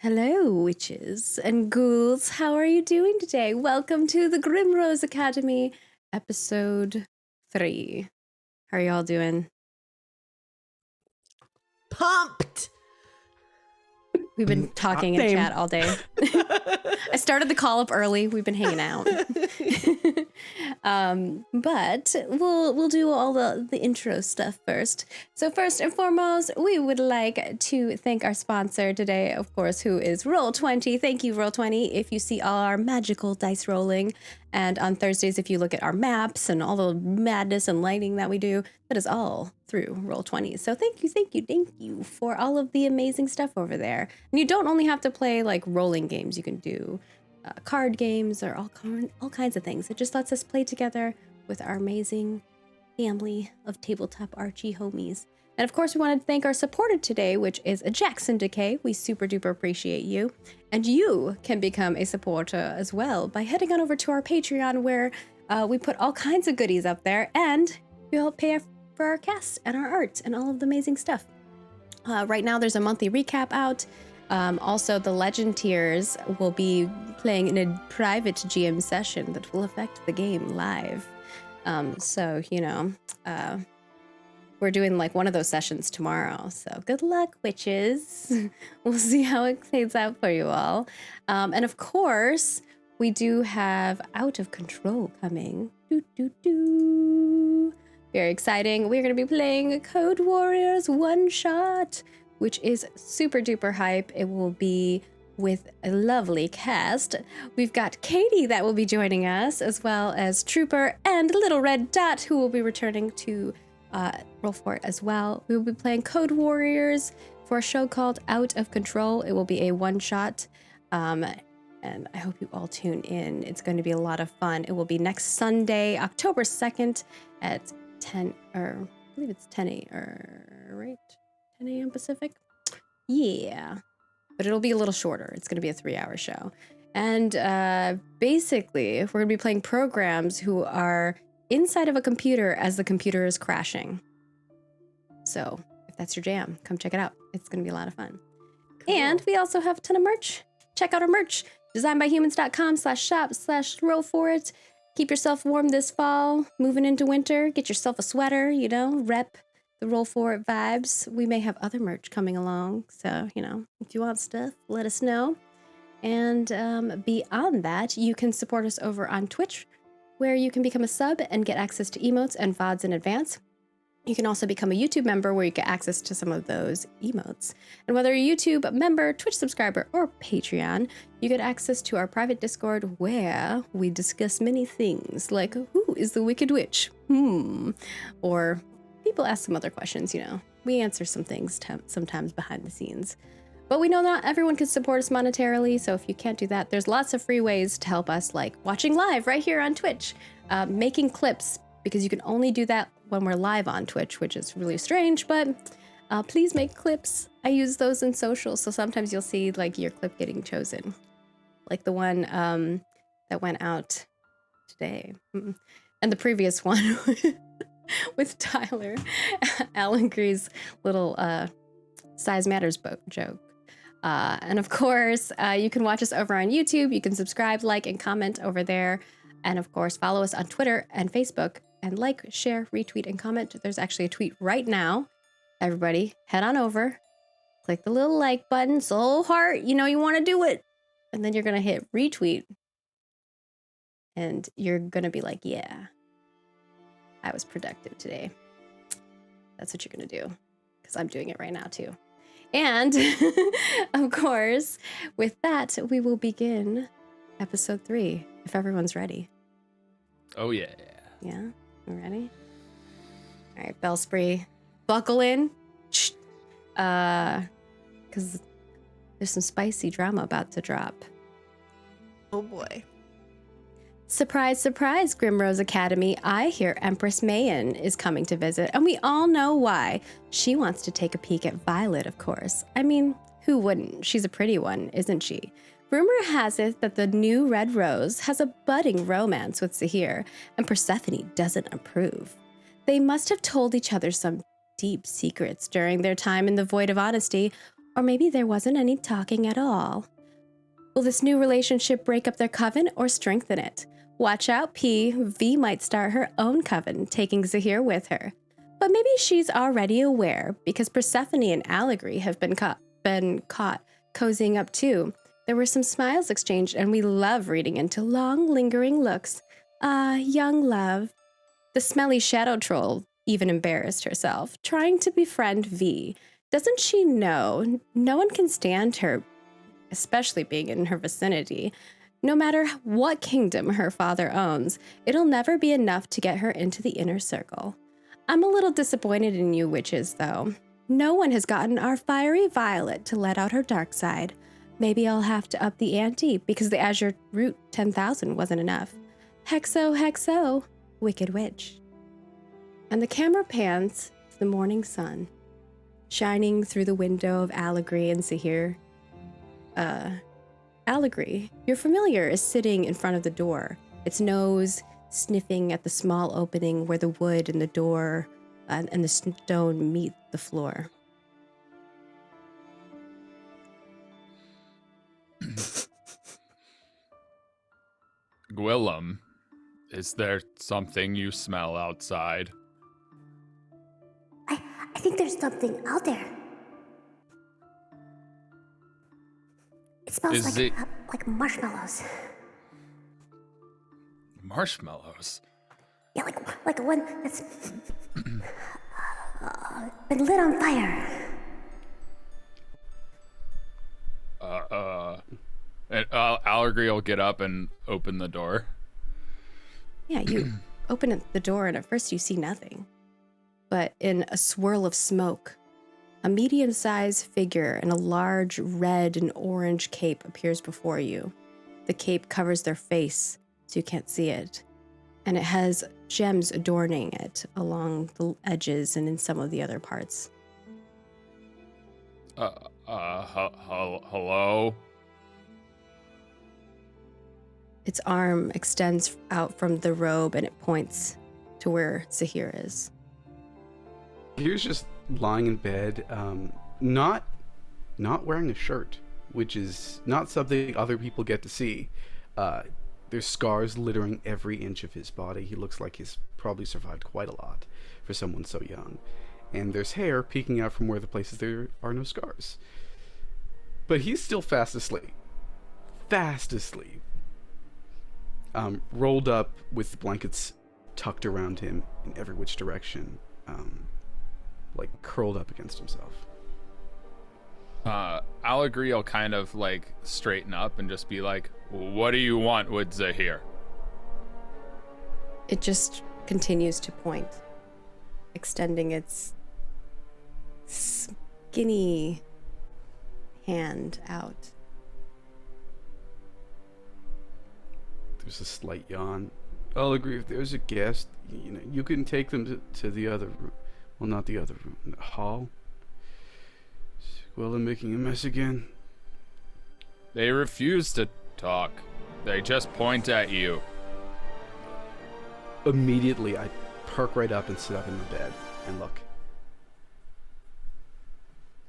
Hello, witches and ghouls. How are you doing today? Welcome to the Grimrose Academy, episode 3. How are y'all doing? Pumped! We've been talking in chat all day. I started the call up early. We've been hanging out. But we'll do all the intro stuff first. So first and foremost, we would like to thank our sponsor today, of course, who is Roll20. Thank you, Roll20. If you see all our magical dice rolling, and on Thursdays, if you look at our maps and all the madness and lighting that we do, that is all through Roll20. So thank you for all of the amazing stuff over there. And you don't only have to play like rolling games. You can do card games or all kinds of things. It just lets us play together with our amazing family of tabletop Archie homies. And of course, we wanted to thank our supporter today, which is a Jackson Decay. We super duper appreciate you. And you can become a supporter as well by heading on over to our Patreon, where we put all kinds of goodies up there, and you help pay for our cast and our art and all of the amazing stuff. Right now, there's a monthly recap out. Also, the Legend tiers will be playing in a private GM session that will affect the game live. So, you know, we're doing like one of those sessions tomorrow. So good luck, witches. We'll see how it plays out for you all. And of course, we do have Out of Control coming. Very exciting. We're going to be playing Code Warriors One Shot, which is super duper hype. It will be with a lovely cast. We've got Katie that will be joining us, as well as Trooper and Little Red Dot, who will be returning to roll for it as well. We will be playing Code Warriors for a show called Out of Control. It will be a one-shot, and I hope you all tune in. It's going to be a lot of fun. It will be next Sunday, October 2nd at 10, or I believe it's 10 a.m. Pacific? Yeah. But it'll be a little shorter. It's going to be a 3-hour show. And basically, we're going to be playing programs who are inside of a computer as the computer is crashing. So if that's your jam, come check it out. It's going to be a lot of fun. Cool. And we also have a ton of merch. Check out our merch. designbyhumans.com/shop/roll for it. Keep yourself warm this fall. Moving into winter. Get yourself a sweater, you know, rep the roll for it vibes. We may have other merch coming along. So, you know, if you want stuff, let us know. And beyond that, you can support us over on Twitch, where you can become a sub and get access to emotes and VODs in advance. You can also become a YouTube member, where you get access to some of those emotes. And whether you're a YouTube member, Twitch subscriber, or Patreon, you get access to our private Discord, where we discuss many things, like who is the Wicked Witch? Or people ask some other questions, you know. We answer some things sometimes behind the scenes. But we know not everyone can support us monetarily, so if you can't do that, there's lots of free ways to help us, like watching live right here on Twitch, making clips, because you can only do that when we're live on Twitch, which is really strange, but please make clips. I use those in social, so sometimes you'll see like your clip getting chosen, like the one that went out today, and the previous one with Tyler, Alan Gree's little size matters joke. And of course, you can watch us over on YouTube. You can subscribe, like, and comment over there. And of course, follow us on Twitter and Facebook, and like, share, retweet, and comment. There's actually a tweet right now. Everybody, head on over, click the little like button, soul heart, you know you want to do it. And then you're going to hit retweet. And you're going to be like, yeah, I was productive today. That's what you're going to do, because I'm doing it right now too. And of course, with that, we will begin episode 3, if everyone's ready. Oh, yeah. Yeah? You ready? All right, Bellspree, buckle in. Because there's some spicy drama about to drop. Oh, boy. Surprise, surprise, Grimrose Academy. I hear Empress Mayan is coming to visit, and we all know why. She wants to take a peek at Violet, of course. I mean, who wouldn't? She's a pretty one, isn't she? Rumor has it that the new Red Rose has a budding romance with Zahir, and Persephone doesn't approve. They must have told each other some deep secrets during their time in the Void of Honesty, Or maybe there wasn't any talking at all. Will this new relationship break up their coven or strengthen it? Watch out, P. V might start her own coven, taking Zahir with her. But maybe she's already aware, because Persephone and Allegory have been caught cozying up too. There were some smiles exchanged, and we love reading into long, lingering looks. Young love. The smelly shadow troll even embarrassed herself, trying to befriend V. Doesn't she know no one can stand her, especially being in her vicinity? No matter what kingdom her father owns, it'll never be enough to get her into the inner circle. I'm a little disappointed in you witches, though. No one has gotten our fiery Violet to let out her dark side. Maybe I'll have to up the ante because the Azure Root 10,000 wasn't enough. Hexo, hexo, wicked witch. And the camera pans to the morning sun, shining through the window of Allegory and Zahir. Allegory, your familiar is sitting in front of the door, its nose sniffing at the small opening where the wood and the door and the stone meet the floor. Gwillem, is there something you smell outside? I think there's something out there. It smells like marshmallows. Marshmallows? Yeah, like one that's been lit on fire. And Allegory will get up and open the door. Yeah, you open the door and at first you see nothing. But in a swirl of smoke, a medium-sized figure in a large red and orange cape appears before you. The cape covers their face, so you can't see it. And it has gems adorning it along the edges and in some of the other parts. Hello? Its arm extends out from the robe and it points to where Zahir is. Zahir's just lying in bed, not wearing a shirt, which is not something other people get to see. There's scars littering every inch of his body. He looks like he's probably survived quite a lot for someone so young. And there's hair peeking out from where the places there are no scars. But he's still fast asleep. Fast asleep. Rolled up with blankets tucked around him in every which direction. Like curled up against himself. Allegory will kind of like straighten up and just be like, what do you want with Zahir? It just continues to point, extending its skinny hand out. There's a slight yawn. I'll agree, if there's a guest, you can take them to the other room. Well, not the other room, the hall. Well, I'm making a mess again. They refuse to talk. They just point at you. Immediately, I perk right up and sit up in the bed and look.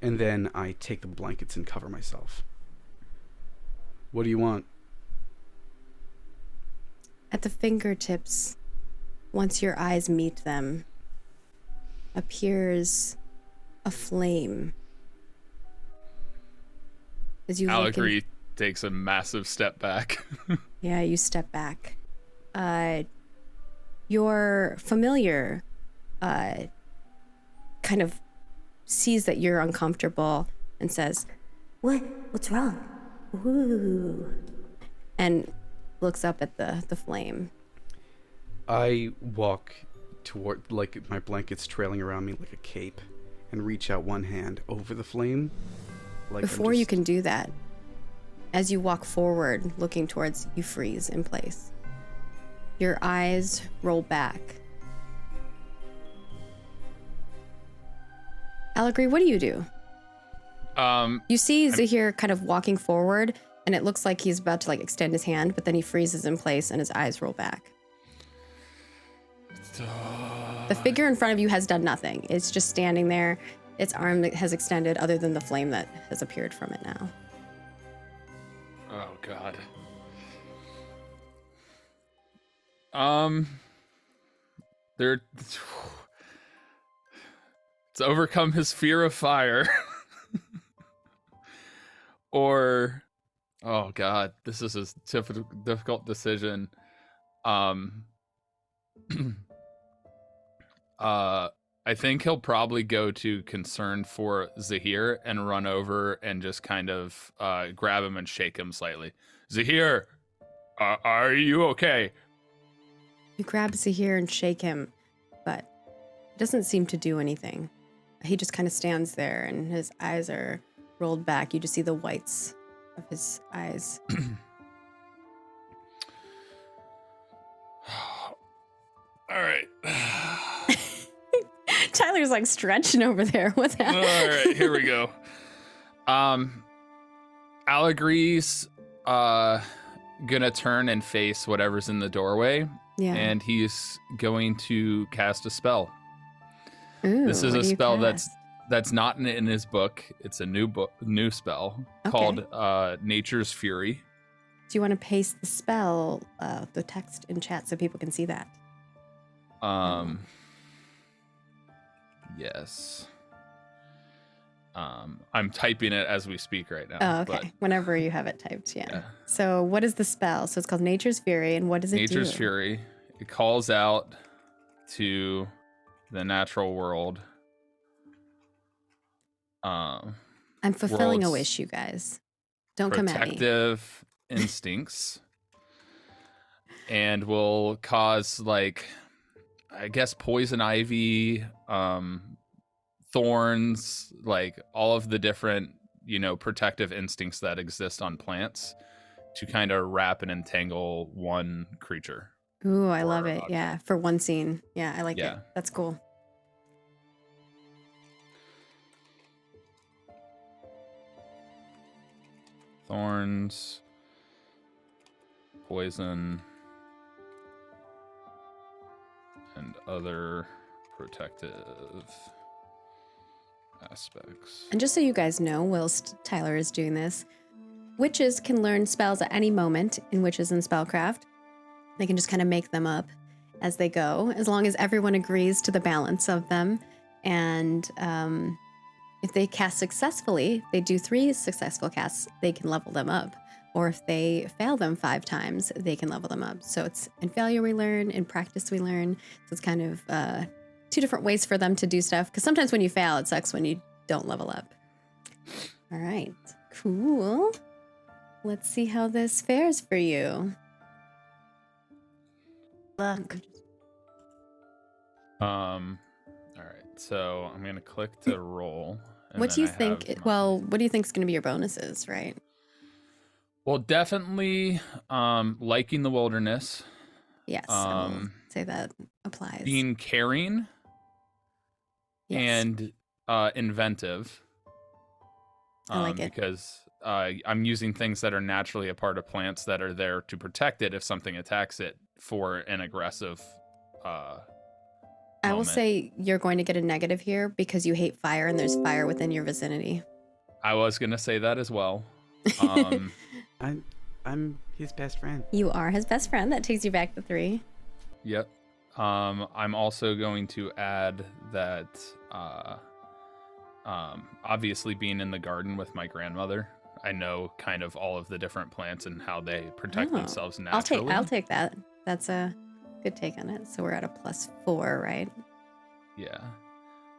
And then I take the blankets and cover myself. What do you want? At the fingertips, once your eyes meet them, appears a flame. As you Allegory takes a massive step back. Yeah, you step back. Your familiar kind of sees that you're uncomfortable and says, What's wrong? Ooh. and looks up at the flame. I walk toward, like, my blankets trailing around me like a cape, and reach out one hand over the flame. Like Before you can do that, as you walk forward, looking towards, you freeze in place. Your eyes roll back. Allegory, what do? You see Zahir kind of walking forward, and it looks like he's about to like extend his hand, but then he freezes in place and his eyes roll back. The figure in front of you has done nothing. It's just standing there, its arm has extended other than the flame that has appeared from it now. Oh God. There. To overcome his fear of fire, or, oh God, this is a difficult decision. I think he'll probably go to concern for Zahir and run over and just kind of grab him and shake him slightly. Zahir, are you okay? You grab Zahir and shake him, but it doesn't seem to do anything. He just kind of stands there and his eyes are rolled back. You just see the whites of his eyes. All right. Tyler's like stretching over there. What's happening? All right, here we go. Allegree's gonna turn and face whatever's in the doorway, Yeah. and he's going to cast a spell. Ooh, This is what a do you spell cast? that's not in his book. It's a new spell Okay. called Nature's Fury. Do you want to paste the spell, the text in chat so people can see that? Yes. I'm typing it as we speak right now. Oh, okay. but Whenever you have it typed, yeah. Yeah. So what is the spell? So it's called Nature's Fury, and what does it do? Nature's Fury. It calls out to the natural world. I'm fulfilling a world's wish, you guys. Don't come at me. Protective instincts, and will cause, like, I guess, poison ivy, thorns, like all of the different, protective instincts that exist on plants to kind of wrap and entangle one creature. Ooh, I love or it. object. Yeah, for one scene. Yeah, I like it. Yeah. That's cool. Thorns, poison, and other protective aspects. And just so you guys know, whilst Tyler is doing this, witches can learn spells at any moment in Witches and Spellcraft. They can just kind of make them up as they go, as long as everyone agrees to the balance of them. And if they cast successfully, they do 3 successful casts, they can level them up. Or if they fail them 5 times, they can level them up. So it's in failure we learn, in practice we learn. So it's kind of 2 different ways for them to do stuff. Because sometimes when you fail, it sucks when you don't level up. All right, cool. Let's see how this fares for you. Luck. All right, so I'm gonna click to roll. and What do then you I think? have my- Well, what do you think is going to be your bonuses, right? Well, definitely liking the wilderness, Yes, I will say that applies. being caring, Yes. and inventive. I like it. Because I'm using things that are naturally a part of plants that are there to protect it if something attacks it for an aggressive I will moment. say you're going to get a negative here because you hate fire and there's fire within your vicinity. I was gonna say that as well. Um, I'm his best friend. You are his best friend. That takes you back to 3. Yep. I'm also going to add that obviously being in the garden with my grandmother, I know kind of all of the different plants and how they protect Oh, themselves naturally. I'll take that. That's a good take on it. So we're at a +4, right? Yeah.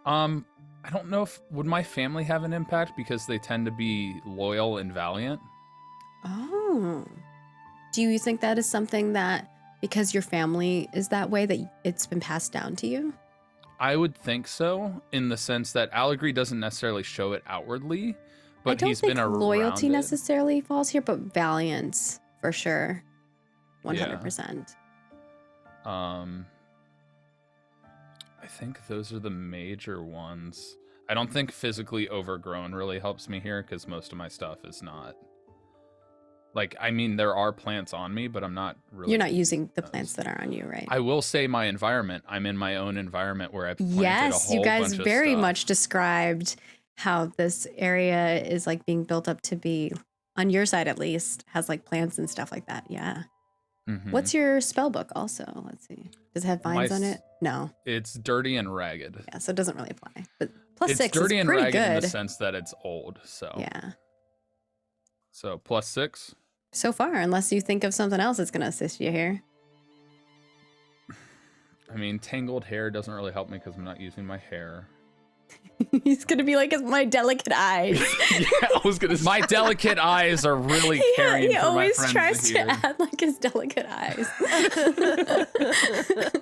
I don't know if would my family have an impact because they tend to be loyal and valiant. Oh. Do you think that is something that because your family is that way that it's been passed down to you? I would think so, in the sense that Allegory doesn't necessarily show it outwardly, but I don't he's think been around loyalty it. necessarily falls here, but valiance for sure. 100%. I think those are the major ones. I don't think physically overgrown really helps me here because most of my stuff is not Like, I mean, there are plants on me, but I'm not really. You're not using the plants that are on you, right? I will say my environment. I'm in my own environment where I've planted Yes, a whole you guys bunch of very stuff. much described how this area is like being built up to be, on your side at least, has like plants and stuff like that. Yeah. Mhm. What's your spell book also? Let's see. Does it have vines on it? No. It's dirty and ragged. Yeah, so it doesn't really apply. But plus It's 6 dirty is and pretty ragged in good. the sense that it's old. So Yeah. So +6. So far, unless you think of something else that's going to assist you here. I mean, tangled hair doesn't really help me because I'm not using my hair. He's going to be like, it's my delicate eyes. Yeah, I was gonna say. My delicate eyes are really caring he for my always friends tries here. to add like his delicate eyes.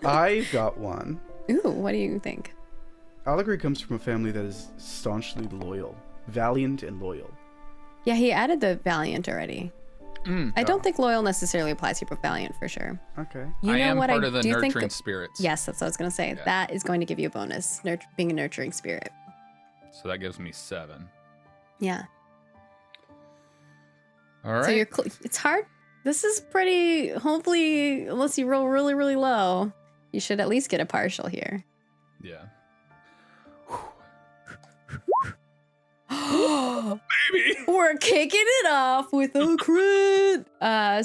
I've got one. Ooh, what do you think? Allegory comes from a family that is staunchly loyal, valiant and loyal. Yeah, he added the valiant already. I don't think loyal necessarily applies here, but valiant for sure. Okay. You I know am what part I of the do think nurturing that- spirits. Yes, that's what I was going to say. Yeah. That is going to give you a bonus, being a nurturing spirit. So that gives me 7. Yeah. All right. So you're it's hard. This is pretty, hopefully, unless you roll really, really low, you should at least get a partial here. Yeah. Baby. We're kicking it off with a crit.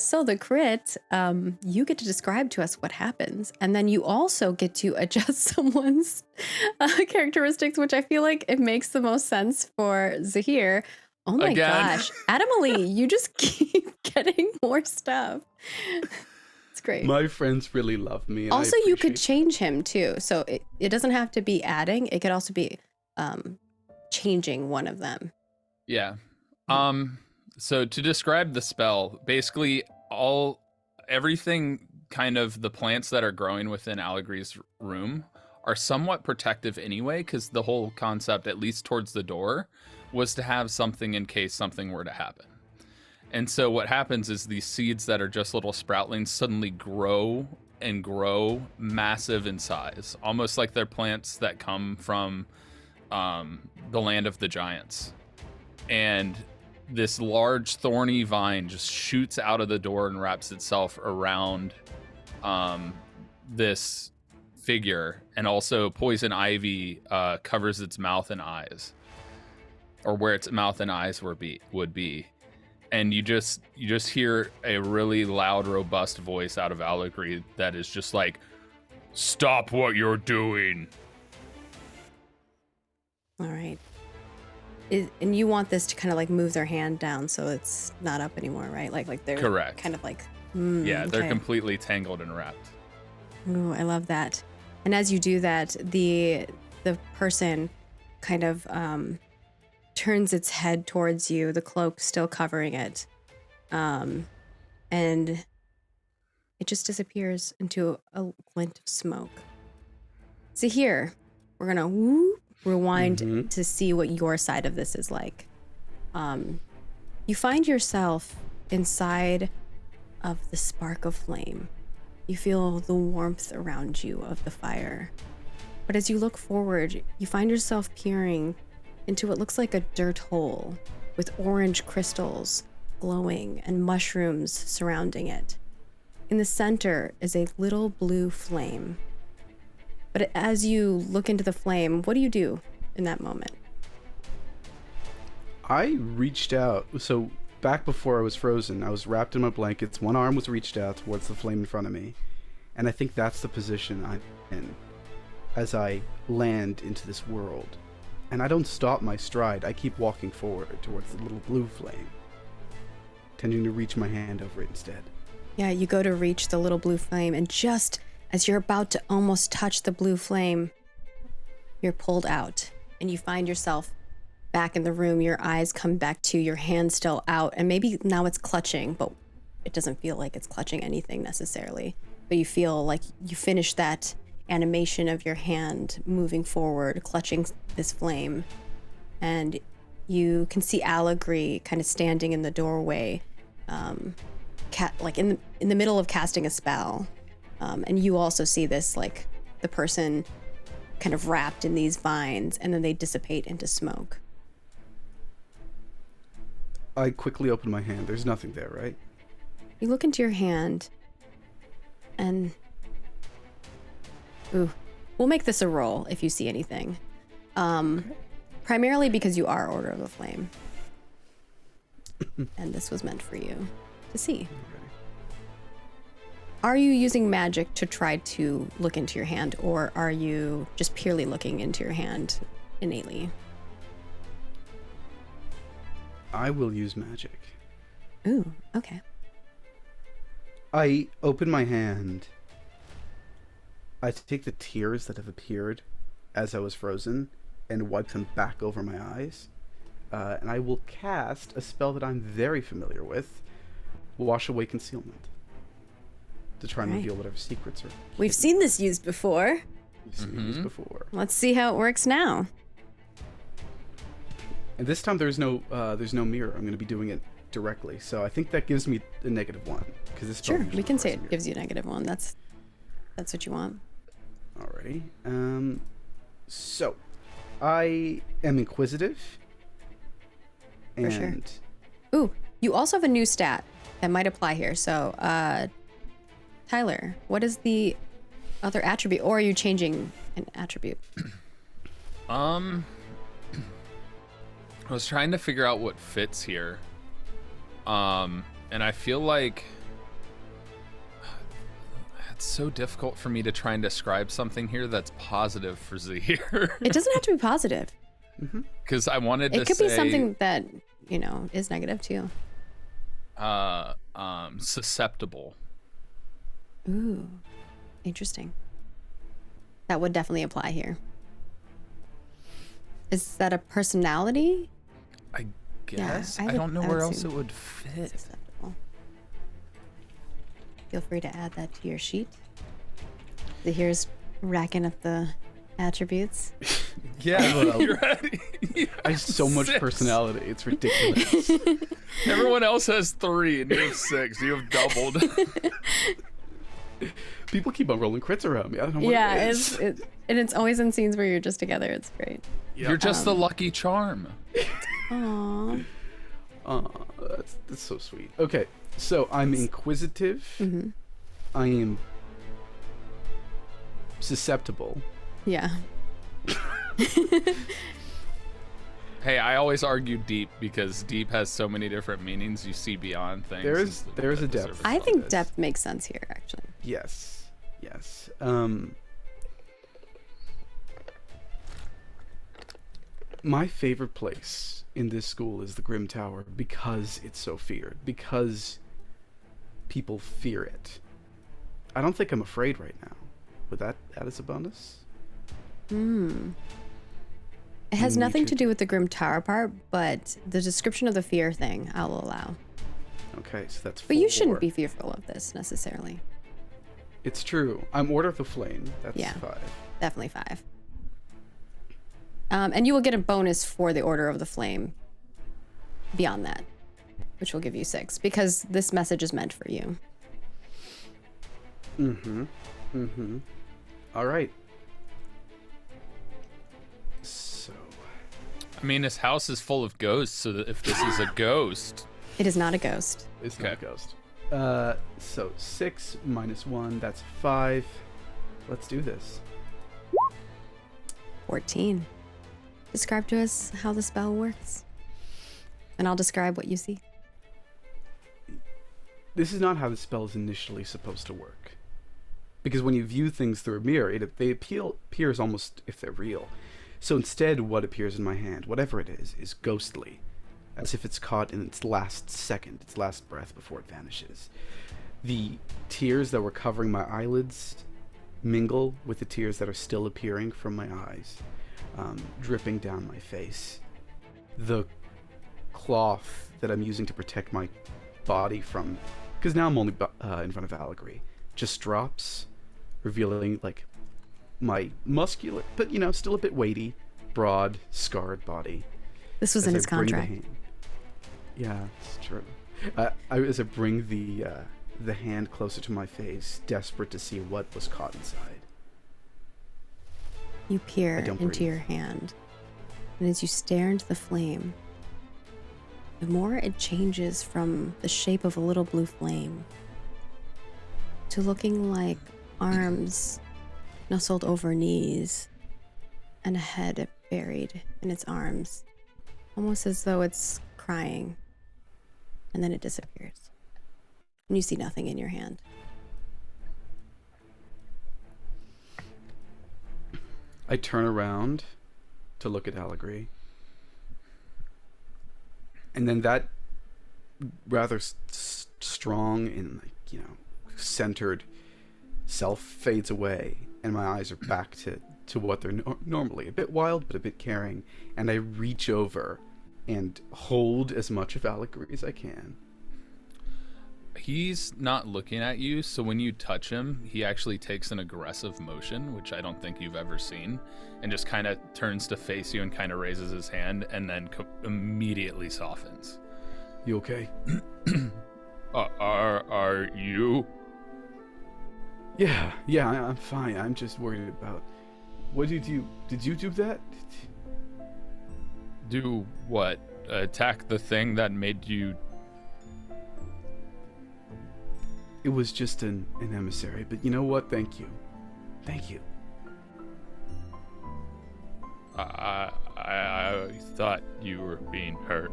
So the crit, you get to describe to us what happens, and then you also get to adjust someone's characteristics, which I feel like it makes the most sense for Zahir. Oh my Again. gosh, Adamalie, you just keep getting more stuff. It's great. My friends really love me. And I Also, you could appreciate- change him too, so it doesn't have to be adding. It could also be changing one of them. Yeah. So to describe the spell, basically everything kind of the plants that are growing within Allegory's room are somewhat protective anyway, because the whole concept, at least towards the door, was to have something in case something were to happen. And so what happens is these seeds that are just little sproutlings suddenly grow and grow massive in size, almost like they're plants that come from the land of the giants. And this large thorny vine just shoots out of the door and wraps itself around this figure, and also poison ivy covers its mouth and eyes, or where its mouth and eyes would be. And you just hear a really loud, robust voice out of Allegory that is just like, "Stop what you're doing." All right. And you want this to kind of like move their hand down so it's not up anymore, right? Like they're Correct. kind of like, Yeah, they're okay. completely tangled and wrapped. Ooh, I love that. And as you do that, the person kind of turns its head towards you, the cloak still covering it, and it just disappears into a glint of smoke. So here, we're gonna rewind to see what your side of this is like. You find yourself inside of the spark of flame. You feel the warmth around you of the fire. But as you look forward, you find yourself peering into what looks like a dirt hole with orange crystals glowing and mushrooms surrounding it. In the center is a little blue flame. But as you look into the flame, what do you do in that moment? I reached out. So back before I was frozen, I was wrapped in my blankets. One arm was reached out towards the flame in front of me. And I think that's the position I'm in as I land into this world. And I don't stop my stride. I keep walking forward towards the little blue flame, tending to reach my hand over it instead. Yeah, you go to reach the little blue flame, and just as you're about to almost touch the blue flame, you're pulled out, and you find yourself back in the room. Your eyes come back to your hand still out, and maybe now it's clutching, but it doesn't feel like it's clutching anything necessarily. But you feel like you finished that animation of your hand moving forward, clutching this flame, and you can see Allegory kind of standing in the doorway, like in the middle of casting a spell, and you also see this, like the person kind of wrapped in these vines, and then they dissipate into smoke. I quickly open my hand. There's nothing there, right? You look into your hand, and ooh, we'll make this a roll if you see anything. Primarily because you are Order of the Flame, and this was meant for you to see. Okay. Are you using magic to try to look into your hand, or are you just purely looking into your hand innately? I will use magic. Ooh, okay. I open my hand. I take the tears that have appeared as I was frozen and wipe them back over my eyes. And I will cast a spell that I'm very familiar with, Wash Away Concealment, to try and Right. reveal whatever secrets are. We've seen this used before. You've seen these before. Let's see how it works now. And this time there's no mirror. I'm going to be doing it directly. So I think that gives me a -1 because this spell Sure, usually we can say requires a it gives you -1. That's what you want. mirror. Alrighty. So I am inquisitive. For And sure. Ooh, you also have a new stat that might apply here. So, Tyler, what is the other attribute, or are you changing an attribute? I was trying to figure out what fits here. And I feel like it's so difficult for me to try and describe something here that's positive for Zahir. It doesn't have to be positive. Because I wanted to It could say be something that, is negative too. susceptible. Ooh, interesting. That would definitely apply here. Is that a personality? I guess. I I would- don't know I where would else assume it would fit. Acceptable. Feel free to add that to your sheet. Here's racking up the attributes. Yeah, you're right. I have so much 6. personality. It's ridiculous. Everyone else has 3 and you have 6. You have doubled. People keep on rolling crits around me. I don't know what it is. And it's always in scenes where you're just together. It's great. You're just the lucky charm. Aww. That's so sweet. Okay, so I'm inquisitive. I am susceptible. Yeah. Hey, I always argue deep because deep has so many different meanings. You see beyond things. There is a depth. I on think this. depth makes sense here, actually. Yes. My favorite place in this school is the Grim Tower because it's so feared. Because people fear it. I don't think I'm afraid right now. Would that add as a bonus? It has nothing to do with the Grim Tower part, but the description of the fear thing I'll allow. Okay, so that's 4. But you shouldn't be fearful of this necessarily. It's true. I'm Order of the Flame. That's Yeah. 5. Definitely 5. And you will get a bonus for the Order of the Flame beyond that, which will give you 6, because this message is meant for you. All right. So, I mean, his house is full of ghosts, so that if this is a ghost, It is not a ghost. it's not a Okay. ghost. So 6 minus 1, that's 5. Let's do this. 14. Describe to us how the spell works. And I'll describe what you see. This is not how the spell is initially supposed to work. Because when you view things through a mirror, they appears almost if they're real. So instead, what appears in my hand, whatever it is ghostly. As if it's caught in its last second, its last breath before it vanishes. The tears that were covering my eyelids mingle with the tears that are still appearing from my eyes, dripping down my face. The cloth that I'm using to protect my body from, because now I'm only in front of Allegory, just drops, revealing like my muscular, but still a bit weighty, broad, scarred body. This was As in I his bring the contract. hand- Yeah, it's true. As I bring the hand closer to my face, desperate to see what was caught inside. You peer I don't into breathe. your hand, and as you stare into the flame, the more it changes from the shape of a little blue flame to looking like arms nestled over knees and a head buried in its arms, almost as though it's crying. And then it disappears. And you see nothing in your hand. I turn around to look at Allegory. And then that rather strong and, centered self fades away. And my eyes are back to what they're normally. A bit wild, but a bit caring. And I reach over and hold as much of Allegory as I can. He's not looking at you, so when you touch him, he actually takes an aggressive motion, which I don't think you've ever seen, and just kind of turns to face you and kind of raises his hand, and then immediately softens. You okay? Are you? Yeah, I'm fine. I'm just worried about... What did you do that? Do what? Attack the thing that made you... It was just an emissary, but you know what? Thank you. I thought you were being hurt.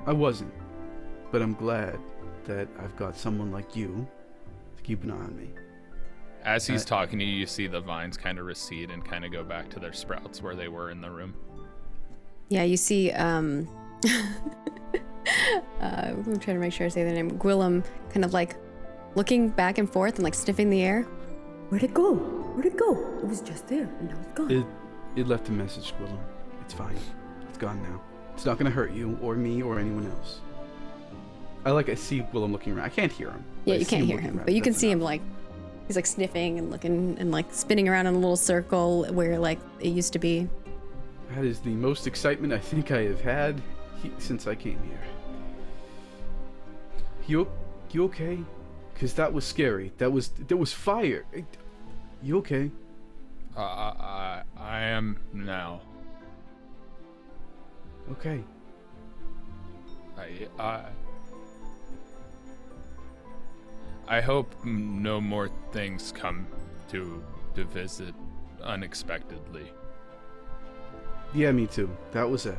I wasn't, but I'm glad that I've got someone like you to keep an eye on me. As he's talking to you, you see the vines kind of recede and kind of go back to their sprouts where they were in the room. Yeah, you see, I'm trying to make sure I say the name. Gwillem kind of like looking back and forth and like sniffing the air. Where'd it go? It was just there, and now it's gone. It left a message, Willem. It's fine. It's gone now. It's not gonna hurt you or me or anyone else. I see Willem looking around. I can't hear him. Yeah, I you see can't hear looking him, around. but you can That's see him enough. like he's like sniffing and looking and like spinning around in a little circle where like it used to be. That is the most excitement I think I have had since I came here. You okay? Because that was scary. There was fire. You okay? I am now. Okay. I hope no more things come to visit unexpectedly. Yeah, me too. That was a...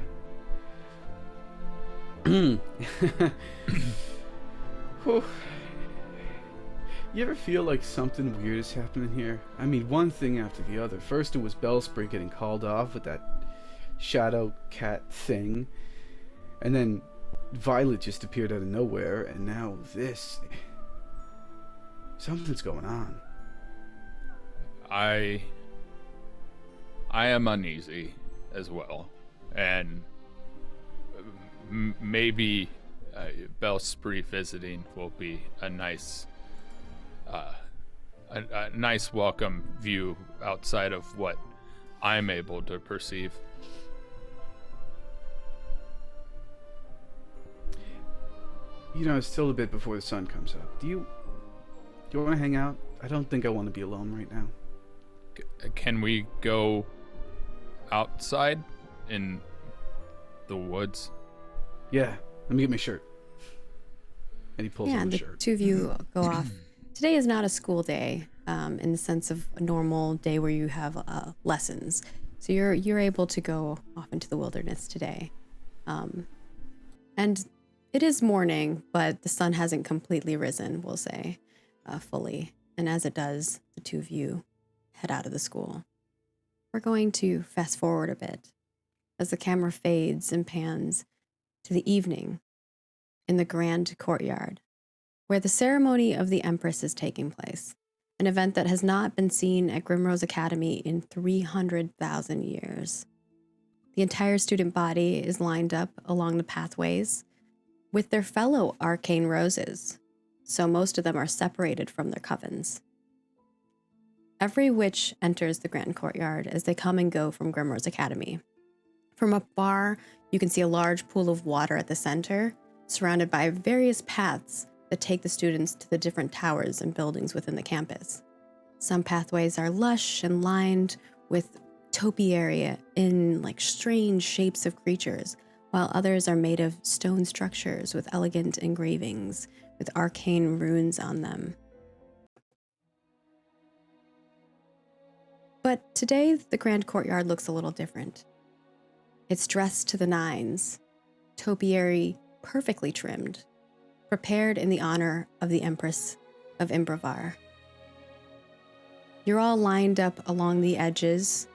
Whew. You ever feel like something weird is happening here? I mean, one thing after the other. First it was Bellspray getting called off with that shadow cat thing. And then Violet just appeared out of nowhere. And now this... Something's going on. I am uneasy as well, and maybe Bellspray visiting will be a nice welcome view outside of what I'm able to perceive. You know, it's still a bit before the sun comes up. Do you want to hang out? I don't think I want to be alone right now. Can we go outside in the woods? Yeah, let me get my shirt. And he pulls Yeah, on the the shirt. two of you go off. Today is not a school day, in the sense of a normal day where you have lessons. So you're able to go off into the wilderness today, and it is morning, but the sun hasn't completely risen. We'll say fully, and as it does, the two of you head out of the school. We're going to fast forward a bit as the camera fades and pans to the evening in the grand courtyard, where the ceremony of the Empress is taking place, an event that has not been seen at Grimrose Academy in 300,000 years. The entire student body is lined up along the pathways with their fellow arcane roses, so most of them are separated from their covens. Every witch enters the grand courtyard as they come and go from Grimrose Academy. From afar, you can see a large pool of water at the center, surrounded by various paths that take the students to the different towers and buildings within the campus. Some pathways are lush and lined with topiary in like strange shapes of creatures, while others are made of stone structures with elegant engravings with arcane runes on them. But today, the grand courtyard looks a little different. It's dressed to the nines, topiary, perfectly trimmed, prepared in the honor of the Empress of Imbravar. You're all lined up along the edges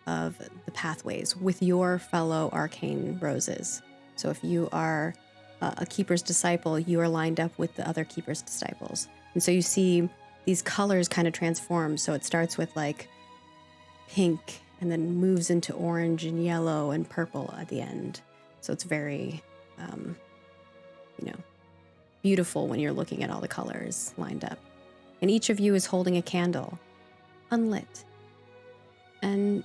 of the pathways with your fellow arcane roses. So if you are a keeper's disciple, you are lined up with the other keeper's disciples. And so you see these colors kind of transform. So it starts with like pink and then moves into orange and yellow and purple at the end. So it's very, beautiful when you're looking at all the colors lined up. And each of you is holding a candle, unlit. And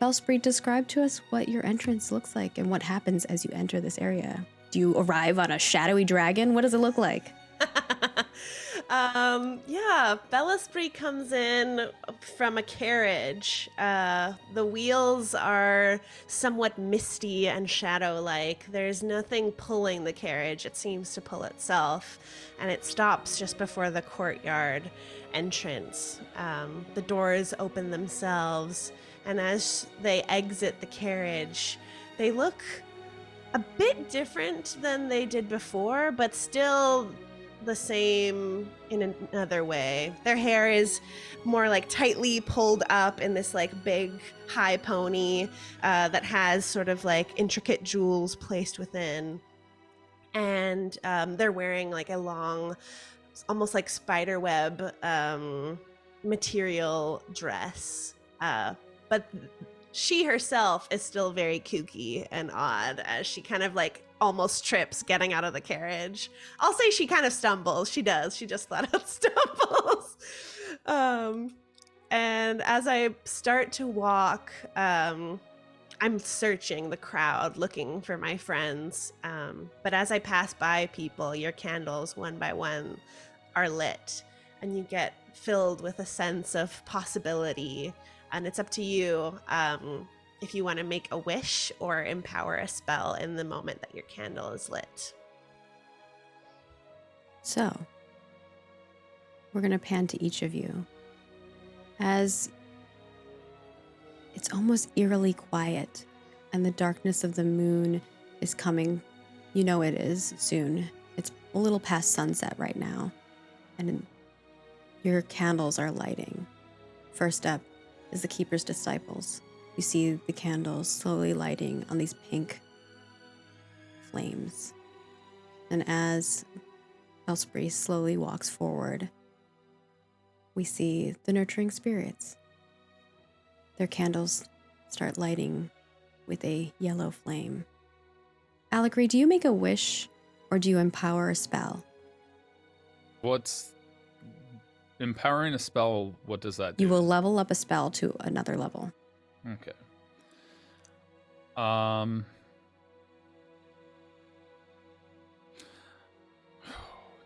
Bellspree, describe to us what your entrance looks like and what happens as you enter this area. Do you arrive on a shadowy dragon? What does it look like? Bellspree comes in from a carriage. The wheels are somewhat misty and shadow-like. There's nothing pulling the carriage. It seems to pull itself, and it stops just before the courtyard entrance. The doors open themselves, and as they exit the carriage, they look a bit different than they did before, but still the same in another way. Their hair is more like tightly pulled up in this like big high pony that has sort of like intricate jewels placed within. And they're wearing like a long, almost like spider web material dress. But she herself is still very kooky and odd as she kind of like almost trips getting out of the carriage. I'll say she kind of stumbles. She does. She just flat out stumbles. And as I start to walk, I'm searching the crowd looking for my friends. But as I pass by people, your candles one by one are lit and you get filled with a sense of possibility. And it's up to you if you want to make a wish or empower a spell in the moment that your candle is lit. So, we're going to pan to each of you as it's almost eerily quiet and the darkness of the moon is coming. You know it is soon. It's a little past sunset right now, and your candles are lighting. First up is the Keeper's Disciples. You see the candles slowly lighting on these pink flames. And as Bellspree slowly walks forward, we see the Nurturing Spirits. Their candles start lighting with a yellow flame. Allegory, do you make a wish or do you empower a spell? What's empowering a spell? What does that do? You will level up a spell to another level. Okay.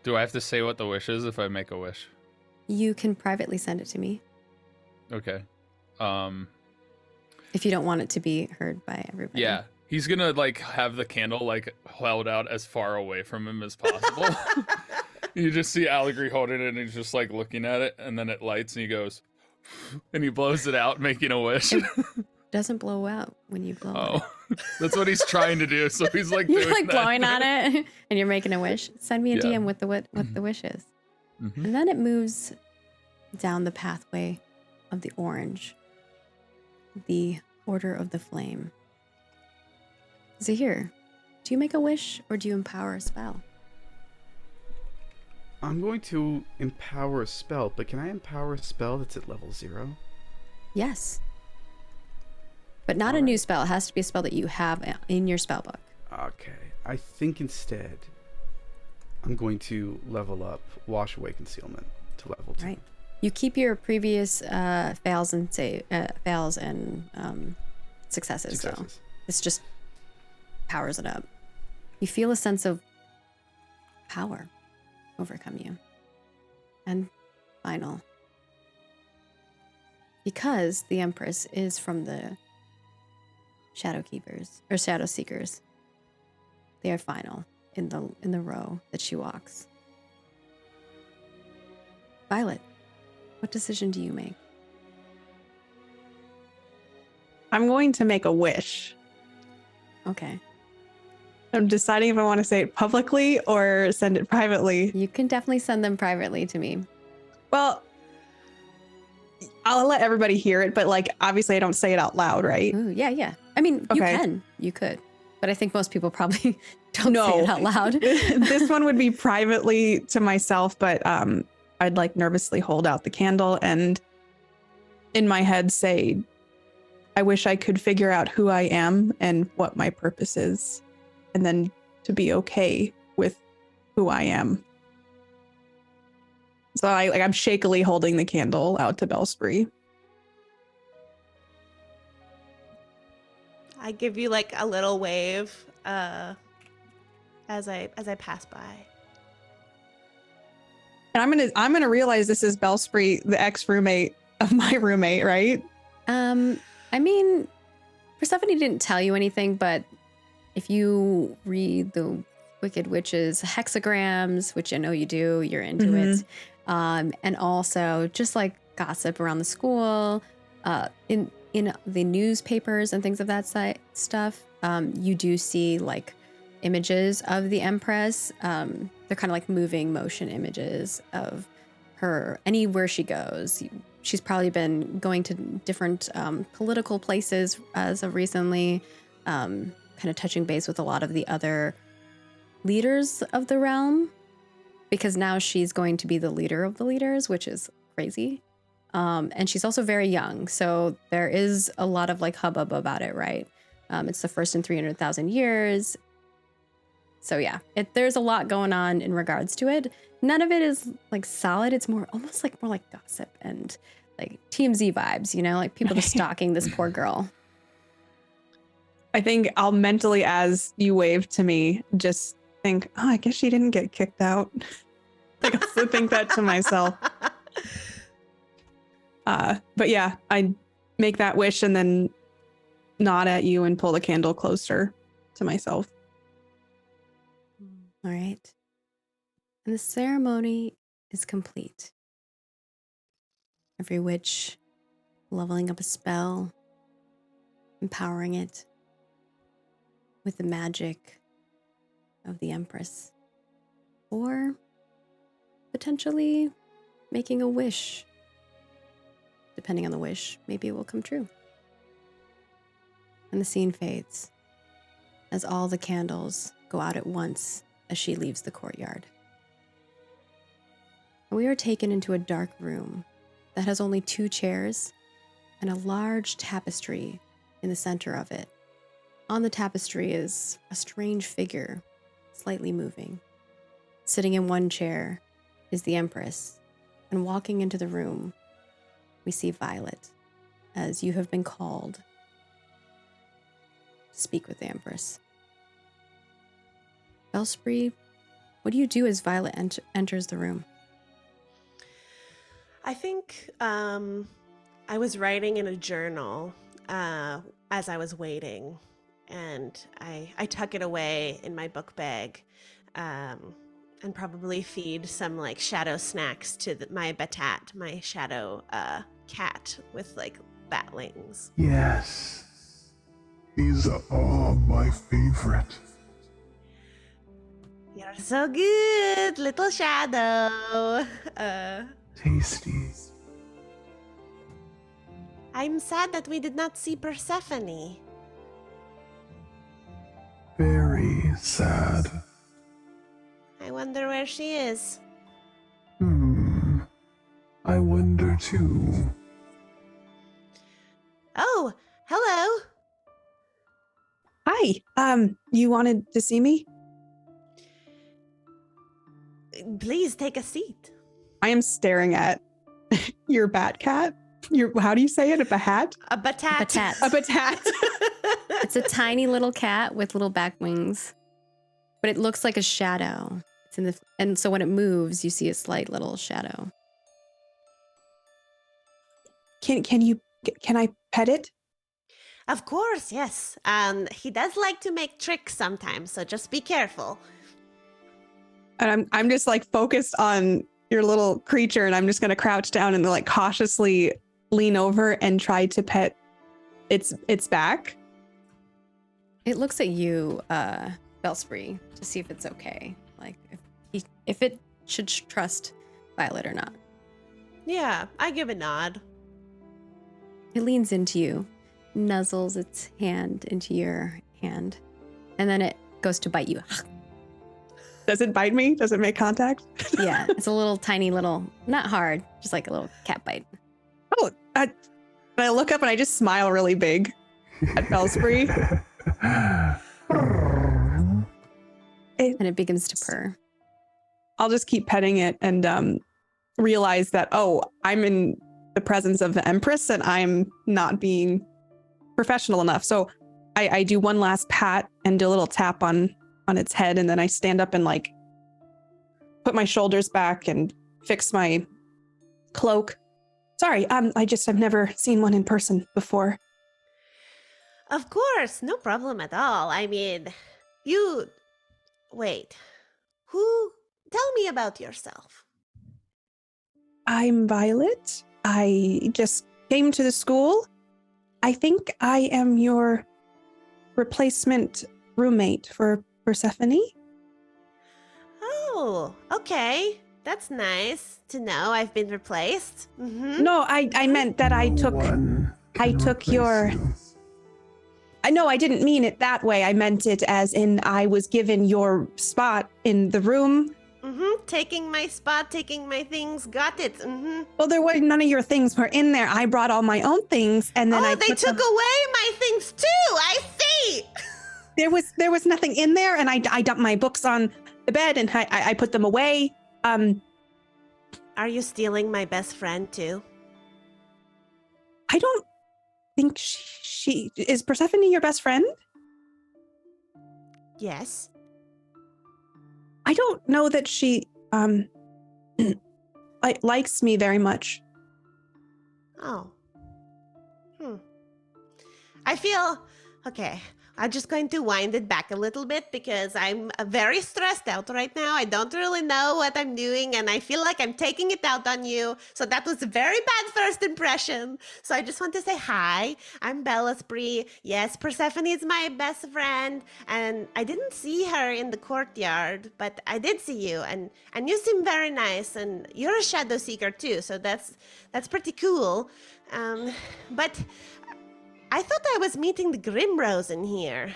Do I have to say what the wish is if I make a wish? You can privately send it to me Okay. if you don't want it to be heard by everybody. Yeah. He's gonna like have the candle like held out as far away from him as possible. You just see Allegory holding it and he's just like looking at it, and then it lights and he goes and he blows it out, making a wish. It doesn't blow out when you blow on it. That's what he's trying to do. So he's like You're doing like that. blowing on it and you're making a wish. Send me a Yeah. DM with what the wish is. Mhm. And then it moves down the pathway of the orange, the Order of the Flame. Zahir, do you make a wish or do you empower a spell? I'm going to empower a spell, but can I empower a spell that's at level 0? Yes. But not a new spell. It has to be a spell that you have in your spell book. Okay. I think instead I'm going to level up Wash Away Concealment to level 2. Right. You keep your previous fails and successes. So this just powers it up. You feel a sense of power overcome you. And final. Because the Empress is from the Shadow Keepers, or Shadow Seekers, They are final in the row that she walks. Violet, what decision do you make? I'm going to make a wish. Okay. I'm deciding if I want to say it publicly or send it privately. You can definitely send them privately to me. Well, I'll let everybody hear it, but like obviously I don't say it out loud, right? Ooh, yeah. I mean, Okay. You could. But I think most people probably don't No. say it out loud. This one would be privately to myself, but I'd like nervously hold out the candle and in my head say, I wish I could figure out who I am and what my purpose is, and then to be okay with who I am. So I'm shakily holding the candle out to Bellspree. I give you like a little wave as I pass by. And I'm gonna realize this is Bellspree, the ex-roommate of my roommate, right? I mean, Persephone didn't tell you anything, but if you read the Wicked Witch's hexagrams, which I know you do, you're into it, and also just like gossip around the school, in the newspapers and things of that stuff, you do see like images of the Empress. They're kind of like moving motion images of her anywhere she goes. She's probably been going to different political places as of recently, kind of touching base with a lot of the other leaders of the realm, because now she's going to be the leader of the leaders, which is crazy. And she's also very young, so there is a lot of like hubbub about it, right? It's the first in 300,000 years. So yeah, there's a lot going on in regards to it. None of it is like solid. It's more like gossip and like TMZ vibes, you know, like people just stalking this poor girl. I think I'll mentally, as you wave to me, just think, oh, I guess she didn't get kicked out. I also think that to myself. But yeah, I make that wish and then nod at you and pull the candle closer to myself. All right. And the ceremony is complete. Every witch leveling up a spell, empowering it with the magic of the Empress, or potentially making a wish. Depending on the wish, maybe it will come true. And the scene fades as all the candles go out at once as she leaves the courtyard. We are taken into a dark room that has only 2 chairs and a large tapestry in the center of it. On the tapestry is a strange figure, slightly moving. Sitting in one chair is the Empress, and walking into the room, we see Violet, as you have been called to speak with the Empress. Bellspree, what do you do as Violet enters the room? I think I was writing in a journal as I was waiting, and I tuck it away in my book bag and probably feed some like shadow snacks to my Batat, my shadow cat with like bat wings. Yes. These are my favorite. You're so good, little shadow. Tasty. I'm sad that we did not see Persephone. Very sad. I wonder where she is. I wonder too. Oh, hello. Hi. You wanted to see me? Please take a seat. I am staring at your bat cat. How do you say it? A bahat? A Batat. Batat. A batat. It's a tiny little cat with little back wings, but it looks like a shadow. And so when it moves, you see a slight little shadow. Can I pet it? Of course, yes. He does like to make tricks sometimes, so just be careful. And I'm just like focused on your little creature, and I'm just gonna crouch down and like cautiously lean over and try to pet its back. It looks at you, Bellspree, to see if it's okay. Like if it should trust Violet or not. Yeah, I give a nod. It leans into you, nuzzles its hand into your hand, and then it goes to bite you. Does it bite me? Does it make contact? Yeah, it's a little tiny little, not hard, just like a little cat bite. Oh, and I look up and I just smile really big at Bellspree. And it begins to purr. I'll just keep petting it and realize that, oh, I'm in the presence of the Empress and I'm not being professional enough. So I do one last pat and do a little tap on its head, and then I stand up and like put my shoulders back and fix my cloak. Sorry, I've never seen one in person before. Of course, no problem at all. I mean, wait. Tell me about yourself. I'm Violet. I just came to the school. I think I am your replacement roommate for Persephone. Oh, okay. That's nice to know I've been replaced. Mm-hmm. No, I meant that I took your... No, I didn't mean it that way. I meant it as in I was given your spot in the room. Mm-hmm. Taking my spot, taking my things. Got it. Mm-hmm. Well, none of your things were in there. I brought all my own things, and then they took away my things too. I see. There was nothing in there, and I dumped my books on the bed, and I put them away. Are you stealing my best friend too? I don't think she is Persephone your best friend? Yes. I don't know that she likes me very much. Oh. I feel okay. I'm just going to wind it back a little bit because I'm very stressed out right now. I don't really know what I'm doing, and I feel like I'm taking it out on you. So that was a very bad first impression. So I just want to say hi. I'm Bellspree. Yes, Persephone is my best friend, and I didn't see her in the courtyard, but I did see you, and you seem very nice, and you're a shadow seeker too. So that's pretty cool. But I thought I was meeting the Grimrose in here.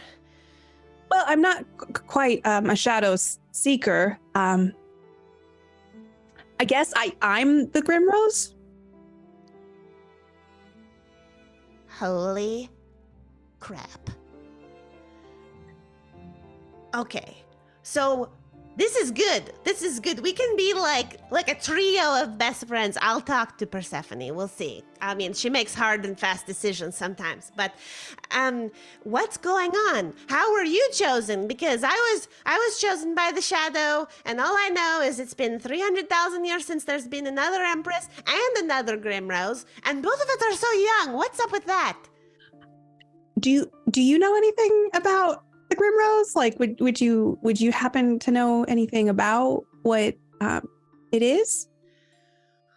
Well, I'm not quite a shadow seeker. I guess I'm the Grimrose. Holy crap. Okay, so this is good. This is good. We can be like a trio of best friends. I'll talk to Persephone. We'll see. I mean, she makes hard and fast decisions sometimes. But what's going on? How were you chosen? Because I was chosen by the Shadow, and all I know is it's been 300,000 years since there's been another Empress and another Grimrose, and both of us are so young. What's up with that? Do you know anything about the Grimrose? Like, would you happen to know anything about what it is?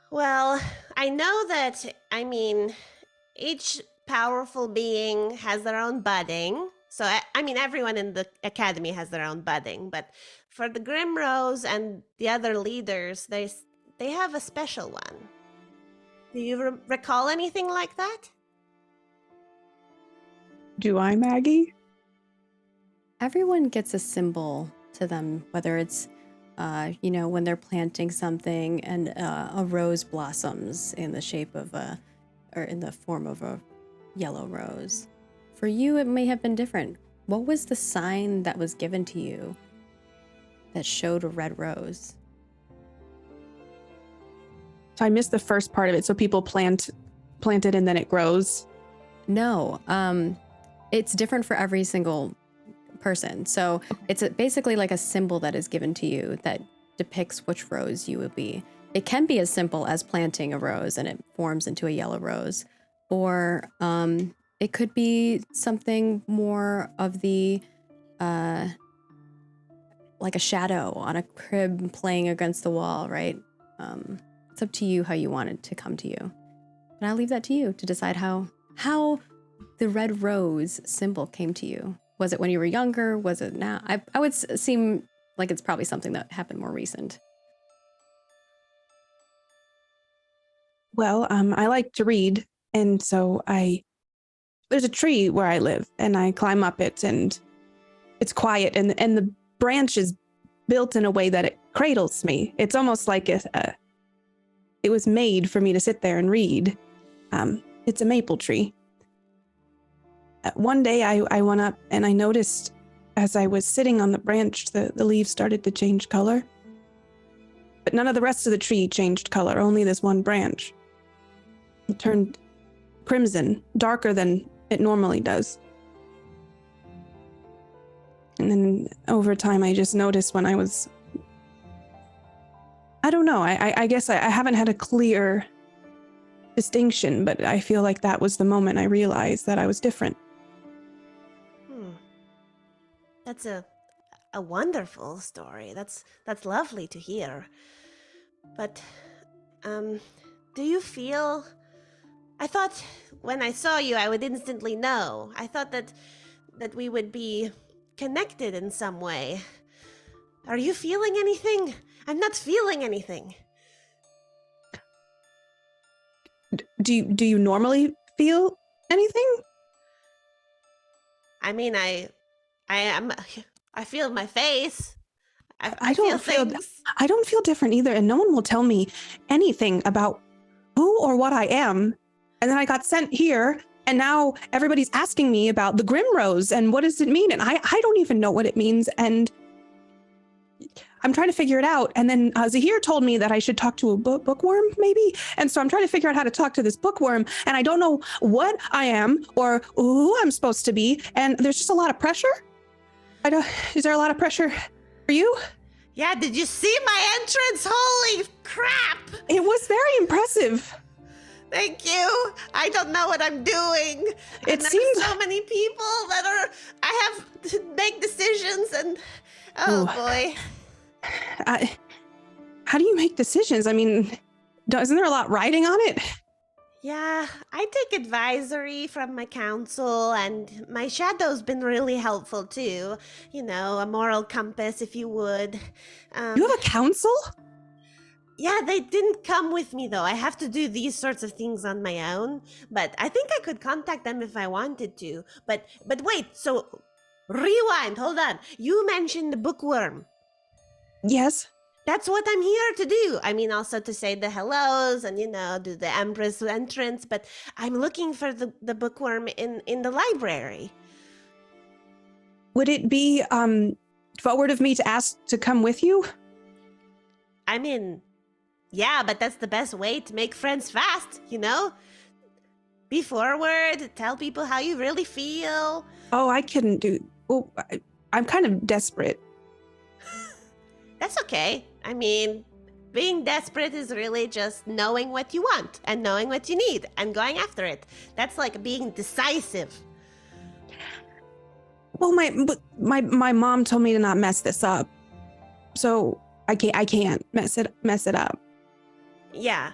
Well, I know that, each powerful being has their own budding. So, everyone in the academy has their own budding. But for the Grimrose and the other leaders, they have a special one. Do you recall anything like that? Do I, Maggie? Everyone gets a symbol to them, whether it's, when they're planting something and a rose blossoms in the shape of or in the form of a yellow rose. For you, it may have been different. What was the sign that was given to you that showed a red rose? So I missed the first part of it. So people plant it and then it grows. No, it's different for every single person. So it's basically like a symbol that is given to you that depicts which rose you will be. It can be as simple as planting a rose and it forms into a yellow rose, or It could be something more of the, like a shadow on a crib playing against the wall, right? It's up to you how you want it to come to you. And I'll leave that to you to decide how the red rose symbol came to you. Was it when you were younger? Was it now? I would seem like it's probably something that happened more recent. Well, I like to read, and so there's a tree where I live, and I climb up it, and it's quiet, and the branch is built in a way that it cradles me. It's almost like it was made for me to sit there and read. It's a maple tree. One day I went up and I noticed as I was sitting on the branch, the leaves started to change color. But none of the rest of the tree changed color, only this one branch. It turned crimson, darker than it normally does. And then over time, I just noticed when I was, I don't know, I guess I haven't had a clear distinction, but I feel like that was the moment I realized that I was different. That's a wonderful story. That's lovely to hear. But, do you feel... I thought when I saw you, I would instantly know. I thought that we would be connected in some way. Are you feeling anything? I'm not feeling anything. Do you normally feel anything? I mean, I feel my face. I don't feel things. I don't feel different either, and no one will tell me anything about who or what I am. And then I got sent here, and now everybody's asking me about the Grimrose and what does it mean? And I don't even know what it means, and I'm trying to figure it out. And then Zahir told me that I should talk to a bookworm, maybe. And so I'm trying to figure out how to talk to this bookworm, and I don't know what I am or who I'm supposed to be. And there's just a lot of pressure. Is there a lot of pressure for you? Yeah, did you see my entrance? Holy crap! It was very impressive. Thank you. I don't know what I'm doing. It seems so many people that I have to make decisions, and boy. How do you make decisions? I mean, isn't there a lot riding on it? Yeah, I take advisory from my council, and my shadow's been really helpful too. You know, a moral compass, if you would. You have a council? Yeah, they didn't come with me though. I have to do these sorts of things on my own, but I think I could contact them if I wanted to. But wait, so rewind, hold on. You mentioned the bookworm. Yes. That's what I'm here to do. I mean, also to say the hellos and, you know, do the Empress entrance, but I'm looking for the bookworm in the library. Would it be forward of me to ask to come with you? I mean, yeah, but that's the best way to make friends fast, you know? Be forward, tell people how you really feel. Oh, I couldn't do... Well, I'm kind of desperate. That's okay. I mean, being desperate is really just knowing what you want and knowing what you need and going after it. That's like being decisive. Well, my mom told me to not mess this up, so I can't mess it up. Yeah,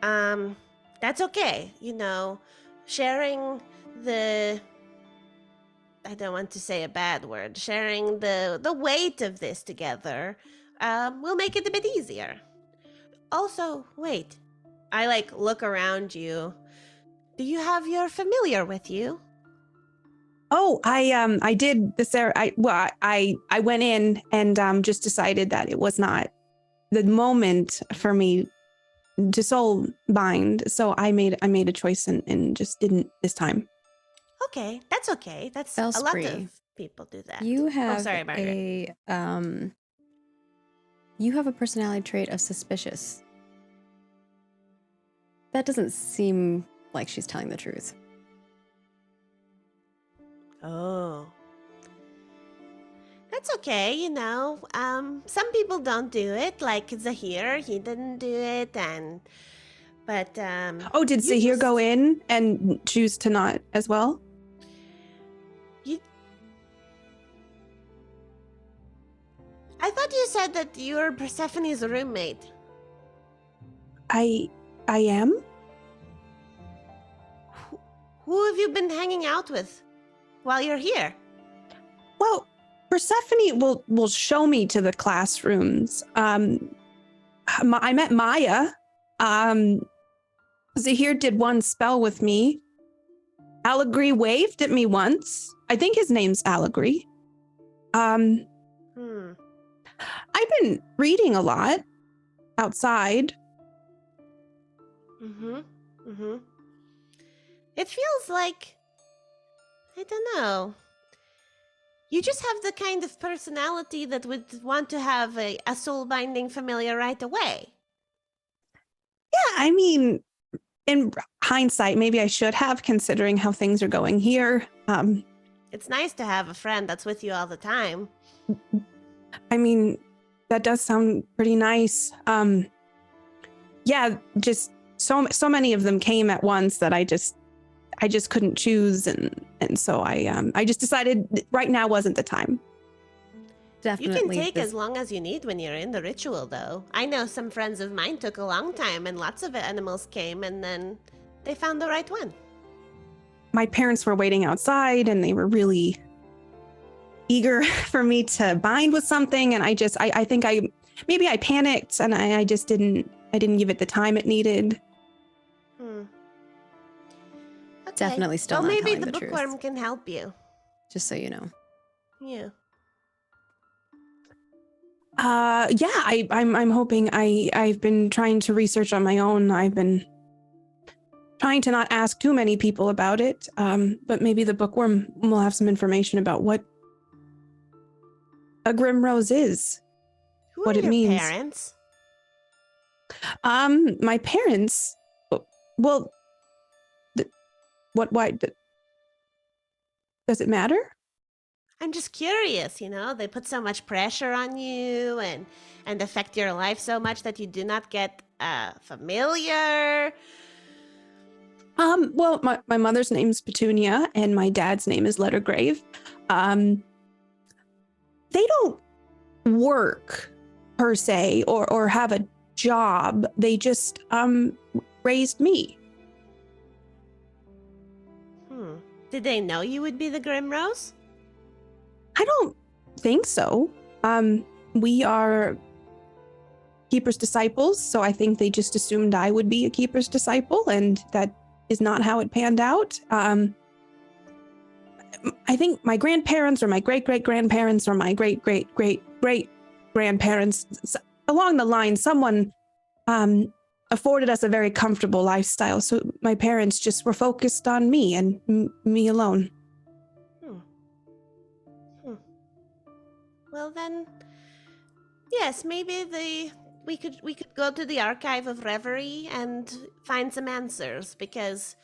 that's okay. You know, sharing the... I don't want to say a bad word. Sharing the weight of this together will make it a bit easier. Also, wait. I look around you. Do you have your familiar with you? Oh, I did this. I went in and just decided that it was not the moment for me to soul bind. So I made a choice and just didn't this time. Okay, that's okay. That's a lot of people do that. You have sorry, Margaret. You have a personality trait of suspicious. That doesn't seem like she's telling the truth. Oh. That's okay, you know. Some people don't do it, like Zahir, he didn't do it, But Oh, did you Zahir just- go in and choose to not as well? I thought you said that you're Persephone's roommate. I am? Who have you been hanging out with while you're here? Well, Persephone will show me to the classrooms. I met Maya. Zahir did one spell with me. Allegory waved at me once. I think his name's Allegory. I've been reading a lot outside. It feels like, I don't know. You just have the kind of personality that would want to have a soul-binding familiar right away. Yeah, I mean, in hindsight, maybe I should have, considering how things are going here. It's nice to have a friend that's with you all the time. I mean, that does sound pretty nice. Yeah, just so many of them came at once that I just couldn't choose, and so I just decided right now wasn't the time. Definitely. You can take as long as you need when you're in the ritual, though. I know some friends of mine took a long time, and lots of animals came, and then they found the right one. My parents were waiting outside, and they were really eager for me to bind with something, and I think maybe I panicked, and I just didn't give it the time it needed. Okay. Definitely still well, not maybe telling the the truth. bookworm can help you. Just so you know. Yeah. Yeah, I'm hoping. I've been trying to research on my own. I've been trying to not ask too many people about it. But maybe the bookworm will have some information about what a Grimrose is. Who What are it your means. parents? My parents. Well, why? Does it matter? I'm just curious, they put so much pressure on you and affect your life so much that you do not get familiar. Well, my mother's name's Petunia and my dad's name is Lettergrave. They don't work per se or have a job. They just raised me. Did they know you would be the Grimrose? I don't think so. We are Keeper's disciples, so I think they just assumed I would be a Keeper's disciple, and that is not how it panned out. I think my grandparents or my great-great-grandparents or my great-great-great-great-grandparents, along the line, someone afforded us a very comfortable lifestyle, so my parents just were focused on me and me alone. Well then, yes, maybe we could go to the Archive of Reverie and find some answers, because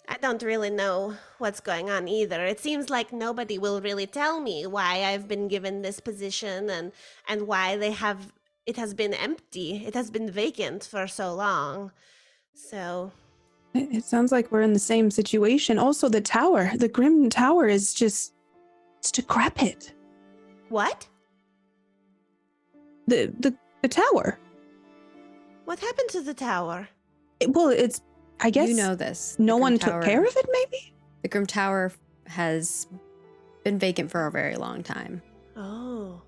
I don't really know what's going on either. It seems like nobody will really tell me why I've been given this position and why it has been empty. It has been vacant for so long. So It sounds like we're in the same situation. Also, the tower, the Grim Tower it's decrepit. what? The tower. What happened to the tower? It's, I guess, You know this. no The one Grim took Tower- care of it, maybe? The Grim Tower has been vacant for a very long time. Oh.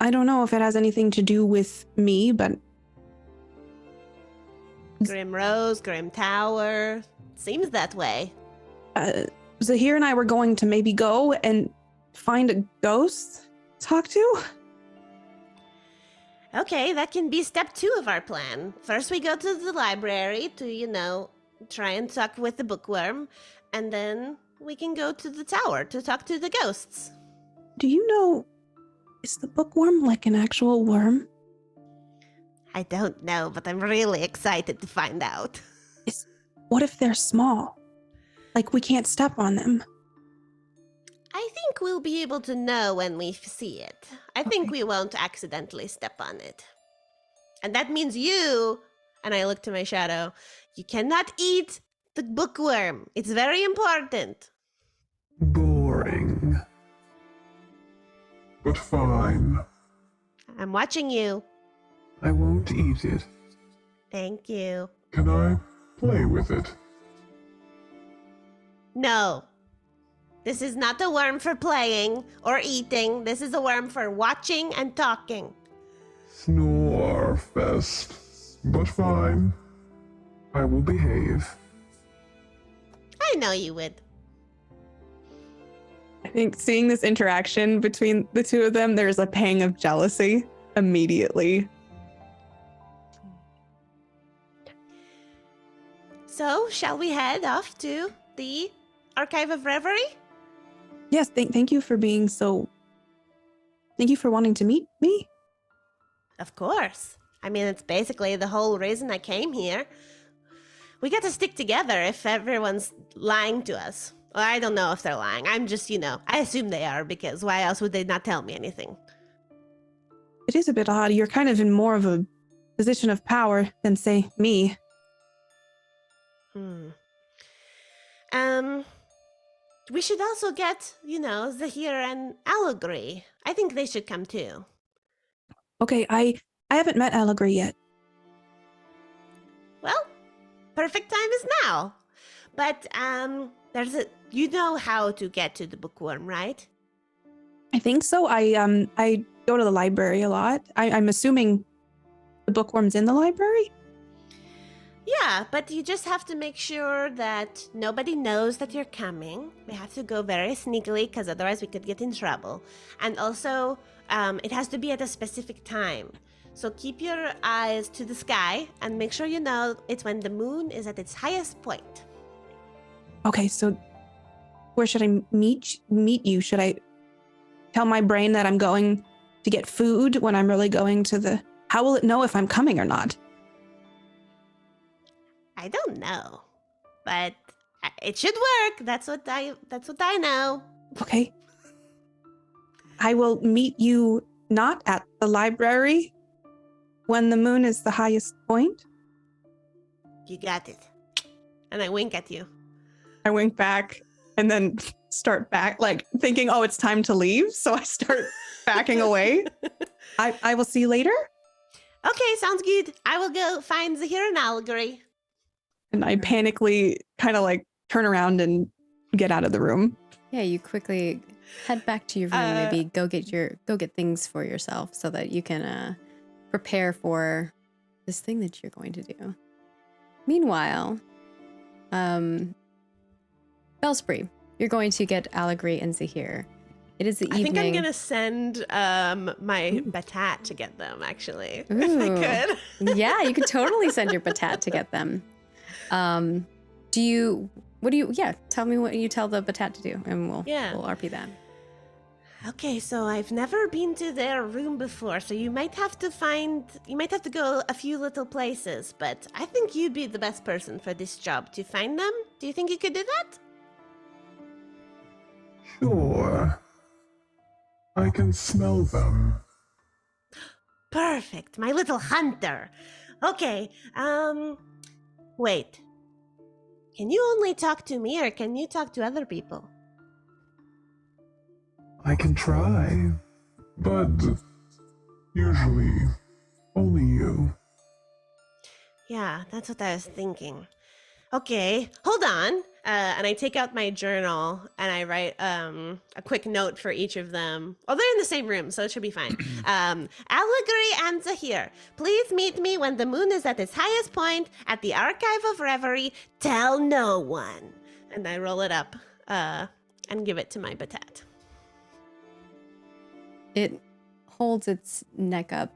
I don't know if it has anything to do with me, but Grimrose, Grim Tower. Seems that way. Zahir and I were going to maybe go and find a ghost to talk to. Okay, that can be step 2 of our plan. First, we go to the library to, try and talk with the bookworm, and then we can go to the tower to talk to the ghosts. Do you know, is the bookworm like an actual worm? I don't know, but I'm really excited to find out. What if they're small? Like we can't step on them. I think we'll be able to know when we see it. I think Okay. we won't accidentally step on it. And that means you, and I look to my shadow, you cannot eat the bookworm. It's very important. Boring. But fine. I'm watching you. I won't eat it. Thank you. Can I play with it? No. This is not a worm for playing or eating. This is a worm for watching and talking. Snorefest. But fine. I will behave. I know you would. I think seeing this interaction between the two of them, there's a pang of jealousy immediately. So, shall we head off to the Archive of Reverie? Yes, thank you for being so... Thank you for wanting to meet me. Of course. I mean, it's basically the whole reason I came here. We got to stick together if everyone's lying to us. Well, I don't know if they're lying. I'm just, I assume they are, because why else would they not tell me anything? It is a bit odd. You're kind of in more of a position of power than, say, me. We should also get, Zahir and Allegory. I think they should come too. Okay, I haven't met Allegory yet. Well, perfect time is now. But, you know how to get to the bookworm, right? I think so. I go to the library a lot. I'm assuming the bookworm's in the library? Yeah, but you just have to make sure that nobody knows that you're coming. We have to go very sneakily, because otherwise we could get in trouble. And also, it has to be at a specific time. So keep your eyes to the sky and make sure you know it's when the moon is at its highest point. Okay, so where should I meet you? Should I tell my brain that I'm going to get food when I'm really going to the... How will it know if I'm coming or not? I don't know, but it should work. That's what I know. Okay. I will meet you not at the library when the moon is the highest point. You got it. And I wink at you. I wink back and then start back, like thinking, oh, it's time to leave. So I start backing away. I will see you later. Okay, sounds good. I will go find Zahir and Allegory. And I panically kind of like turn around and get out of the room. Yeah, you quickly head back to your room. Maybe go get things for yourself so that you can prepare for this thing that you're going to do. Meanwhile, Bellspree, you're going to get Allegory and Zahir. It is the evening. I think I'm gonna send my Batat to get them. Actually, Ooh. if I could. Yeah, you could totally send your Batat to get them. Tell me what you tell the Batat to do, and we'll RP that. Okay, so I've never been to their room before, so you might have to go a few little places, but I think you'd be the best person for this job to find them. Do you think you could do that? Sure. I can smell them. Perfect, my little hunter. Okay, wait. Can you only talk to me, or can you talk to other people? I can try, but usually only you. Yeah, that's what I was thinking. Okay, hold on. And I take out my journal and I write a quick note for each of them. Oh, they're in the same room, so it should be fine. Allegory and Zahir, please meet me when the moon is at its highest point at the Archive of Reverie. Tell no one. And I roll it up and give it to my Batat. It holds its neck up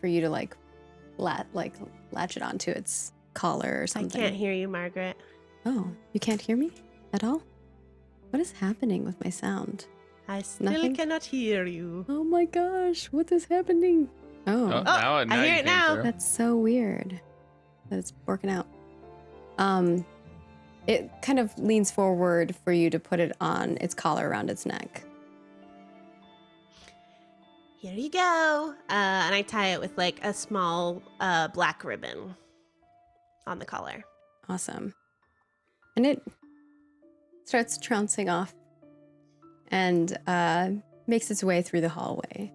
for you to latch it onto its collar or something. I can't hear you, Margaret. Oh, you can't hear me at all? What is happening with my sound? I still Nothing? cannot hear you. Oh my gosh, what is happening? Oh, Now I hear you it came now. through. that's so weird that it's working out. It kind of leans forward for you to put it on its collar around its neck. here you go. And I tie it with like a small black ribbon on the collar. Awesome. And it starts trouncing off and makes its way through the hallway.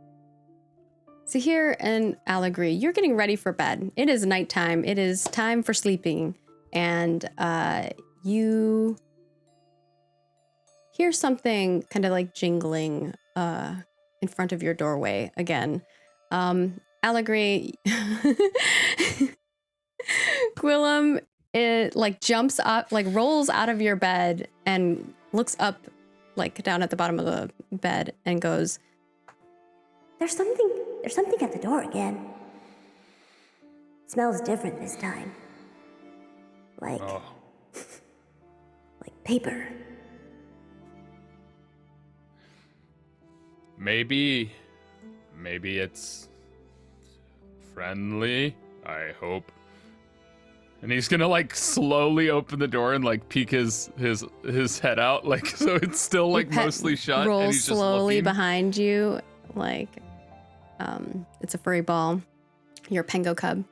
Zahir and Al agree. You're getting ready for bed. It is nighttime. It is time for sleeping. And you hear something kind of like jingling in front of your doorway again. Al agree. Gwillem, it like jumps up, like rolls out of your bed and looks up like down at the bottom of the bed and goes, There's something at the door again. Smells different this time. Like paper. Maybe it's friendly, I hope. And he's gonna like slowly open the door and like peek his head out, like so it's still like mostly shut. Rolls and he's just slowly looking. behind you, like it's a furry ball. You're a Pengo cub,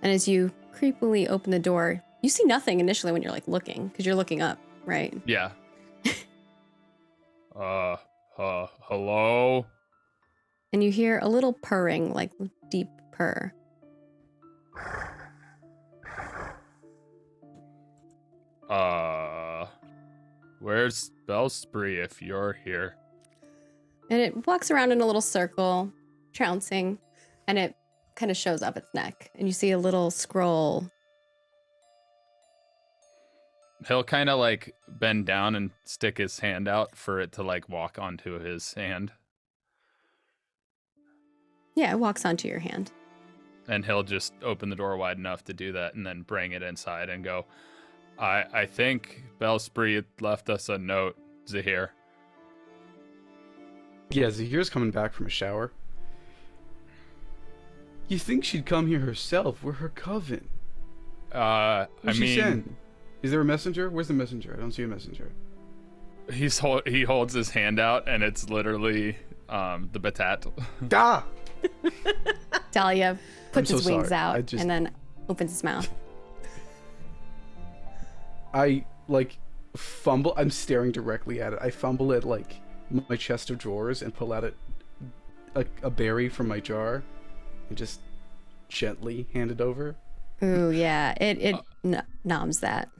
and as you creepily open the door, you see nothing initially when you're like looking, because you're looking up, right? Yeah. Hello? And you hear a little purring, like deep purr. Where's Bellspree if you're here? And it walks around in a little circle, trouncing, and it kind of shows up its neck. And you see a little scroll. He'll kind of like bend down and stick his hand out for it to like walk onto his hand. Yeah, it walks onto your hand. And he'll just open the door wide enough to do that and then bring it inside and go, I think Bellspree left us a note, Zahir. Yeah, Zahir's coming back from a shower. You think she'd come here herself? We're her coven. What'd she send? Is there a messenger? Where's the messenger? I don't see a messenger. He holds his hand out and it's literally the Batat. Ah! Dahlia puts I'm his so wings sorry. out and then opens his mouth. I like fumble. I'm staring directly at it. I fumble at like my chest of drawers and pull out a berry from my jar and just gently hand it over. Ooh, yeah. It noms that.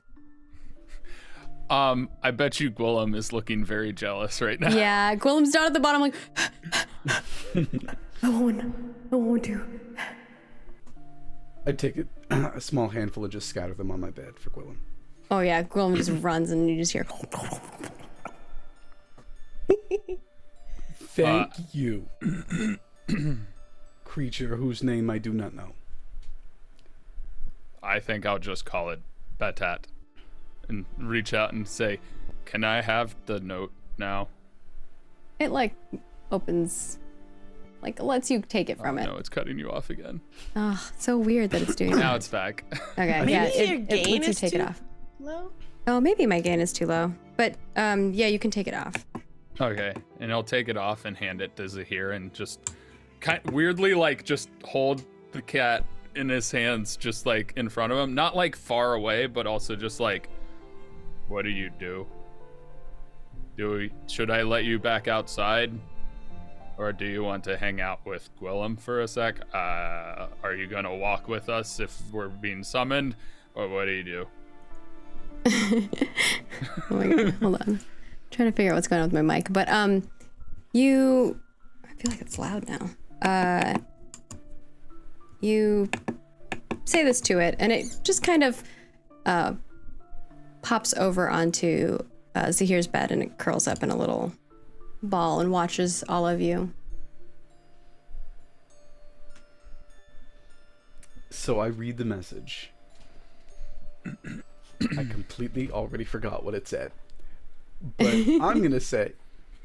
I bet you Gwillem is looking very jealous right now. Yeah, Gwillem's down at the bottom like, I won't do. I take a small handful and just scatter them on my bed for Gwillem. oh yeah, Gwillem just runs and you just hear. Thank you, creature whose name I do not know. I think I'll just call it Batat and reach out and say, can I have the note now? It like opens, like lets you take it from it. No, it's cutting you off again. Oh, so weird that it's doing Now that. it's back. Okay, Maybe yeah, your it gain lets you is take it too off. low? Oh, maybe my gain is too low, but yeah, you can take it off. Okay, and he'll take it off and hand it to Zahir and just weirdly like just hold the cat in his hands just like in front of him. Not like far away, but also just like, what do you do? Should I let you back outside? Or do you want to hang out with Gwillem for a sec? Are you gonna walk with us if we're being summoned? Or what do you do? Oh my god, hold on. I'm trying to figure out what's going on with my mic. But you I feel like it's loud now. You say this to it and it just kind of pops over onto Zahir's bed and it curls up in a little ball and watches all of you. So I read the message. I completely already forgot what it said. But I'm going to say,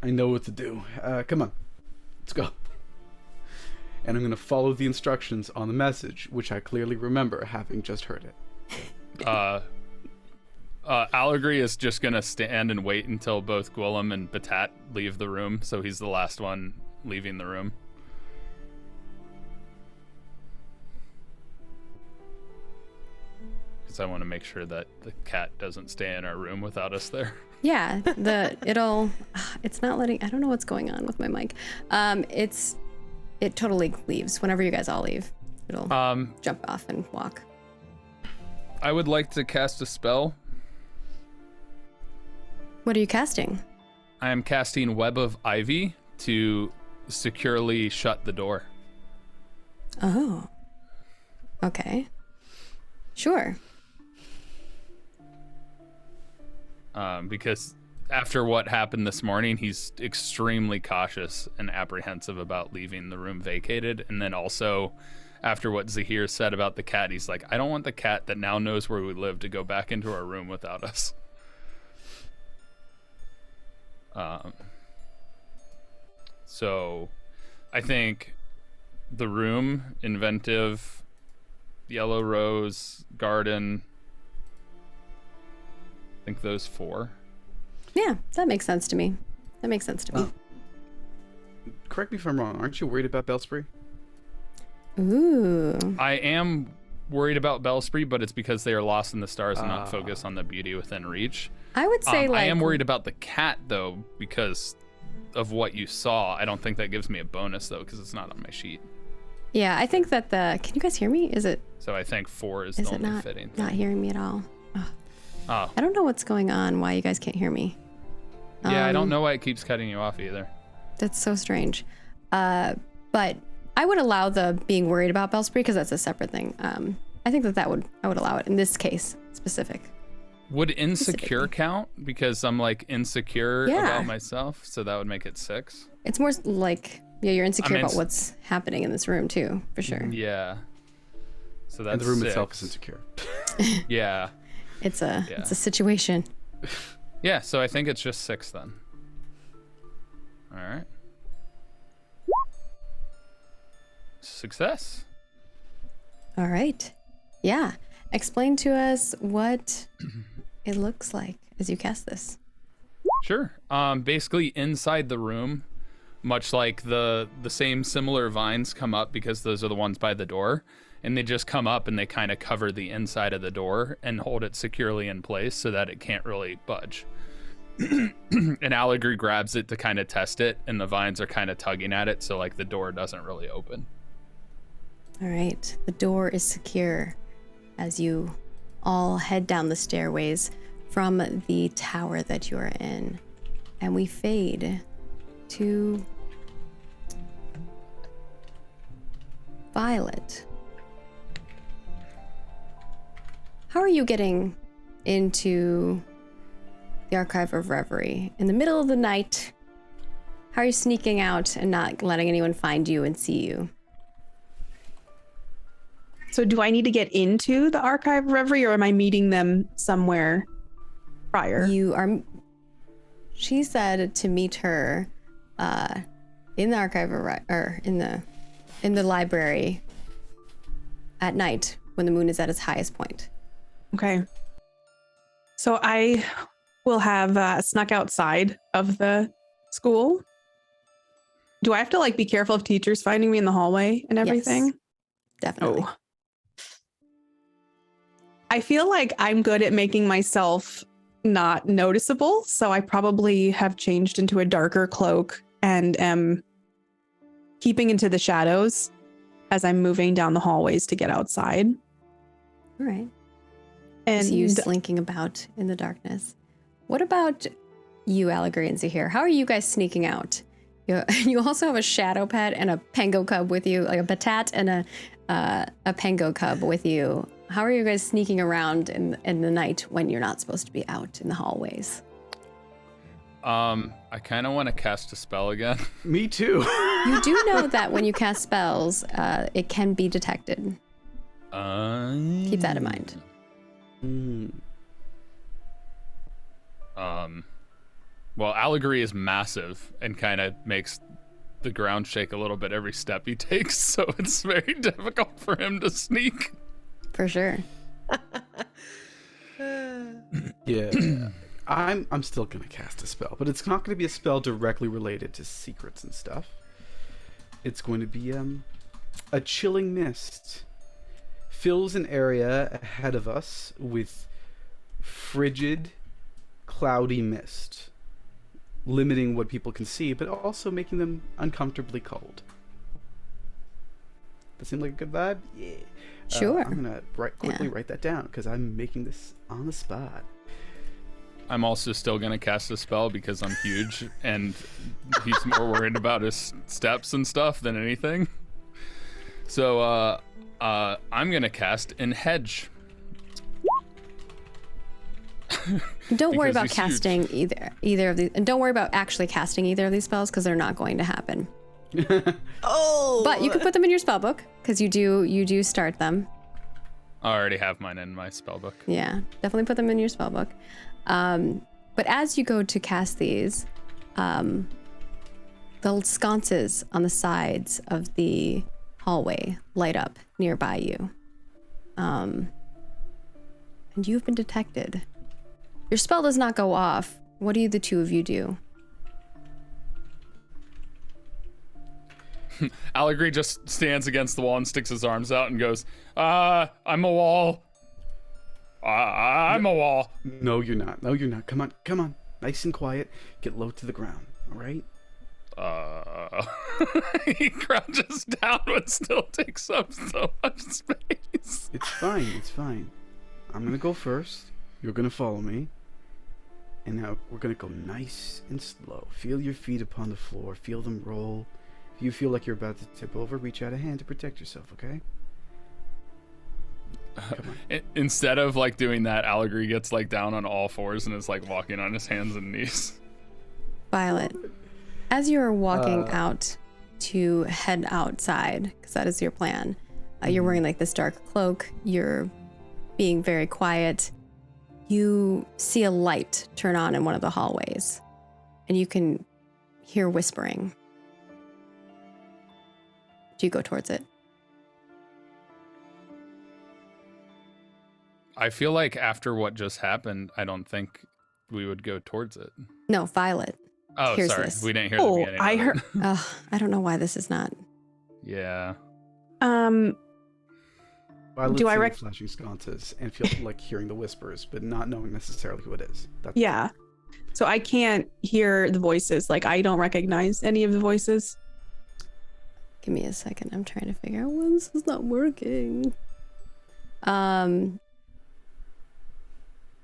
I know what to do. Come on, let's go. And I'm going to follow the instructions on the message, which I clearly remember having just heard it. Allegory is just going to stand and wait until both Gwillem and Batat leave the room, so he's the last one leaving the room. because I want to make sure that the cat doesn't stay in our room without us there. Yeah, it's not letting, I don't know what's going on with my mic. It totally leaves whenever you guys all leave. It'll jump off and walk. I would like to cast a spell. What are you casting? I am casting Web of Ivy to securely shut the door. Oh. Okay. Sure. Because after what happened this morning, he's extremely cautious and apprehensive about leaving the room vacated. And then also, after what Zahir said about the cat, he's like, I don't want the cat that now knows where we live to go back into our room without us. So I think the room, inventive, yellow rose, garden, I think those 4. Yeah, that makes sense to me. Correct me if I'm wrong. Aren't you worried about Bellspree? Ooh. I am worried about Bellspree, but it's because they are lost in the stars and not focused on the beauty within reach. I would say I am worried about the cat though, because of what you saw. I don't think that gives me a bonus though, because it's not on my sheet. Yeah, I think that can you guys hear me? So I think 4 is the only fitting thing. Not hearing me at all? Oh. I don't know what's going on, why you guys can't hear me. Yeah, I don't know why it keeps cutting you off either. That's so strange. But I would allow the being worried about Bellspree because that's a separate thing. I think I would allow it in this case specific. Would insecure count? Because I'm like insecure Yeah. about myself, so that would make it 6. It's more like, yeah, you're insecure about what's happening in this room too, for sure. Yeah. So that's And the room 6. itself is insecure. Yeah. It's a situation. Yeah, so I think it's just 6 then. All right. Success. All right. Yeah. Explain to us what it looks like as you cast this. Sure. Basically inside the room, much like the same similar vines come up because those are the ones by the door, and they just come up and they kind of cover the inside of the door and hold it securely in place so that it can't really budge. And Allegory grabs it to kind of test it, and the vines are kind of tugging at it, so like the door doesn't really open. All right. The door is secure as you all head down the stairways from the tower that you are in. And we fade to Violet. How are you getting into the Archive of Reverie? In the middle of the night, how are you sneaking out and not letting anyone find you and see you? So do I need to get into the Archive of Reverie, or am I meeting them somewhere prior? You are. She said to meet her in the Archive of or in the library at night when the moon is at its highest point. Okay. So I will have snuck outside of the school. Do I have to be careful of teachers finding me in the hallway and everything? Yes, definitely. Oh. I feel like I'm good at making myself not noticeable, so I probably have changed into a darker cloak and am keeping into the shadows as I'm moving down the hallways to get outside. All right. And so you slinking about in the darkness. What about you, Allegory and Zahir? How are you guys sneaking out? You also have a shadow pet and a pango cub with you, like a batat and a pango cub with you. How are you guys sneaking around in the night when you're not supposed to be out in the hallways? I kind of want to cast a spell again. Me too. You do know that when you cast spells, it can be detected. Keep that in mind. Well, Allegory is massive and kind of makes the ground shake a little bit every step he takes, so it's very difficult for him to sneak. For sure. Yeah. I'm still gonna cast a spell, but it's not gonna be a spell directly related to secrets and stuff. It's going to be a chilling mist fills an area ahead of us with frigid, cloudy mist, limiting what people can see, but also making them uncomfortably cold. That seemed like a good vibe? Yeah. Sure. I'm going to quickly write that down because I'm making this on the spot. I'm also still going to cast a spell because I'm huge and he's more worried about his steps and stuff than anything. So I'm going to cast in hedge. Don't worry Because about he's casting either of these, and don't worry about actually casting either of these spells because they're not going to happen. Oh! But you can put them in your spell book because you do start them. I already have mine in my spell book. Yeah, definitely put them in your spell book. But as you go to cast these, the sconces on the sides of the hallway light up nearby you. And you've been detected. Your spell does not go off. What do the two of you do? Allegory just stands against the wall and sticks his arms out and goes, I'm a wall. I'm a wall. No, you're not. No, you're not. Come on. Nice and quiet. Get low to the ground, all right? He crouches down but still takes up so much space. It's fine. I'm going to go first. You're going to follow me. And now we're going to go nice and slow. Feel your feet upon the floor. Feel them roll. If you feel like you're about to tip over, reach out a hand to protect yourself, okay? Come on. Instead of like doing that, Allegory gets like down on all fours and is like walking on his hands and knees. Violet, as you are walking out to head outside, because that is your plan, you're wearing like this dark cloak, you're being very quiet, you see a light turn on in one of the hallways, and you can hear whispering. Do you go towards it? I feel like after what just happened, I don't think we would go towards it. No, Violet. Oh, Here's sorry. this. We didn't hear the beginning. I of it. heard. I don't know why this is not. Yeah. Violet's Do I seeing flashing sconces and feel like hearing the whispers, but not knowing necessarily who it is. Yeah. So I can't hear the voices. Like, I don't recognize any of the voices. Give me a second. I'm trying to figure out why this is not working.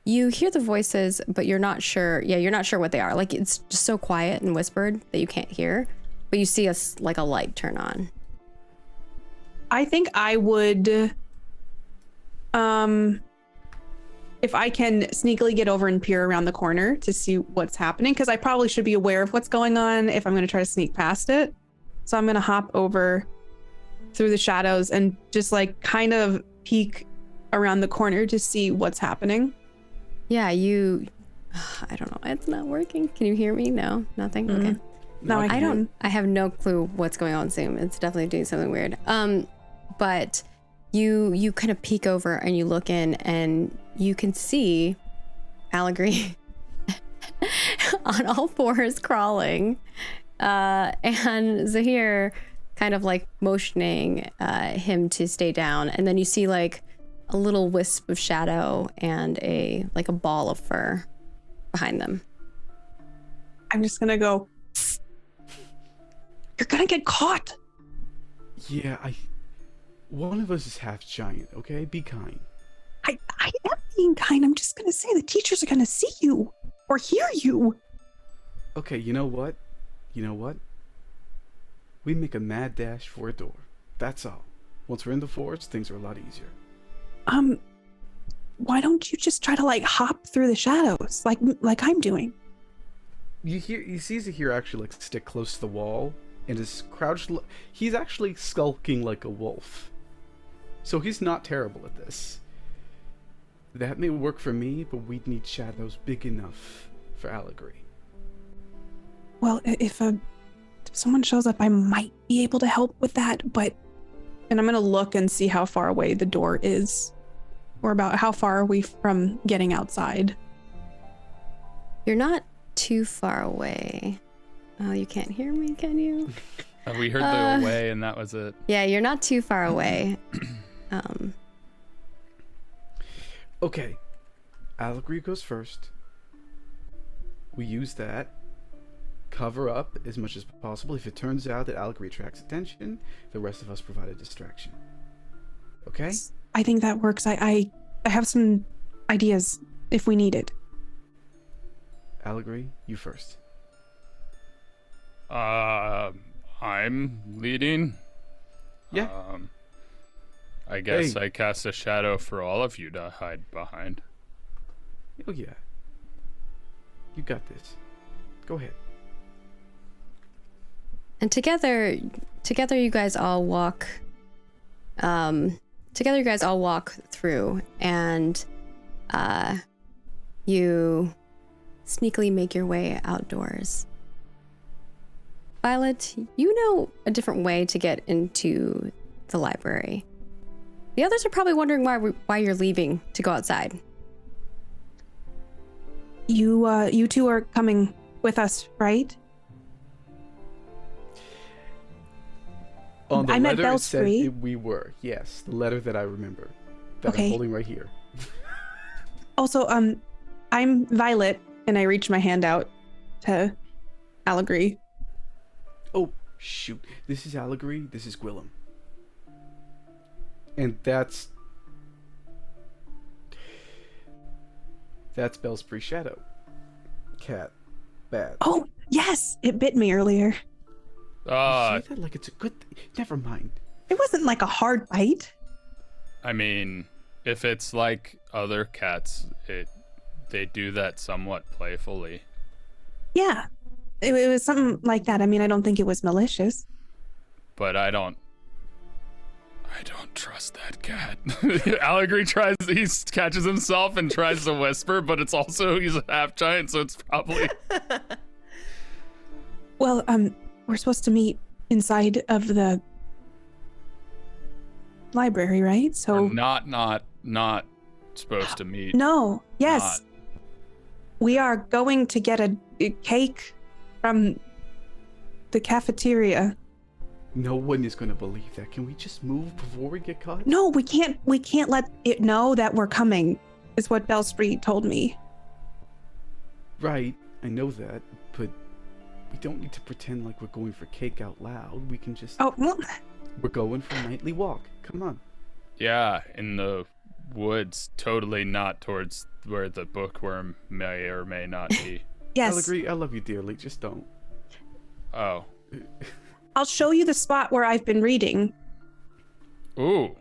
You hear the voices, but you're not sure. Yeah, you're not sure what they are. Like, it's just so quiet and whispered that you can't hear. But you see a light turn on. I think I would, if I can sneakily get over and peer around the corner to see what's happening, because I probably should be aware of what's going on if I'm going to try to sneak past it. So I'm going to hop over through the shadows and just like kind of peek around the corner to see what's happening. Yeah, I don't know. It's not working. Can you hear me? No, nothing. Mm-hmm. Okay. No, I don't. I have no clue what's going on with Zoom. It's definitely doing something weird. But you kind of peek over and you look in and you can see Allegory on all fours crawling, and Zahir kind of like motioning him to stay down. And then you see like a little wisp of shadow and a ball of fur behind them. I'm just going to go, you're going to get caught. Yeah, one of us is half giant, okay? Be kind. I am being kind. I'm just going to say the teachers are going to see you or hear you. Okay, you know what? We make a mad dash for a door. That's all. Once we're in the forest, things are a lot easier. Why don't you just try to like hop through the shadows like I'm doing? You see Zahir actually like stick close to the wall and is crouched. He's actually skulking like a wolf. So he's not terrible at this. That may work for me, but we'd need shadows big enough for Allegory. Well, if someone shows up, I might be able to help with that, and I'm going to look and see how far away the door is, or about how far are we from getting outside. You're not too far away. Oh, you can't hear me, can you? We heard the away and that was it. Yeah, you're not too far away. Okay. Allegory goes first. We use that. Cover up as much as possible. If it turns out that Allegory attracts attention, the rest of us provide a distraction. Okay? I think that works. I have some ideas if we need it. Allegory, you first. I'm leading. Yeah. I guess Hey. I cast a shadow for all of you to hide behind. Oh yeah. You got this. Go ahead. And together you guys all walk through, and you sneakily make your way outdoors. Violet, you know a different way to get into the library. The others are probably wondering why you're leaving to go outside. You two are coming with us, right? On the I met letter it said Bellspree. we were. Yes, the letter that I remember. That Okay. I'm holding right here. Also, I'm Violet, and I reach my hand out to Allegory. Oh, shoot. This is Allegory, this is Gwillem. And that's Bellspree Shadow. Cat. Bad. Oh, yes! It bit me earlier. You say that like it's a good thing. Never mind. It wasn't like a hard bite. I mean, if it's like other cats, they do that somewhat playfully. Yeah. It was something like that. I mean, I don't think it was malicious. But I don't trust that cat. Allegory he catches himself and tries to whisper, but it's also, he's a half giant, so it's probably... Well, we're supposed to meet inside of the library, right? So We're not supposed to meet. no, yes, Not. we are going to get a cake from the cafeteria. No one is going to believe that. Can we just move before we get caught? No, we can't let it know that we're coming, is what Bellspree told me. Right, I know that, but we don't need to pretend like we're going for cake out loud. We can just... Oh, well, We're going for a nightly walk. Come on. Yeah, in the woods, totally not towards where the bookworm may or may not be. yes. Allegory, I love you dearly. Just don't. Oh. I'll show you the spot where I've been reading. Ooh.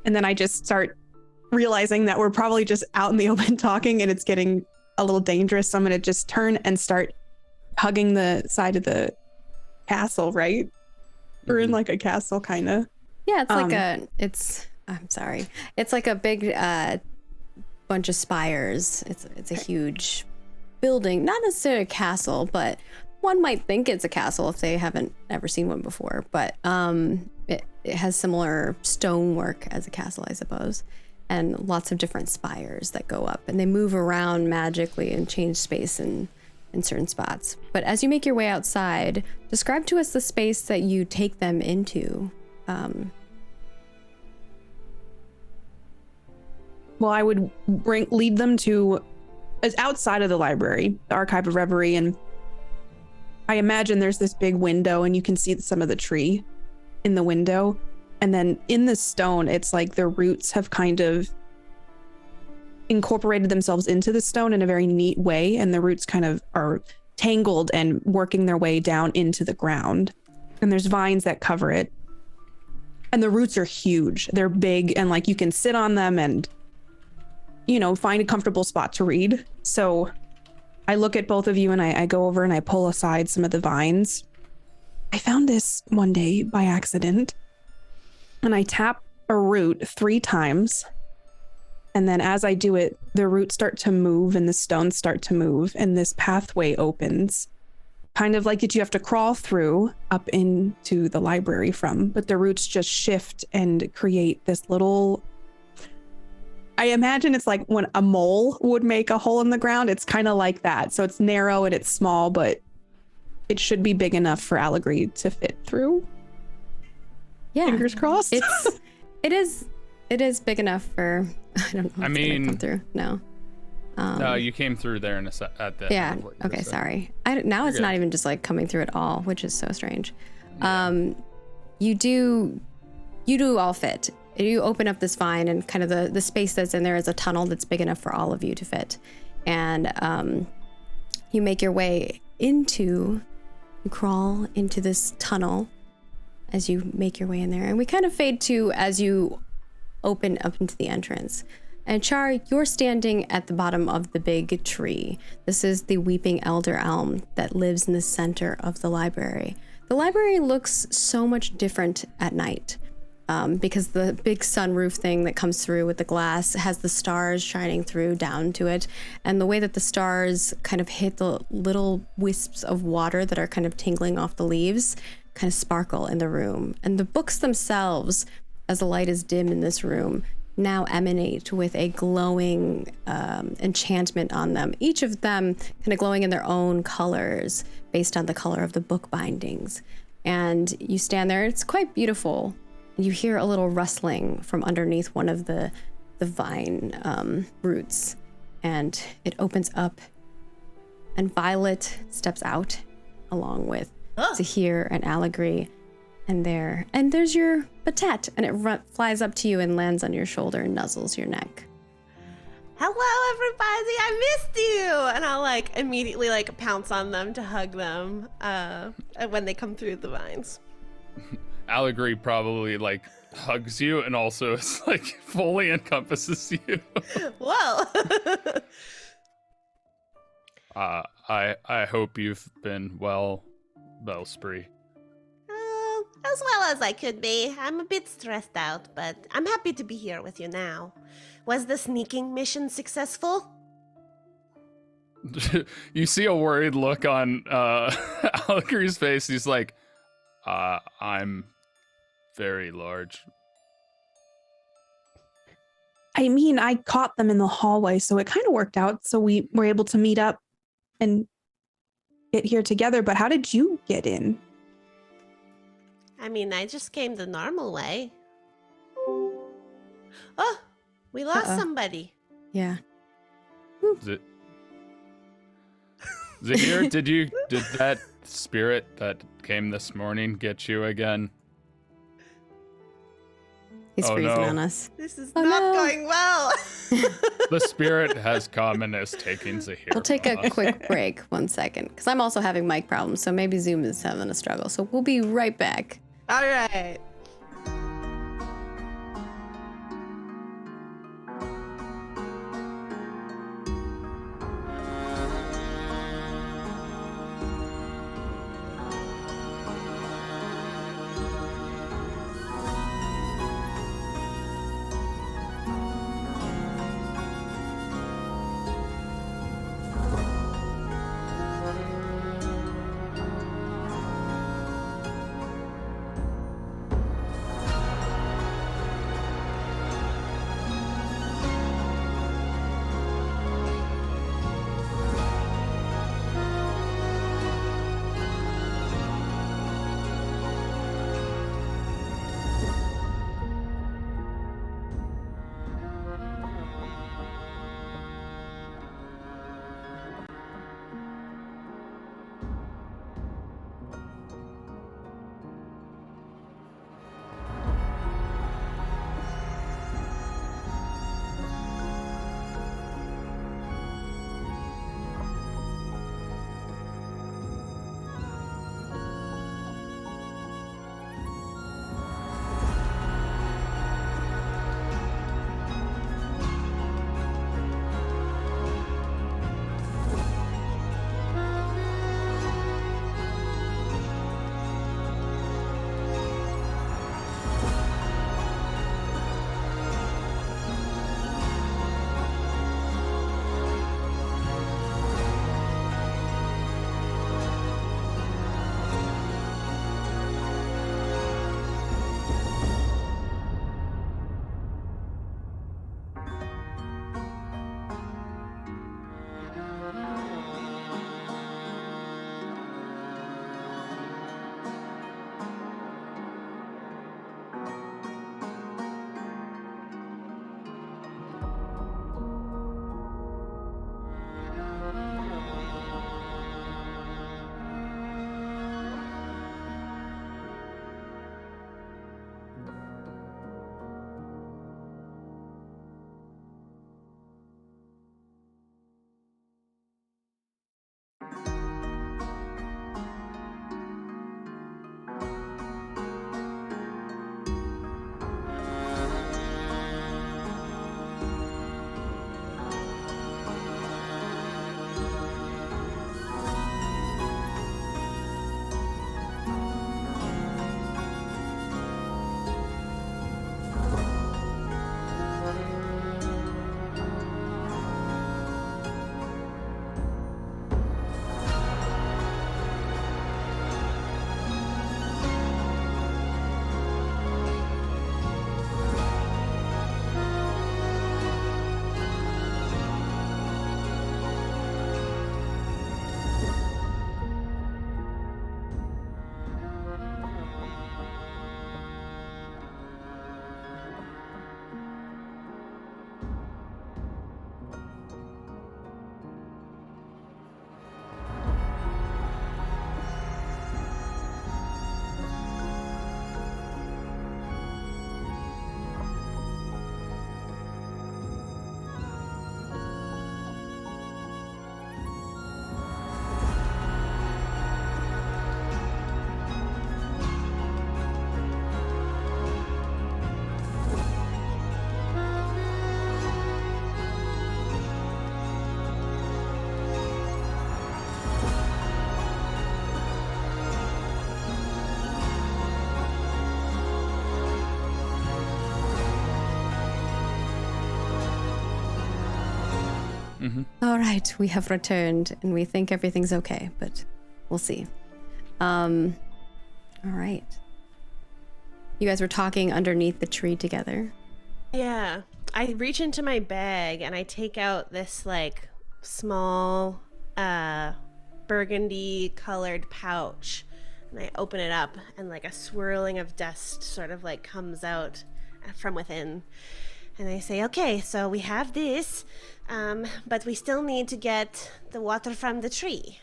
And then I just start realizing that we're probably just out in the open talking and it's getting a little dangerous. So I'm going to just turn and start hugging the side of the castle, right? We're in like a castle, kind of. Yeah, I'm sorry. It's like a big bunch of spires. It's a huge building, not necessarily a castle, but one might think it's a castle if they haven't ever seen one before. But it has similar stonework as a castle, I suppose, and lots of different spires that go up, and they move around magically and change space in certain spots. But as you make your way outside, describe to us the space that you take them into. Well, I would lead them to outside of the library, the Archive of Reverie, and I imagine there's this big window and you can see some of the tree in the window. And then in the stone, it's like the roots have kind of incorporated themselves into the stone in a very neat way. And the roots kind of are tangled and working their way down into the ground. And there's vines that cover it. And the roots are huge. They're big and like you can sit on them and, you know, find a comfortable spot to read. So I look at both of you and I go over and I pull aside some of the vines. I found this one day by accident and I tap a root 3 times. And then as I do it, the roots start to move and the stones start to move and this pathway opens, kind of like that you have to crawl through up into the library from, but the roots just shift and create this little, I imagine it's like when a mole would make a hole in the ground. It's kind of like that. So it's narrow and it's small, but it should be big enough for Allegory to fit through. Yeah. Fingers crossed. It is It is big enough for. I don't know. I If it's gonna mean- come through. No. No, you came through there in at the Yeah. end of what you Okay. just said. Sorry. Now You're it's good. not even just like coming through at all, which is so strange. You do all fit. You open up this vine, and kind of the space that's in there is a tunnel that's big enough for all of you to fit, and you make your way you crawl into this tunnel as you make your way in there, and we kind of fade to as you open up into the entrance. And Char, you're standing at the bottom of the big tree. This is the weeping elder elm that lives in the center of the library. The library looks so much different at night because the big sunroof thing that comes through with the glass has the stars shining through down to it. And the way that the stars kind of hit the little wisps of water that are kind of tingling off the leaves kind of sparkle in the room. And the books themselves, as the light is dim in this room, now emanate with a glowing enchantment on them, each of them kind of glowing in their own colors based on the color of the book bindings. And you stand there, it's quite beautiful. You hear a little rustling from underneath one of the vine roots, and it opens up, and Violet steps out along with Zahir and Allegory. And there's your Batet, and it flies up to you and lands on your shoulder and nuzzles your neck. Hello, everybody! I missed you! And I'll like immediately like pounce on them to hug them when they come through the vines. Allegory probably like hugs you and also is like fully encompasses you. Whoa! I hope you've been well, Bellspree. As well as I could be. I'm a bit stressed out, but I'm happy to be here with you now. Was the sneaking mission successful? You see a worried look on Allegory's face. He's like, I'm very large. I mean, I caught them in the hallway, so it kind of worked out. So we were able to meet up and get here together. But how did you get in? I mean, I just came the normal way. Oh, we lost somebody. Yeah. Zahir, did that spirit that came this morning get you again? He's Oh, freezing no. on us. This is Oh, not no. going well. The spirit has come and is taking Zahir. We'll take from a us. quick break, 1 second, because I'm also having mic problems, so maybe Zoom is having a struggle. So we'll be right back. All right. All right, we have returned, and we think everything's okay, but we'll see. All right. You guys were talking underneath the tree together. Yeah. I reach into my bag and I take out this like small burgundy colored pouch, and I open it up, and like a swirling of dust sort of like comes out from within. And I say, okay, so we have this, but we still need to get the water from the tree.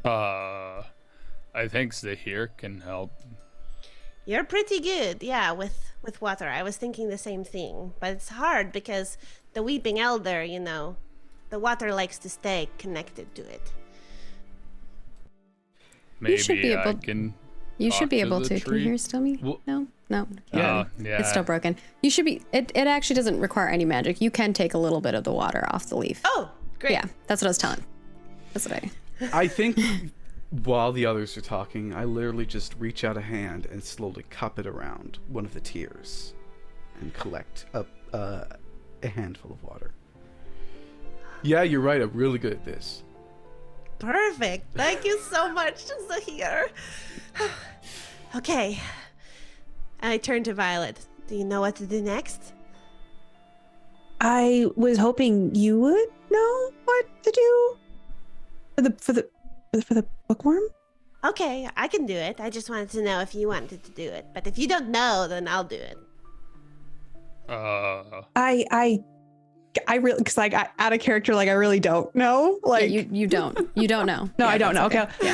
I think Zahir can help. You're pretty good, yeah, with water. I was thinking the same thing, but it's hard because the Weeping Elder, you know, the water likes to stay connected to it. Maybe should be I able- can. You should be talk able the to. Can you tree. hear still me? Well- No? No. Yeah. It's still broken. You should be. It actually doesn't require any magic. You can take a little bit of the water off the leaf. Oh, great. Yeah, that's what I was telling. That's what I. I think while the others are talking, I literally just reach out a hand and slowly cup it around one of the tiers and collect up a handful of water. Yeah, you're right. I'm really good at this. Perfect. Thank you so much, Zahir. Okay. I turn to Violet. Do you know what to do next? I was hoping you would know what to do for the bookworm. Okay, I can do it. I just wanted to know if you wanted to do it. But if you don't know, then I'll do it. I really, because like out of character, like I really don't know. Like Yeah, you don't know. No, Yeah, I don't know. that's Okay.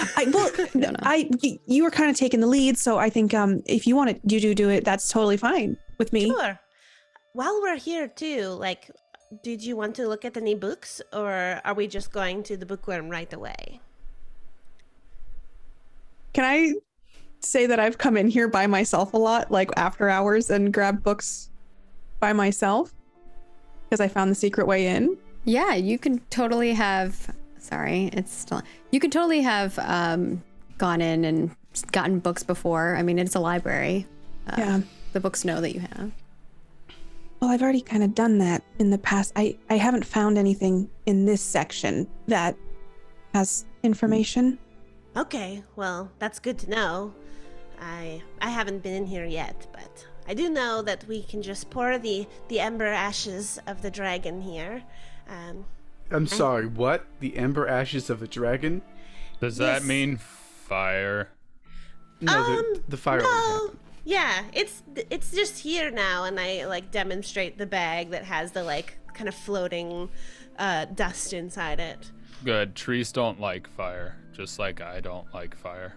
Yeah. You were kind of taking the lead, so I think if you want to do it, that's totally fine with me. Sure. While we're here too, like, did you want to look at any books, or are we just going to the bookworm right away? Can I say that I've come in here by myself a lot, like after hours, and grabbed books by myself because I found the secret way in? Yeah, you can totally have. Sorry, it's still. You could totally have gone in and gotten books before. I mean, it's a library. Yeah. The books know that you have. Well, I've already kind of done that in the past. I haven't found anything in this section that has information. Okay, well, that's good to know. I haven't been in here yet, but I do know that we can just pour the ember ashes of the dragon here. I'm sorry, what? The ember ashes of a dragon? Does Yes. that mean fire? No, the fire already No, happened. yeah, it's just here now, and I like demonstrate the bag that has the like kind of floating dust inside it. Good. Trees don't like fire, just like I don't like fire.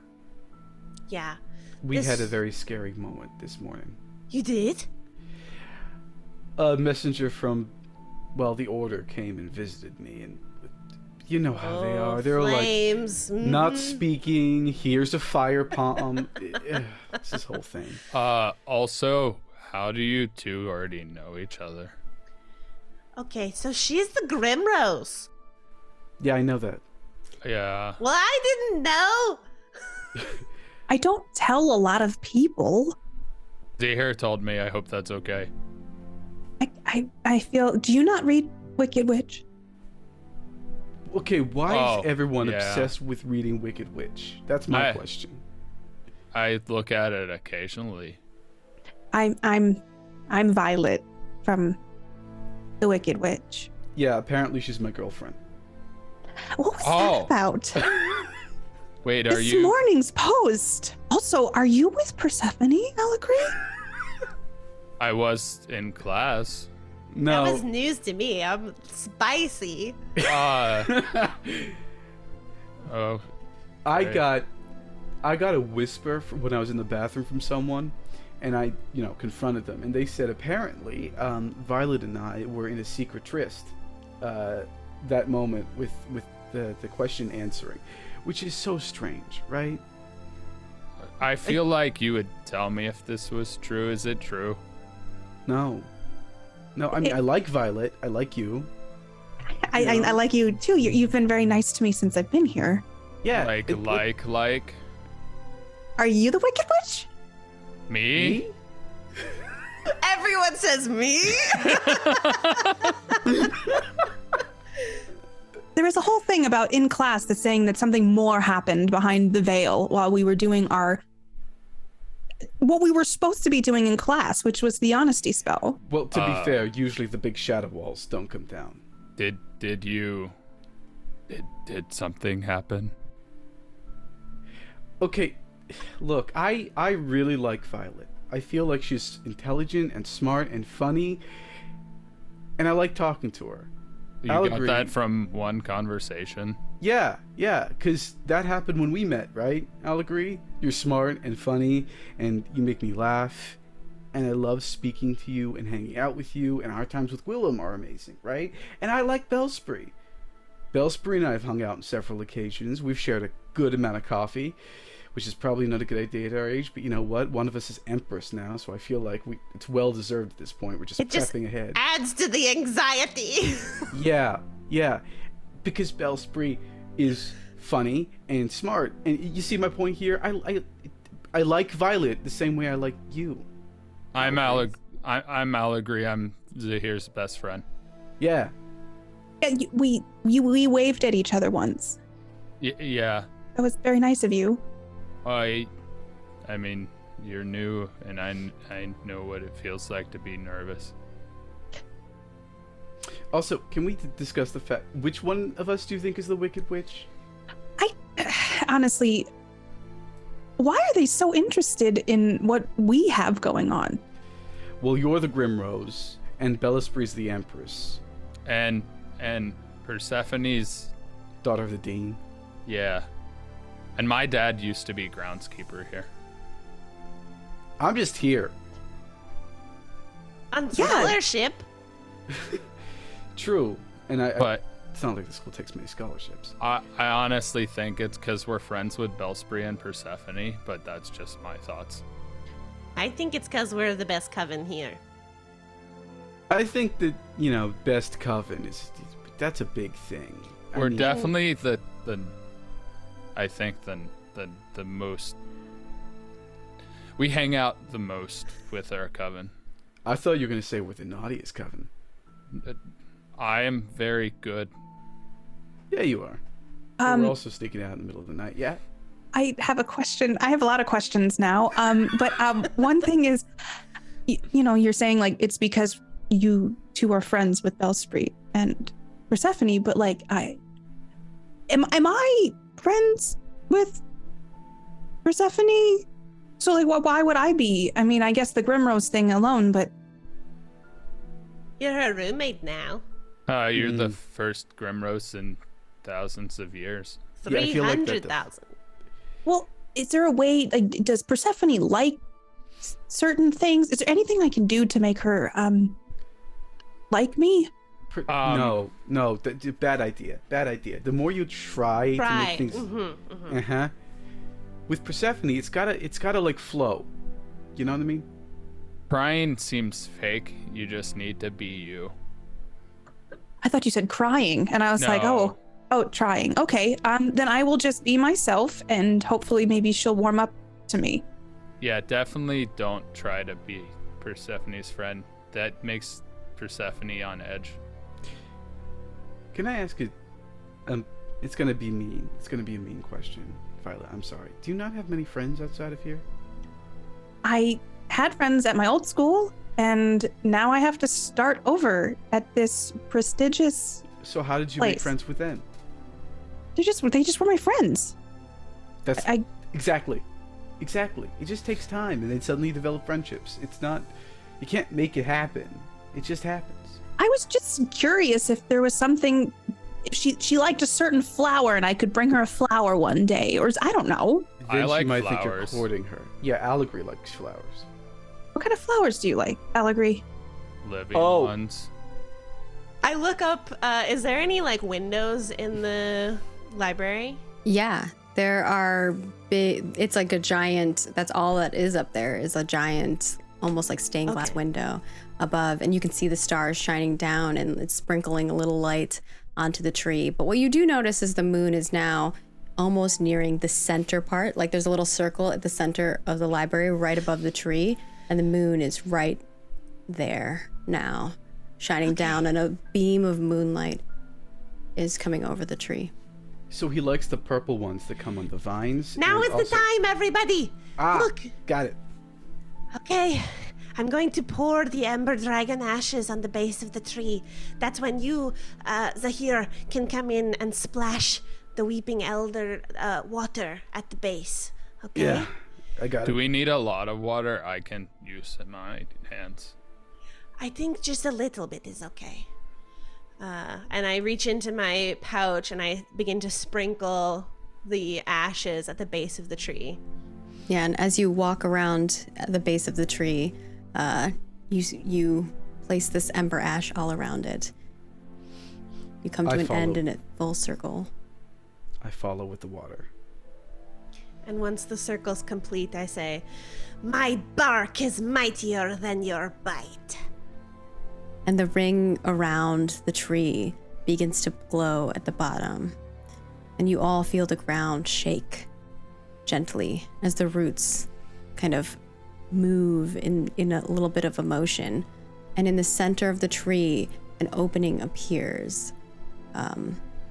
Yeah. We This- had a very scary moment this morning. You did? A messenger from, well, the Order came and visited me, and you know how they are. They're flames. like, not speaking, here's a fire palm. It's this whole thing. Also, how do you two already know each other? Okay, so she's the Grimrose. Yeah, I know that. Yeah. Well, I didn't know. I don't tell a lot of people. Zahir told me. I hope that's okay. I feel. Do you not read Wicked Witch? Okay, why Oh, is everyone yeah. obsessed with reading Wicked Witch? That's my question. I look at it occasionally. I'm Violet from the Wicked Witch. Yeah, apparently she's my girlfriend. What was Oh. that about? Wait, are This you? morning's post. Also, are you with Persephone, Alacree? I was in class. No. That was news to me. I'm spicy. Oh, I Right. got a whisper when I was in the bathroom from someone, and I, confronted them, and they said apparently Violet and I were in a secret tryst that moment with the question answering, which is so strange, right? I feel like you would tell me if this was true. Is it true? No, I mean I like Violet, I like you. I like you too. You've been very nice to me since I've been here. Yeah, Like Are you the Wicked Witch? me? Everyone says me. There was a whole thing about in class that's saying that something more happened behind the veil while we were doing what we were supposed to be doing in class, which was the honesty spell. Well, to be fair, usually the big shadow walls don't come down. Did something happen? Okay, look, I really like Violet. I feel like she's intelligent and smart and funny, and I like talking to her. You got that from one conversation? Yeah, because that happened when we met, right? I'll agree. You're smart and funny, and you make me laugh, and I love speaking to you and hanging out with you, and our times with Willem are amazing, right? And I like Bellspree. Bellspree and I have hung out on several occasions. We've shared a good amount of coffee, which is probably not a good idea at our age, but you know what? One of us is Empress now, so I feel like it's well-deserved at this point. We're just prepping ahead. Adds to the anxiety. Yeah, because Bellspree is funny and smart, and you see my point here. I like Violet the same way I like you. I'm Malagry. I'm Zahir's best friend. Yeah. We waved at each other once. Yeah. That was very nice of you. I mean, you're new, and I know what it feels like to be nervous. Also, can we discuss the fact, which one of us do you think is the Wicked Witch? Honestly, why are they so interested in what we have going on? Well, you're the Grimrose, and Bellaspree's the Empress. And Persephone's daughter of the Dean. Yeah. And my dad used to be groundskeeper here. I'm just here. On scholarship. True. And but it's not like the school takes many scholarships. I honestly think it's because we're friends with Bellspree and Persephone, but that's just my thoughts. I think it's because we're the best coven here. I think that, best coven that's a big thing. We're definitely the most, we hang out the most with our coven. I thought you were going to say we're the naughtiest coven. I am very good. Yeah, you are. We're also sneaking out in the middle of the night. Yeah. I have a question. I have a lot of questions now. But one thing is, you're saying like it's because you two are friends with Bellspree and Persephone, but like am I friends with Persephone? So like why would I be? I mean, I guess the Grimrose thing alone, but you're her roommate now. You're the first Grimrose in thousands of years. 300,000. Well, is there a way, like, does Persephone like certain things? Is there anything I can do to make her like me? No, bad idea. The more you try to make things with Persephone, it's gotta like flow. You know what I mean? Crying seems fake. You just need to be you. I thought you said crying, and I was like, oh, trying. Okay, then I will just be myself, and hopefully maybe she'll warm up to me. Yeah, definitely don't try to be Persephone's friend. That makes Persephone on edge. Can I ask you, it's gonna be mean. It's gonna be a mean question, Violet. I'm sorry. Do you not have many friends outside of here? I had friends at my old school, and now I have to start over at this prestigious So how did you place. make friends with them? They just were my friends. That's exactly. It just takes time, and then suddenly you develop friendships. It's not, you can't make it happen. It just happens. I was just curious if there was something, if she liked a certain flower and I could bring her a flower one day, or I don't know. Then I like she might flowers. think you're courting her. Yeah, Allegory likes flowers. What kind of flowers do you like, Allegory? Living Oh. ones. I look up, is there any like windows in the library? Yeah, there are big, it's like a giant, that's all that is up there is a giant, almost like stained glass window above, and you can see the stars shining down and it's sprinkling a little light onto the tree. But what you do notice is the moon is now almost nearing the center part. Like there's a little circle at the center of the library right above the tree, and the moon is right there now, shining down, and a beam of moonlight is coming over the tree. So he likes the purple ones that come on the vines. Now and is also- the time, everybody! Look! Got it. Okay, I'm going to pour the Ember Dragon ashes on the base of the tree. That's when you, Zahir, can come in and splash the Weeping Elder water at the base. Okay? Yeah, I got Do it. we need a lot of water? I can use my hands. I think just a little bit is okay. And I reach into my pouch and I begin to sprinkle the ashes at the base of the tree. Yeah, and as you walk around at the base of the tree, you place this ember ash all around it. You come to I an follow. end in a full circle. I follow with the water. And once the circle's complete, I say, "My bark is mightier than your bite." And the ring around the tree begins to glow at the bottom. And you all feel the ground shake gently as the roots kind of move in a little bit of emotion. And in the center of the tree, an opening appears.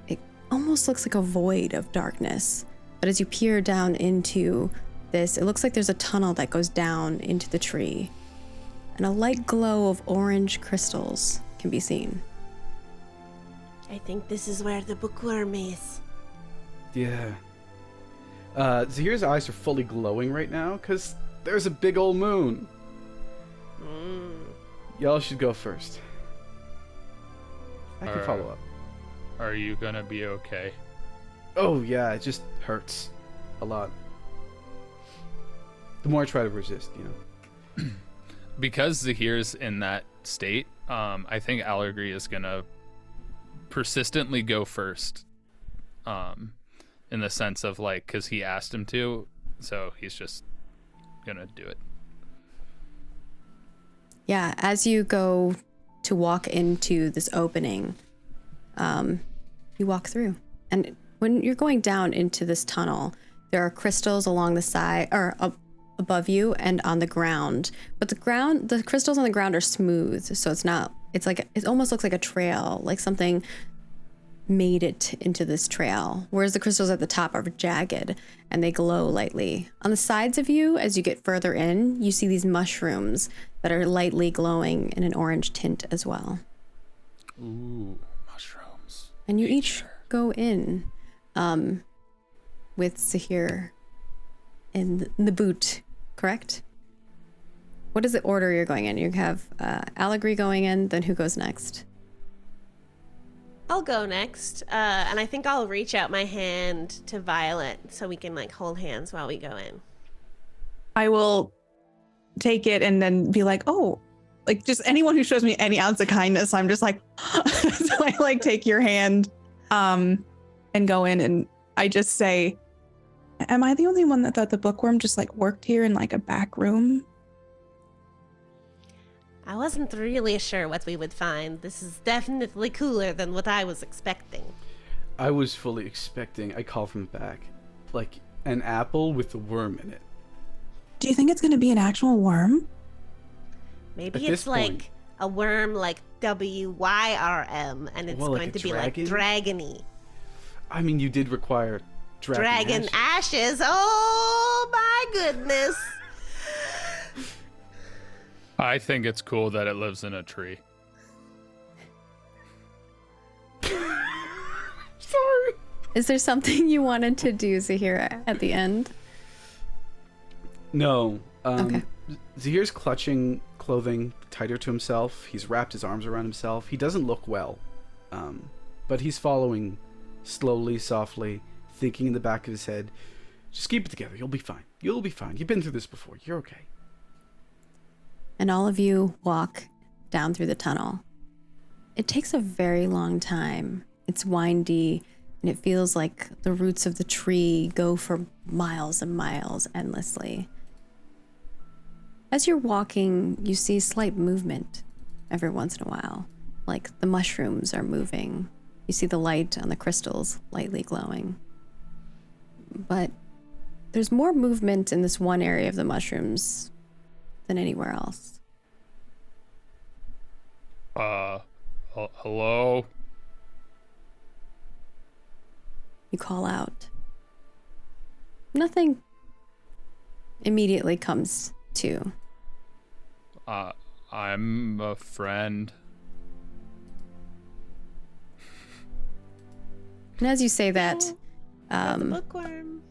It almost looks like a void of darkness. But as you peer down into this, it looks like there's a tunnel that goes down into the tree. And a light glow of orange crystals can be seen. I think this is where the bookworm is. Yeah. Zahir's eyes are fully glowing right now because there's a big old moon. Y'all should go first. I can follow up. Are you gonna be okay? Oh yeah, it just hurts a lot. The more I try to resist, you know. Because Zahir's in that state, I think Allegory is gonna persistently go first. In the sense of like, because he asked him to, so he's just gonna do it. Yeah, as you go to walk into this opening, you walk through. And when you're going down into this tunnel, there are crystals along the side, or above you and on the ground. But the crystals on the ground are smooth, so it almost looks like a trail, like something made it into this trail, whereas the crystals at the top are jagged and they glow lightly. On the sides of you, as you get further in, you see these mushrooms that are lightly glowing in an orange tint as well. Ooh, mushrooms. And you each go in with Zahir in the boot, correct? What is the order you're going in? You have Allegory going in, then who goes next? I'll go next, and I think I'll reach out my hand to Violet so we can like hold hands while we go in. I will take it and then be like, oh, like just anyone who shows me any ounce of kindness, I'm just like, so I like take your hand and go in, and I just say, am I the only one that thought the bookworm just like worked here in like a back room? I wasn't really sure what we would find. This is definitely cooler than what I was expecting. I was fully expecting, I call from the back, like an apple with a worm in it. Do you think it's going to be an actual worm? Maybe At it's this like point- a worm like WYRM, and it's Well, like going a to be like dragon? dragony. I mean, you did require Dragon ashes. Oh my goodness. I think it's cool that it lives in a tree. Sorry. Is there something you wanted to do, Zahir, at the end? No. Okay. Zahir's clutching clothing tighter to himself. He's wrapped his arms around himself. He doesn't look well. But he's following slowly, softly, thinking in the back of his head, just keep it together. You'll be fine. You'll be fine. You've been through this before. You're okay. And all of you walk down through the tunnel. It takes a very long time. It's windy, and it feels like the roots of the tree go for miles and miles endlessly. As you're walking, you see slight movement every once in a while, like the mushrooms are moving. You see the light on the crystals lightly glowing. But there's more movement in this one area of the mushrooms than anywhere else. Hello? You call out. Nothing immediately comes to. I'm a friend. And as you say that, The bookworm.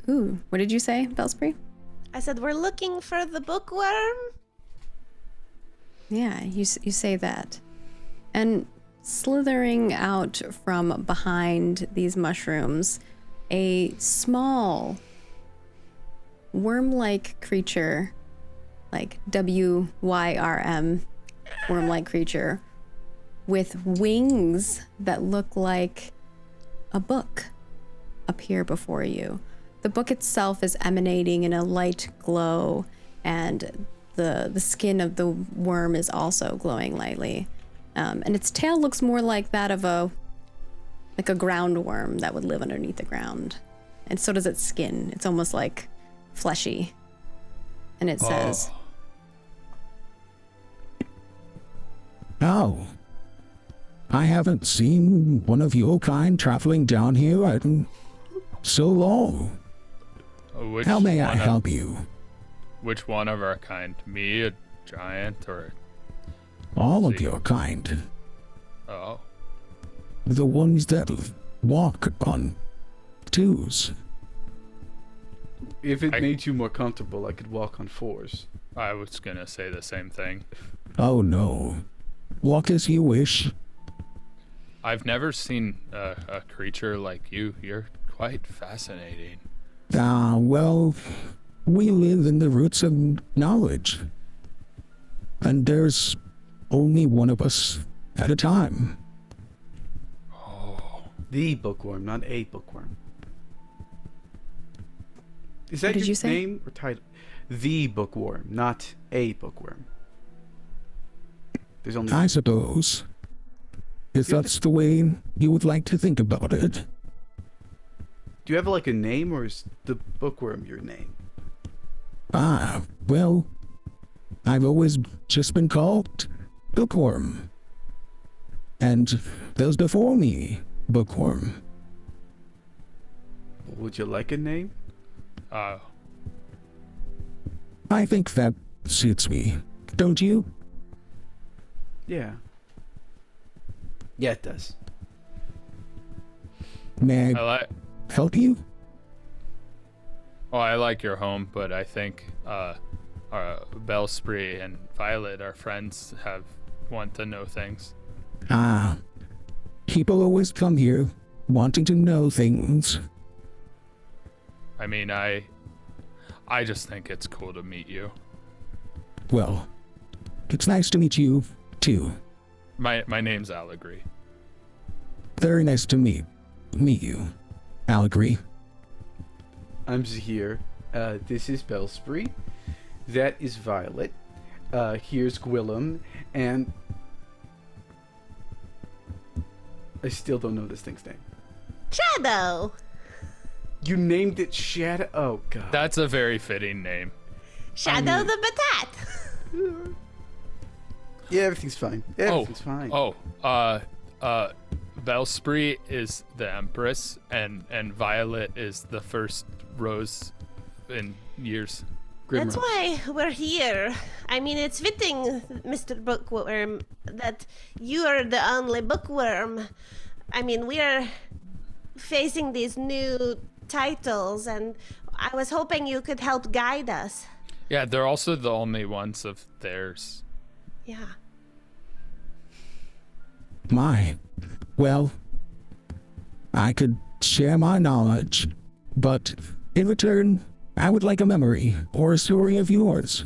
ooh, what did you say, Bellspree? I said we're looking for the bookworm. Yeah, you say that. And slithering out from behind these mushrooms, a small worm-like creature, like WYRM, worm-like creature, with wings that look like a book appear before you. The book itself is emanating in a light glow, and the skin of the worm is also glowing lightly. And its tail looks more like that of a ground worm that would live underneath the ground. And so does its skin. It's almost like fleshy. And it says, Oh. I haven't seen one of your kind traveling down here in so long. How may I help you? Which one of our kind? Me, a giant, or... All of your kind. Oh. The ones that walk on twos. If it made you more comfortable, I could walk on fours. I was gonna say the same thing. Oh no. Walk as you wish. I've never seen a creature like you. You're quite fascinating. Well, we live in the roots of knowledge. And there's only one of us at a time. Oh. The bookworm, not a bookworm. Is that What did your you say? name or title? The bookworm, not a bookworm. There's only. I suppose. If that's the way you would like to think about it. Do you have like a name, or is the bookworm your name? Well, I've always just been called Bookworm. And those before me, Bookworm. Would you like a name? I think that suits me, don't you? Yeah. Yeah, it does. May I help you? Oh, I like your home, but I think Bellspree and Violet, our friends, want to know things. People always come here wanting to know things. I mean, I just think it's cool to meet you. Well, it's nice to meet you, too. My name's Allegory. Very nice to meet you, Allegory. I'm Zahir. This is Bellspree. That is Violet. Here's Gwillem, and I still don't know this thing's name. Shadow. You named it Shadow. Oh god. That's a very fitting name. Shadow the Batat. Yeah, everything's fine. Everything's fine. Bellspree is the Empress, and Violet is the first rose in years. That's why we're here. I mean, it's fitting, Mr. Bookworm, that you are the only bookworm. I mean, we are facing these new titles, and I was hoping you could help guide us. Yeah, they're also the only ones of theirs. Yeah. Well, I could share my knowledge, but in return, I would like a memory or a story of yours.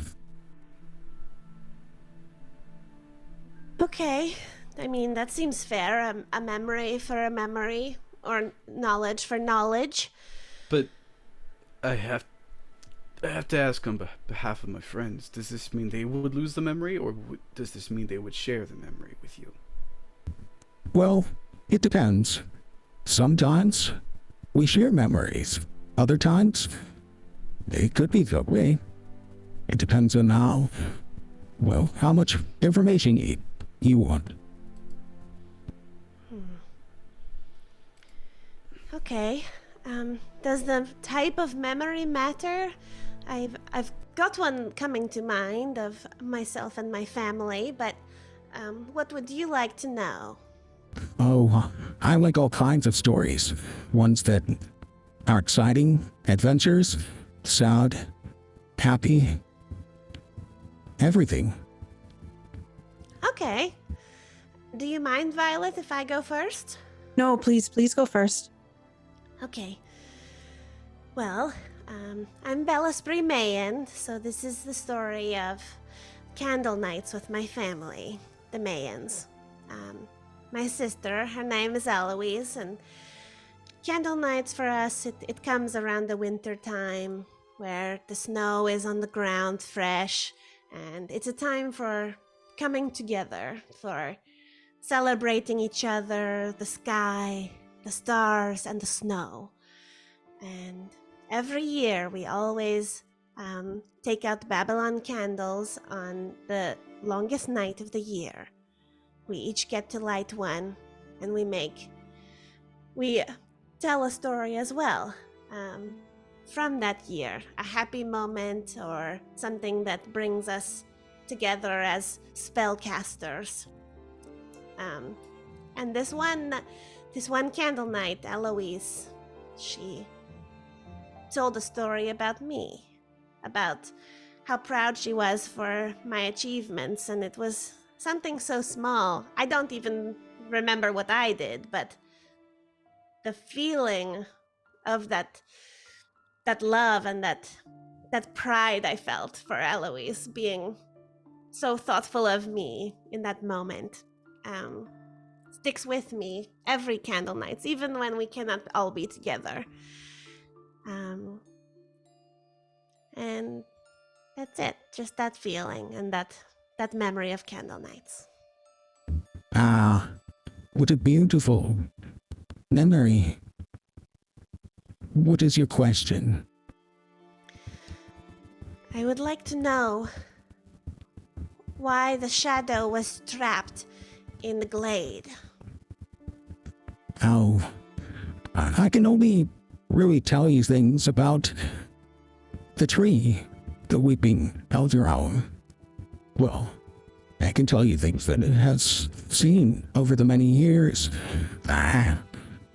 Okay. I mean, that seems fair. A memory for a memory, or knowledge for knowledge. But I have to ask on behalf of my friends. Does this mean they would lose the memory, or does this mean they would share the memory with you? Well, it depends. Sometimes we share memories. Other times, it could be that way. It depends on how much information you want. Okay. Does the type of memory matter? I've got one coming to mind of myself and my family, but what would you like to know? Oh, I like all kinds of stories. Ones that are exciting, adventures, sad, happy, everything. Okay. Do you mind, Violet, if I go first? No, please go first. Okay. Well, I'm Bellaspree Mayan, so this is the story of candle nights with my family, the Mayans. My sister, her name is Eloise, and candle nights for us, it comes around the winter time where the snow is on the ground fresh, and it's a time for coming together, for celebrating each other, the sky, the stars, and the snow. And every year we always take out Babylon candles on the longest night of the year. We each get to light one, and we tell a story as well from that year, a happy moment or something that brings us together as spellcasters. And this one candle night, Eloise, she told a story about me, about how proud she was for my achievements, and it was something so small. I don't even remember what I did, but the feeling of that love and that pride I felt for Eloise being so thoughtful of me in that moment sticks with me every candle nights, even when we cannot all be together. And that's it, just that feeling and that memory of candle nights. Ah, what a beautiful memory. What is your question? I would like to know why the shadow was trapped in the glade. Oh, I can only really tell you things about the tree, the weeping elder owl. Well, I can tell you things that it has seen over the many years. I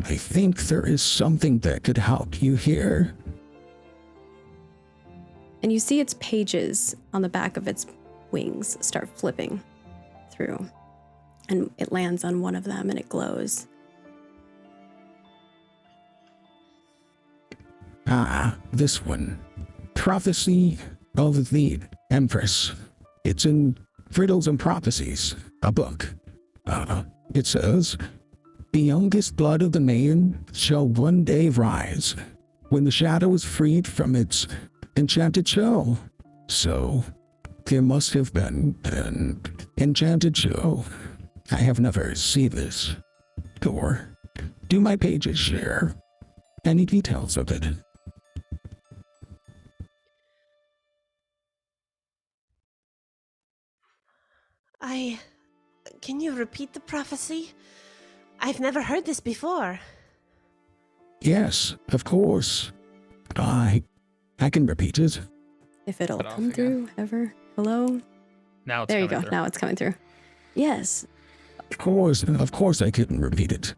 think there is something that could help you here. And you see its pages on the back of its wings start flipping through. And it lands on one of them and it glows. Ah, this one. Prophecy of the Empress. It's in Riddles and Prophecies, a book. It says, "The youngest blood of the Mayan shall one day rise, when the shadow is freed from its enchanted shell." So, there must have been an enchanted shell. I have never seen this. Or do my pages share any details of it? Can you repeat the prophecy? I've never heard this before. Yes, of course. I can repeat it. If it'll Cut off come again. through ever. Hello? Now it's There you coming go. through. Now it's coming through. Yes. Of course I couldn't repeat it.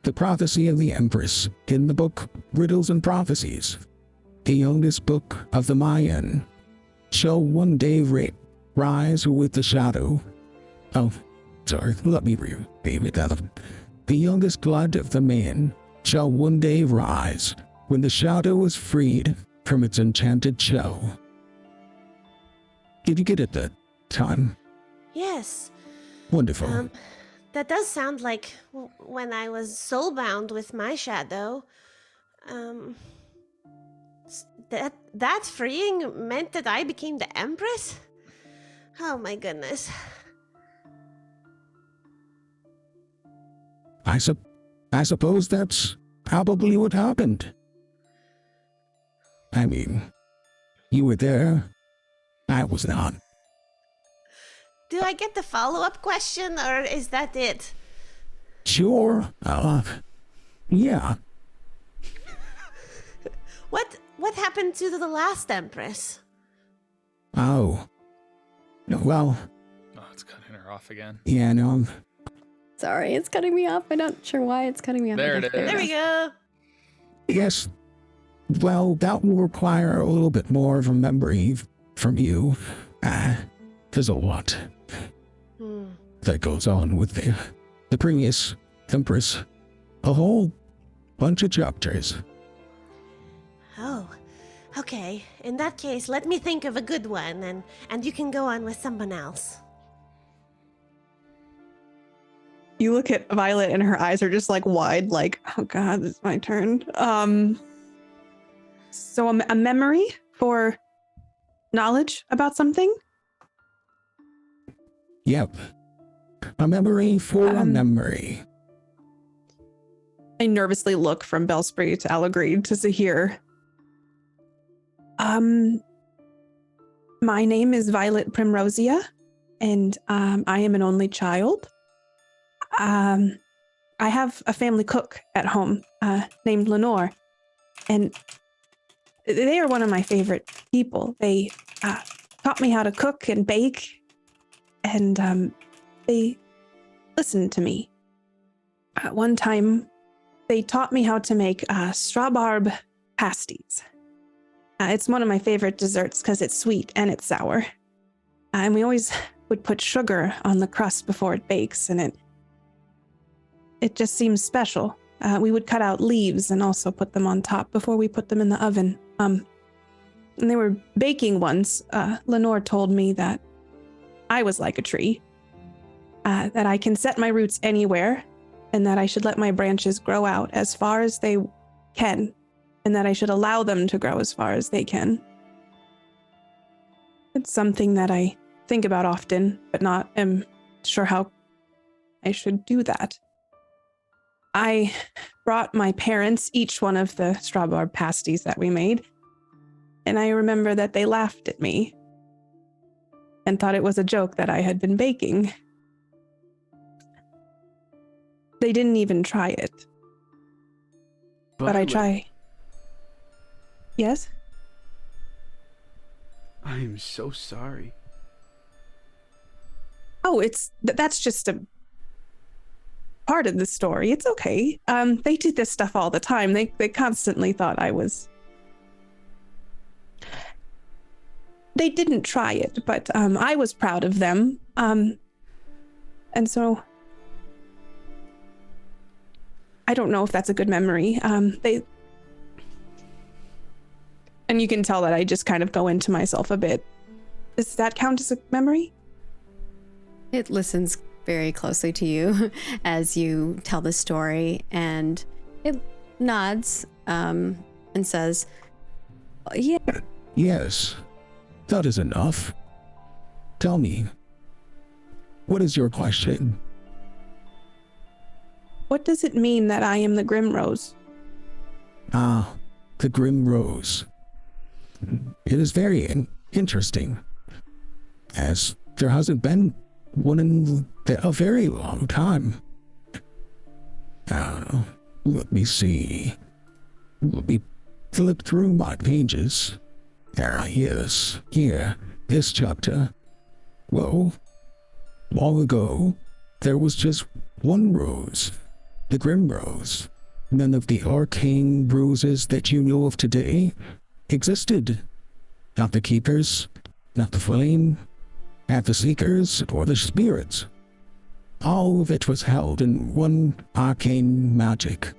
The prophecy of the Empress in the book Riddles and Prophecies, the youngest book of the Mayan, shall one day rise with the shadow. Oh, sorry, let me repeat that. The youngest blood of the Mayan shall one day rise when the shadow is freed from its enchanted shell. Did you get it that time? Yes. Wonderful. That does sound like when I was soulbound with my shadow. That freeing meant that I became the Empress? Oh my goodness. I suppose that's probably what happened. I mean, you were there. I was not. Do I get the follow-up question, or is that it? Sure. Yeah. What happened to the last Empress? Oh. Well, Oh, it's cutting her off again. yeah, no. Sorry, it's cutting me off. I'm not sure why it's cutting me off. There Okay, it is. There we go. Yes. Well, that will require a little bit more of a memory from you. There's a lot that goes on with the previous Empress. A whole bunch of chapters. Oh, okay. In that case, let me think of a good one, and you can go on with someone else. You look at Violet and her eyes are just like wide, like, oh God, it's my turn. So a memory for knowledge about something? Yep. A memory for a memory. I nervously look from Bellspray to Allegreed to Zahir. My name is Violet Primrosia, and I am an only child. I have a family cook at home named Lenore, and they are one of my favorite people. They taught me how to cook and bake, and they listened to me. One time, they taught me how to make strawbarb pasties. It's one of my favorite desserts because it's sweet and it's sour. And we always would put sugar on the crust before it bakes, and it just seems special. We would cut out leaves and also put them on top before we put them in the oven. And they were baking ones. Lenore told me that I was like a tree, that I can set my roots anywhere, and that I should let my branches grow out as far as they can, and that I should allow them to grow as far as they can. It's something that I think about often, but not am sure how I should do that. I brought my parents each one of the strawberry pasties that we made, and I remember that they laughed at me and thought it was a joke that I had been baking. They didn't even try it. But I try. Yes? I am so sorry. Oh, that's just a part of the story. It's okay. They do this stuff all the time. They constantly thought I was. They didn't try it, but I was proud of them. And so I don't know if that's a good memory. And you can tell that I just kind of go into myself a bit. Does that count as a memory? It listens very closely to you as you tell the story, and it nods and says, yeah. Yes, that is enough. Tell me, what is your question? What does it mean that I am the Grimrose? Ah, the Grimrose. It is very interesting, as there hasn't been one in a very long time. Let me see. Let me flip through my pages. Yes, here, this chapter. Well, long ago, there was just one rose, the Grimrose. None of the arcane roses that you know of today existed. Not the keepers, not the flame, not the seekers, or the spirits. All of it was held in one arcane magic.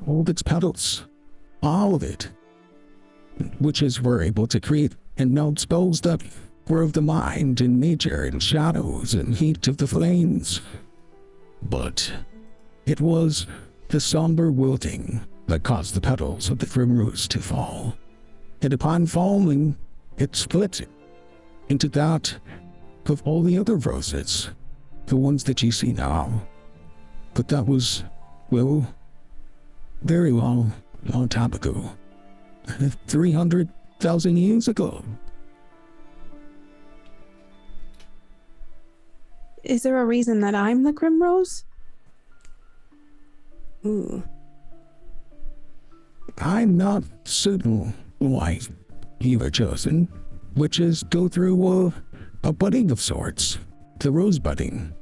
All of its petals, all of it. Witches were able to create and meld spells that were of the mind and nature and shadows and heat of the flames. But it was the somber wilting that caused the petals of the Grimrose to fall. And upon falling, it split into that of all the other roses, the ones that you see now. But that was, well, very long time ago. 300,000 years ago. Is there a reason that I'm the Grimrose? Ooh. I'm not certain why you were chosen. Witches go through a budding of sorts. The rose budding.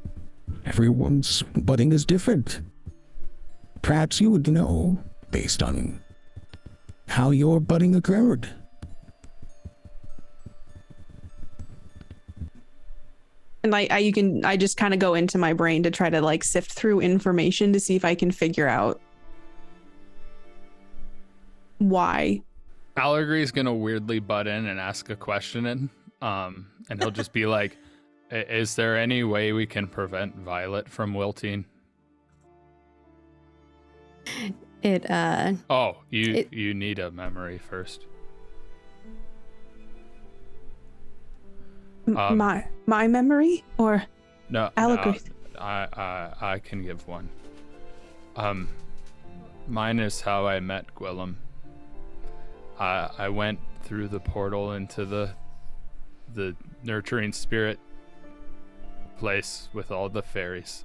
Everyone's budding is different. Perhaps you would know based on how your budding occurred. And I just kind of go into my brain to try to like sift through information to see if I can figure out why. Allegre's gonna weirdly butt in and ask a question, and he'll just be like, "Is there any way we can prevent Violet from wilting?" You need a memory first. My memory or No, Allegre? I can give one. Mine is how I met Gwillem. I went through the portal into the nurturing spirit place with all the fairies,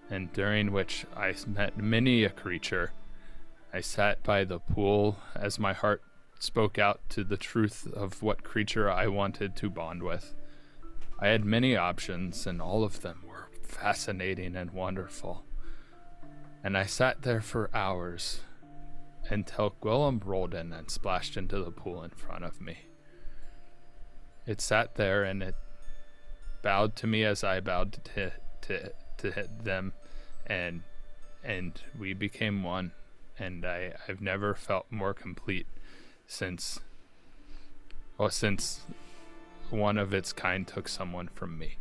and during which I met many a creature. I sat by the pool as my heart spoke out to the truth of what creature I wanted to bond with. I had many options, and all of them were fascinating and wonderful. And I sat there for hours until Gwillem rolled in and splashed into the pool in front of me. It sat there and it bowed to me as I bowed to them, and we became one. And I've never felt more complete since one of its kind took someone from me.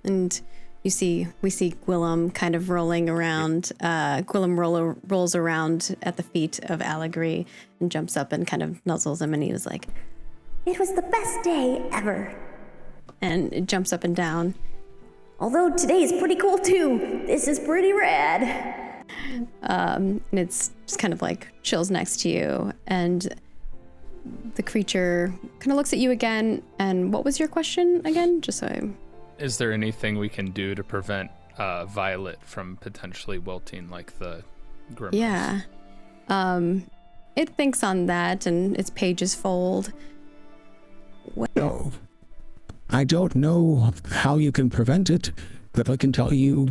And we see Gwillem kind of rolling around. Gwillem rolls around at the feet of Allegre and jumps up and kind of nuzzles him, and he was like, It was the best day ever. and it jumps up and down. Although today is pretty cool too. This is pretty rad. And it's just kind of like chills next to you, and the creature kind of looks at you again. And what was your question again? Just so Is there anything we can do to prevent Violet from potentially wilting like the Grimrose? Yeah. It thinks on that, and its pages fold. No. I don't know how you can prevent it, but I can tell you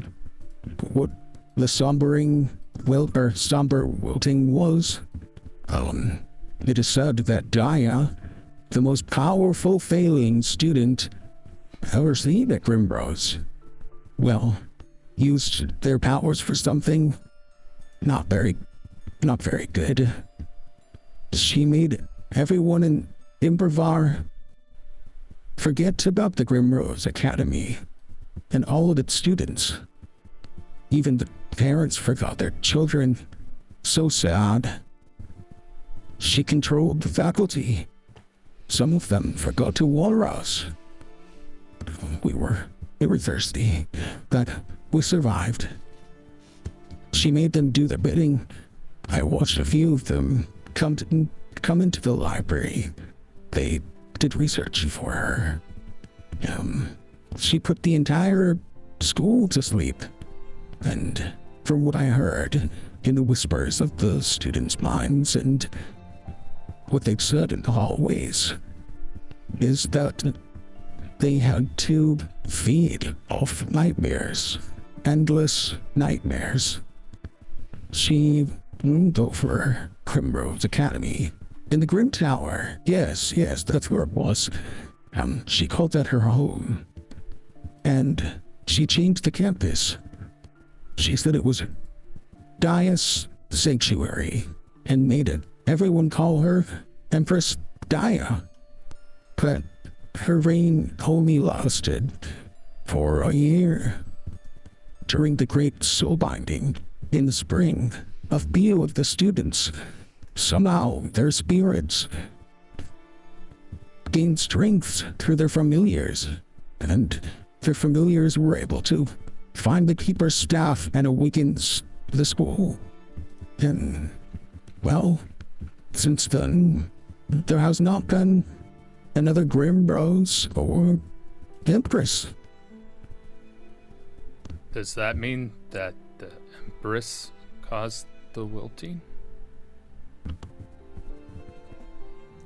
what the somber wilting was. It is said that Daya, the most powerful failing student ever seen at Grimrose, well, used their powers for something not very good. She made everyone in Improvar forget about the Grimrose Academy and all of its students. Even the parents forgot their children. So sad. She controlled the faculty. Some of them forgot to water us. We were thirsty, but we survived. She made them do their bidding. I watched a few of them come into the library. They did research for her. She put the entire school to sleep. And from what I heard in the whispers of the students' minds and what they'd said in the hallways, is that they had to feed off nightmares, endless nightmares. She moved over Grimrose Academy in the Grim Tower. Yes, that's where it was. She called that her home. And she changed the campus. She said it was Daya's sanctuary and made it. Everyone call her Empress Daya. But her reign only lasted for a year. During the great soul binding in the spring, a few of the students, somehow their spirits gained strength through their familiars, and their familiars were able to find the keeper's staff and awaken the school. And, well, since then, there has not been another Grimrose or Empress. Does that mean that the Empress caused the wilting?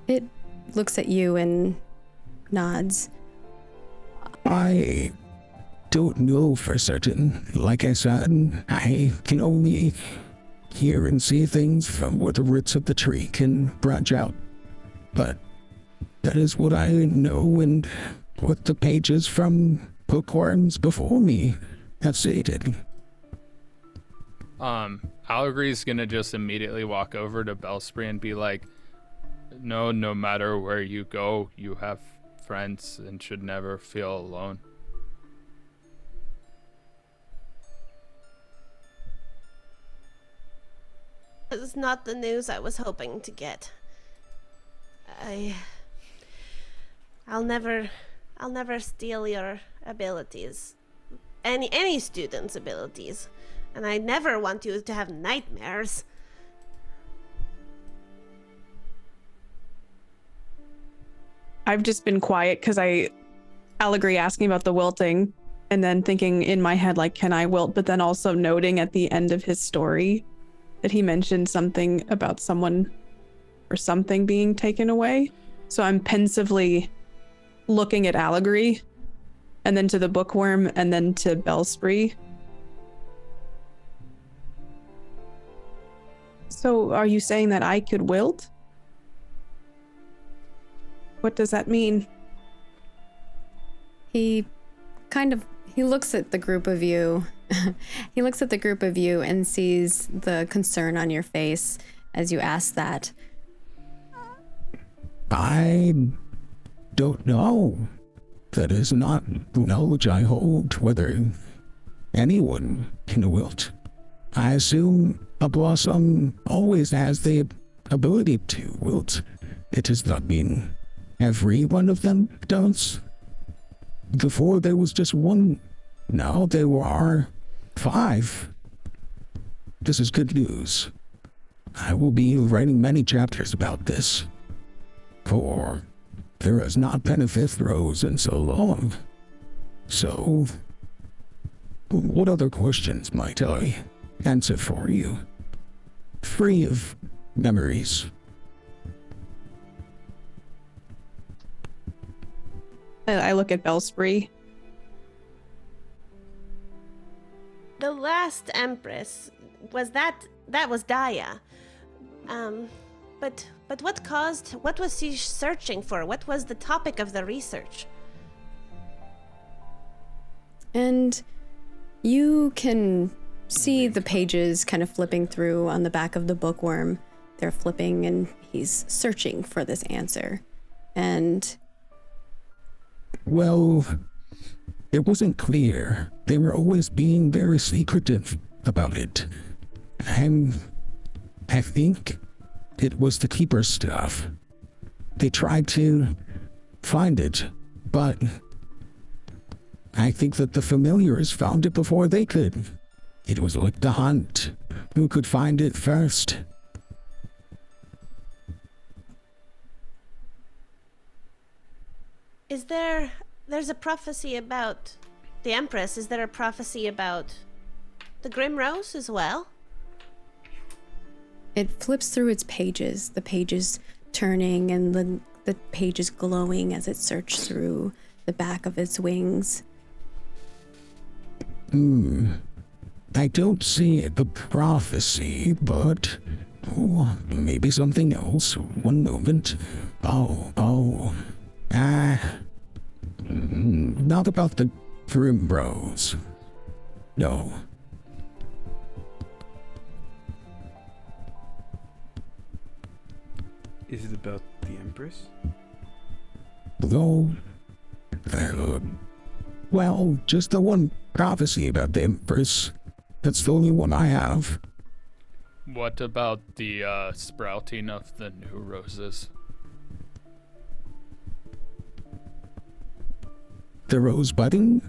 It looks at you and nods. I don't know for certain. Like I said, I can only hear and see things from where the roots of the tree can branch out. But that is what I know and what the pages from Bookworms before me have stated. Allegre's gonna just immediately walk over to Bellspray and be like, no matter where you go, you have friends and should never feel alone. This is not the news I was hoping to get. I'll never steal your abilities. Any student's abilities. And I never want you to have nightmares. I've just been quiet because Allegory asking about the wilting and then thinking in my head, like, can I wilt? But then also noting at the end of his story that he mentioned something about someone or something being taken away. So I'm pensively looking at Allegory and then to the Bookworm and then to Bellspray. So are you saying that I could wilt? What does that mean? He looks at the group of you. He looks at the group of you and sees the concern on your face as you ask that. I don't know. That is not the knowledge I hold, whether anyone can wilt. I assume a blossom always has the ability to wilt. It does not mean every one of them does. Before there was just one. Now there are 5. This is good news. I will be writing many chapters about this. For there has not been a 5th rose in so long. So, what other questions might I answer for you? Free of memories. And I look at Bellspray. The last Empress was that was Daya. But what was she searching for? What was the topic of the research? And you can see the pages kind of flipping through on the back of the Bookworm. They're flipping and he's searching for this answer. And well, it wasn't clear. They were always being very secretive about it. And I think it was the Keeper stuff. They tried to find it, but I think that the familiars found it before they could. It was like the hunt. Who could find it first? There's a prophecy about the Empress. Is there a prophecy about the Grimrose as well? it flips through its pages, the pages turning and the pages glowing as it searches through the back of its wings. I don't see the prophecy, but maybe something else. One moment. Not about the Grimrose. No. Is it about the Empress? No. Well, just the one prophecy about the Empress. That's the only one I have. What about the sprouting of the new roses? The rose budding?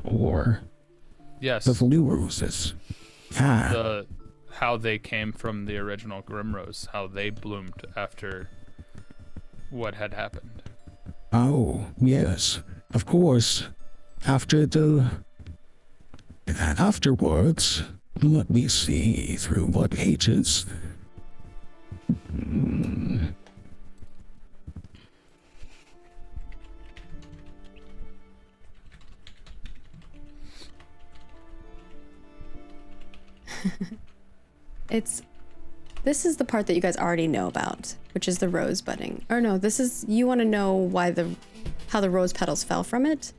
Or Yes. the new roses? How they came from the original Grimrose, how they bloomed after what had happened. Oh, yes. Of course. After the And afterwards, let me see through what pages. This is the part that you guys already know about, which is the rose budding. Or no, you want to know how the rose petals fell from it?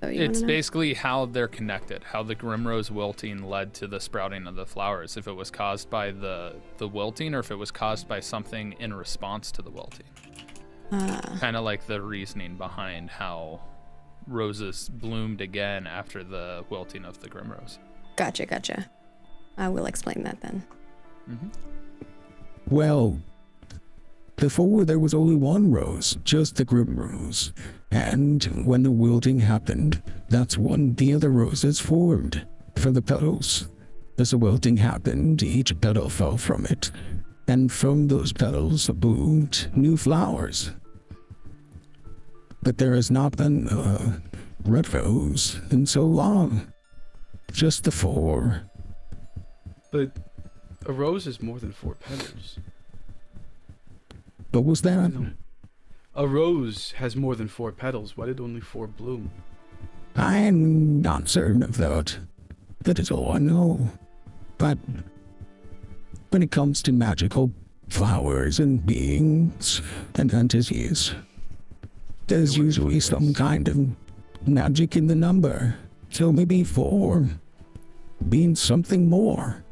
It's basically how they're connected, how the Grimrose wilting led to the sprouting of the flowers, if it was caused by the wilting or if it was caused by something in response to the wilting. Kind of like the reasoning behind how roses bloomed again after the wilting of the Grimrose. Gotcha. I will explain that then. Mm-hmm. Well, before there was only one rose, just the Grimrose. And when the wilting happened, that's when the other roses formed for the petals. As the wilting happened, each petal fell from it. And from those petals bloomed new flowers. But there has not been a red rose in so long. Just the 4. But a rose is more than 4 petals. But was that? No. A rose has more than 4 petals. Why did only 4 bloom? I'm not certain of that. That is all I know. But when it comes to magical flowers and beings and entities, there's usually some kind of magic in the number. So maybe 4 means something more.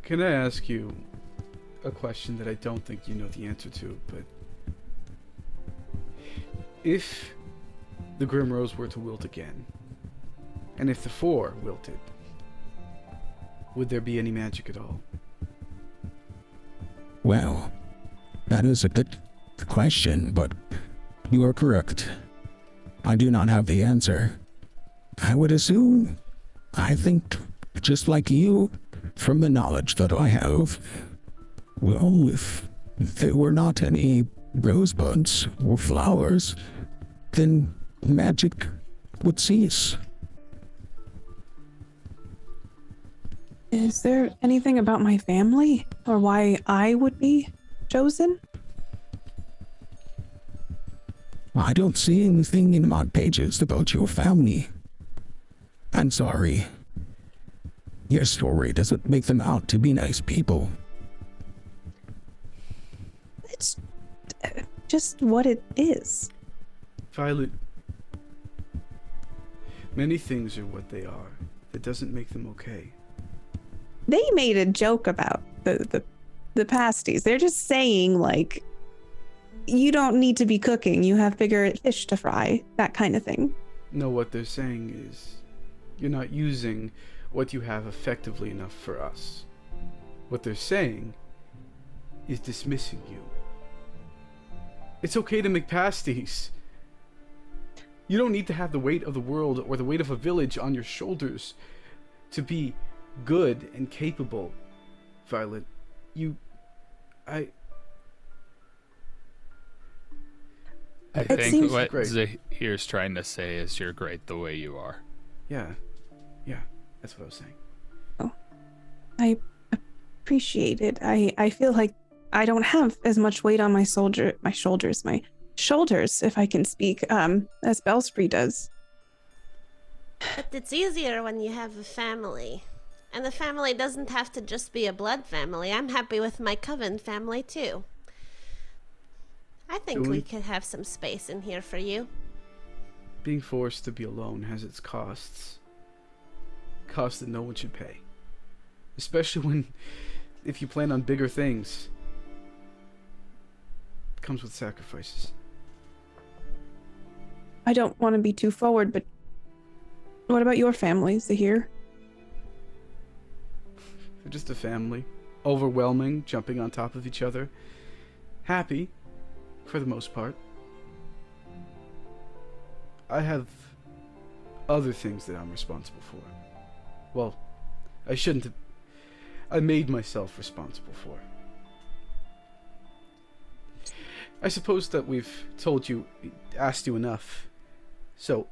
Can I ask you a question that I don't think you know the answer to, but if the Grimrose were to wilt again, and if the 4 wilted, would there be any magic at all? Well, that is a good question, but you are correct. I do not have the answer. I would assume, I think, just like you, from the knowledge that I have, well, if there were not any rosebuds or flowers, then magic would cease. Is there anything about my family or why I would be chosen? I don't see anything in my pages about your family. I'm sorry. Your story doesn't make them out to be nice people. It's just what it is. Violet, many things are what they are. That doesn't make them okay. They made a joke about the pasties. They're just saying, like, you don't need to be cooking. You have bigger fish to fry. That kind of thing. No, what they're saying is you're not using what you have effectively enough for us. What they're saying is dismissing you. It's okay to make pasties. You don't need to have the weight of the world or the weight of a village on your shoulders to be good and capable, Violet. I think what great. Zahir's trying to say is you're great the way you are. Yeah, that's what I was saying. Oh, I appreciate it. I feel like I don't have as much weight on my shoulders, if I can speak, as Bellspree does. But it's easier when you have a family. And the family doesn't have to just be a blood family. I'm happy with my coven family, too. I think we could have some space in here for you. Being forced to be alone has its costs. Costs that no one should pay. Especially if you plan on bigger things. It comes with sacrifices. I don't want to be too forward, but what about your family, Zahir? They're just a family. Overwhelming, jumping on top of each other. Happy, for the most part. I have other things that I'm responsible for. Well, I shouldn't have. I made myself responsible for. I suppose that we've asked you enough. So,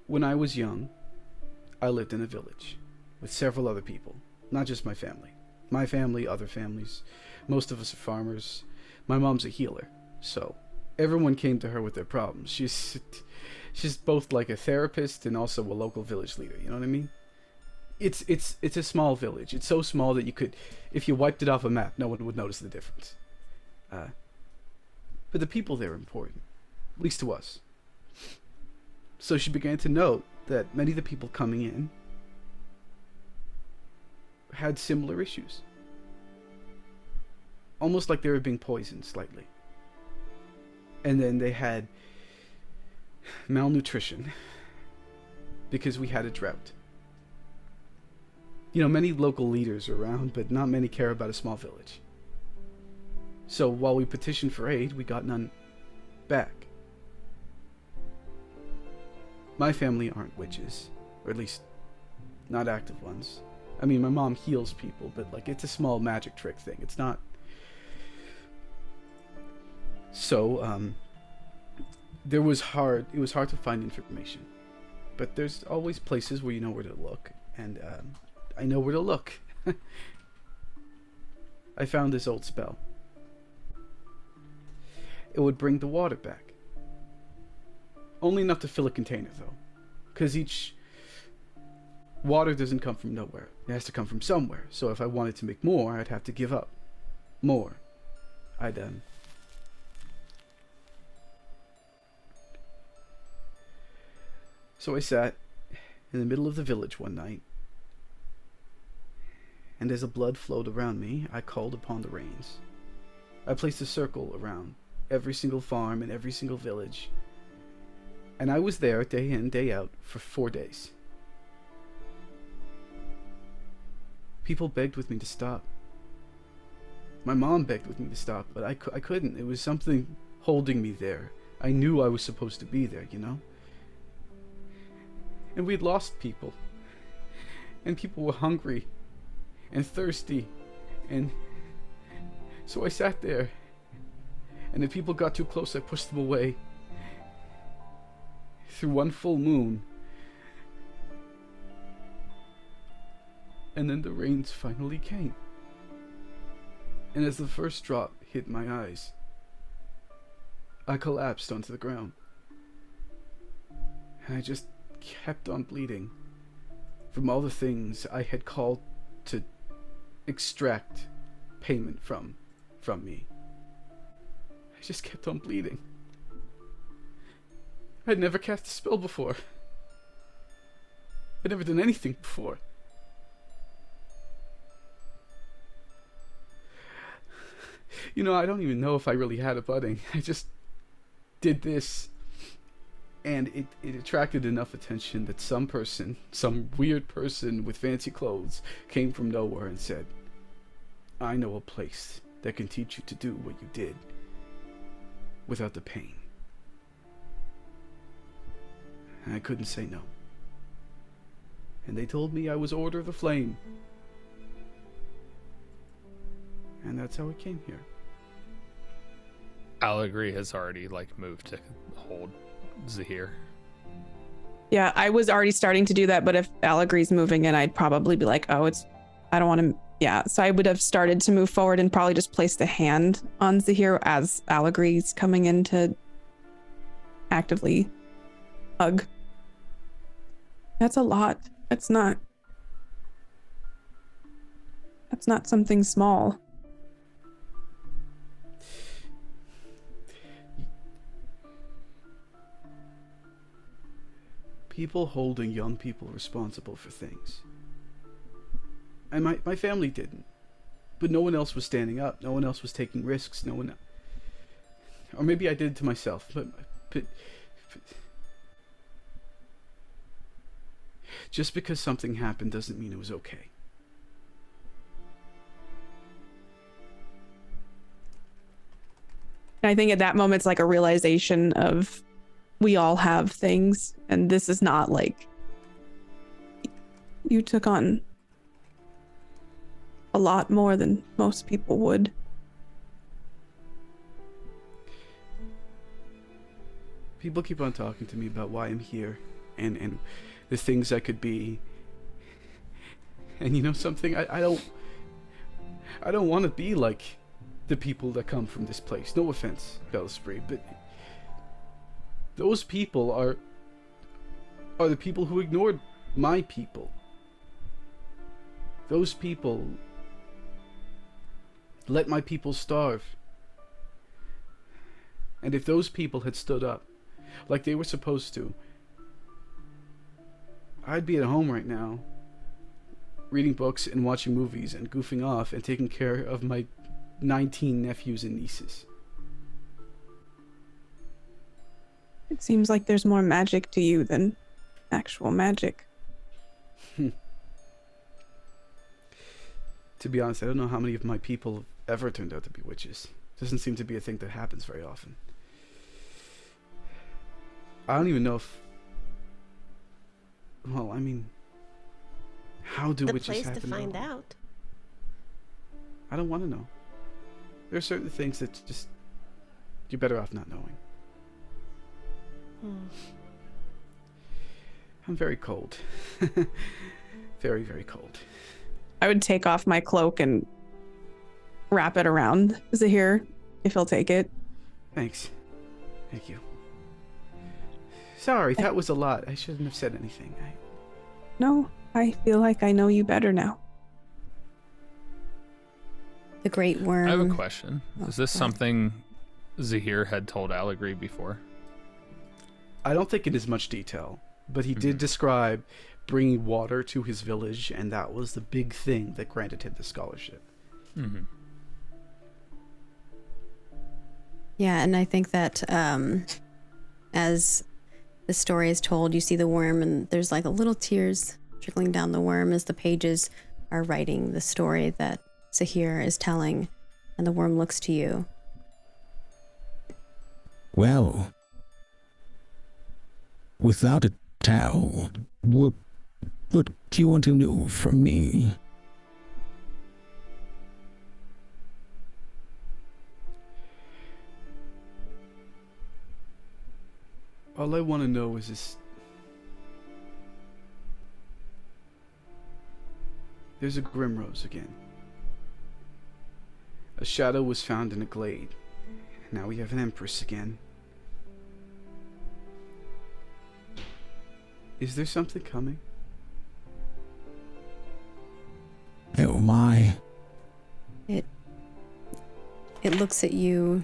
When I was young, I lived in a village with several other people, not just my family. My family, other families. Most of us are farmers. My mom's a healer, so everyone came to her with their problems. She's both like a therapist and also a local village leader, you know what I mean? It's a small village. It's so small that you could, if you wiped it off a map, no one would notice the difference. But the people there are important, at least to us. So she began to note that many of the people coming in had similar issues. Almost like they were being poisoned slightly. And then they had malnutrition because we had a drought. You know, many local leaders are around, but not many care about a small village. So while we petitioned for aid, we got none back. My family aren't witches, or at least not active ones. I mean, my mom heals people, but like it's a small magic trick thing. It's not. So, it was hard to find information. But there's always places where you know where to look, and I know where to look. I found this old spell. It would bring the water back. Only enough to fill a container, though. Because each water doesn't come from nowhere. It has to come from somewhere. So if I wanted to make more, I'd have to give up more. So I sat in the middle of the village one night, and as the blood flowed around me, I called upon the rains. I placed a circle around every single farm and every single village, and I was there day in, day out for 4 days. People begged with me to stop. My mom begged with me to stop, but I couldn't. It was something holding me there. I knew I was supposed to be there, you know? And we'd lost people. And people were hungry and thirsty. And so I sat there. And if people got too close, I pushed them away. Through one full moon. And then the rains finally came. And as the first drop hit my eyes, I collapsed onto the ground. And I just kept on bleeding from all the things I had called to extract payment from me. I just kept on bleeding. I'd never cast a spell before. I'd never done anything before. You know, I don't even know if I really had a budding. I just did this, and it attracted enough attention that some weird person with fancy clothes came from nowhere and said, I know a place that can teach you to do what you did without the pain. And I couldn't say no. And they told me I was Order of the Flame. And that's how I came here. Allegory has already moved to hold Zahir. Yeah, I was already starting to do that, but if Allegory's moving in, I'd probably be like, oh, I don't want to. Yeah, so I would have started to move forward and probably just placed a hand on Zahir as Allegory's coming in to actively hug. That's a lot. That's not something small. People holding young people responsible for things. And my family didn't. But no one else was standing up. No one else was taking risks. No one. Or maybe I did it to myself. But just because something happened doesn't mean it was okay. And I think at that moment, it's like a realization of we all have things, and this is not like you took on a lot more than most people would. People keep on talking to me about why I'm here, and the things I could be. And you know something? I don't want to be like the people that come from this place. No offense, Bellesprit, but those people are the people who ignored my people. Those people let my people starve. And if those people had stood up like they were supposed to, I'd be at home right now, reading books and watching movies and goofing off and taking care of my 19 nephews and nieces. It seems like there's more magic to you than actual magic. To be honest, I don't know how many of my people have ever turned out to be witches. Doesn't seem to be a thing that happens very often. I don't even know if... Well, I mean... How do witches happen? The place to find out. I don't want to know. There are certain things that just... You're better off not knowing. I'm very cold. Very, very cold. I would take off my cloak and wrap it around Zahir, if he'll take it. Thanks. Thank you. Sorry, that was a lot. I shouldn't have said anything. No, I feel like I know you better now. The great worm. I have a question. Is this something Zahir had told Allegory before? I don't think in as much detail, but he did describe bringing water to his village, and that was the big thing that granted him the scholarship. Mm-hmm. Yeah, and I think that as the story is told, you see the worm, and there's like a little tears trickling down the worm as the pages are writing the story that Zahir is telling, and the worm looks to you. Well, without a towel, what do you want to know from me? All I want to know is this. There's a Grimrose again. A shadow was found in a glade. Now we have an Empress again. Is there something coming? Oh my. It looks at you.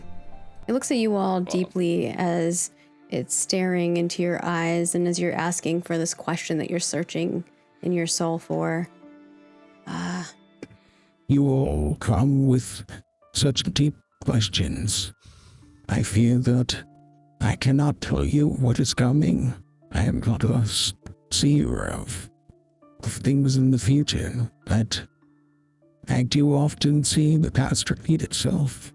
It looks at you all deeply as it's staring into your eyes, and as you're asking for this question that you're searching in your soul for. You all come with such deep questions. I fear that I cannot tell you what is coming. I am not a seer of things in the future, but I do often see the past repeat itself.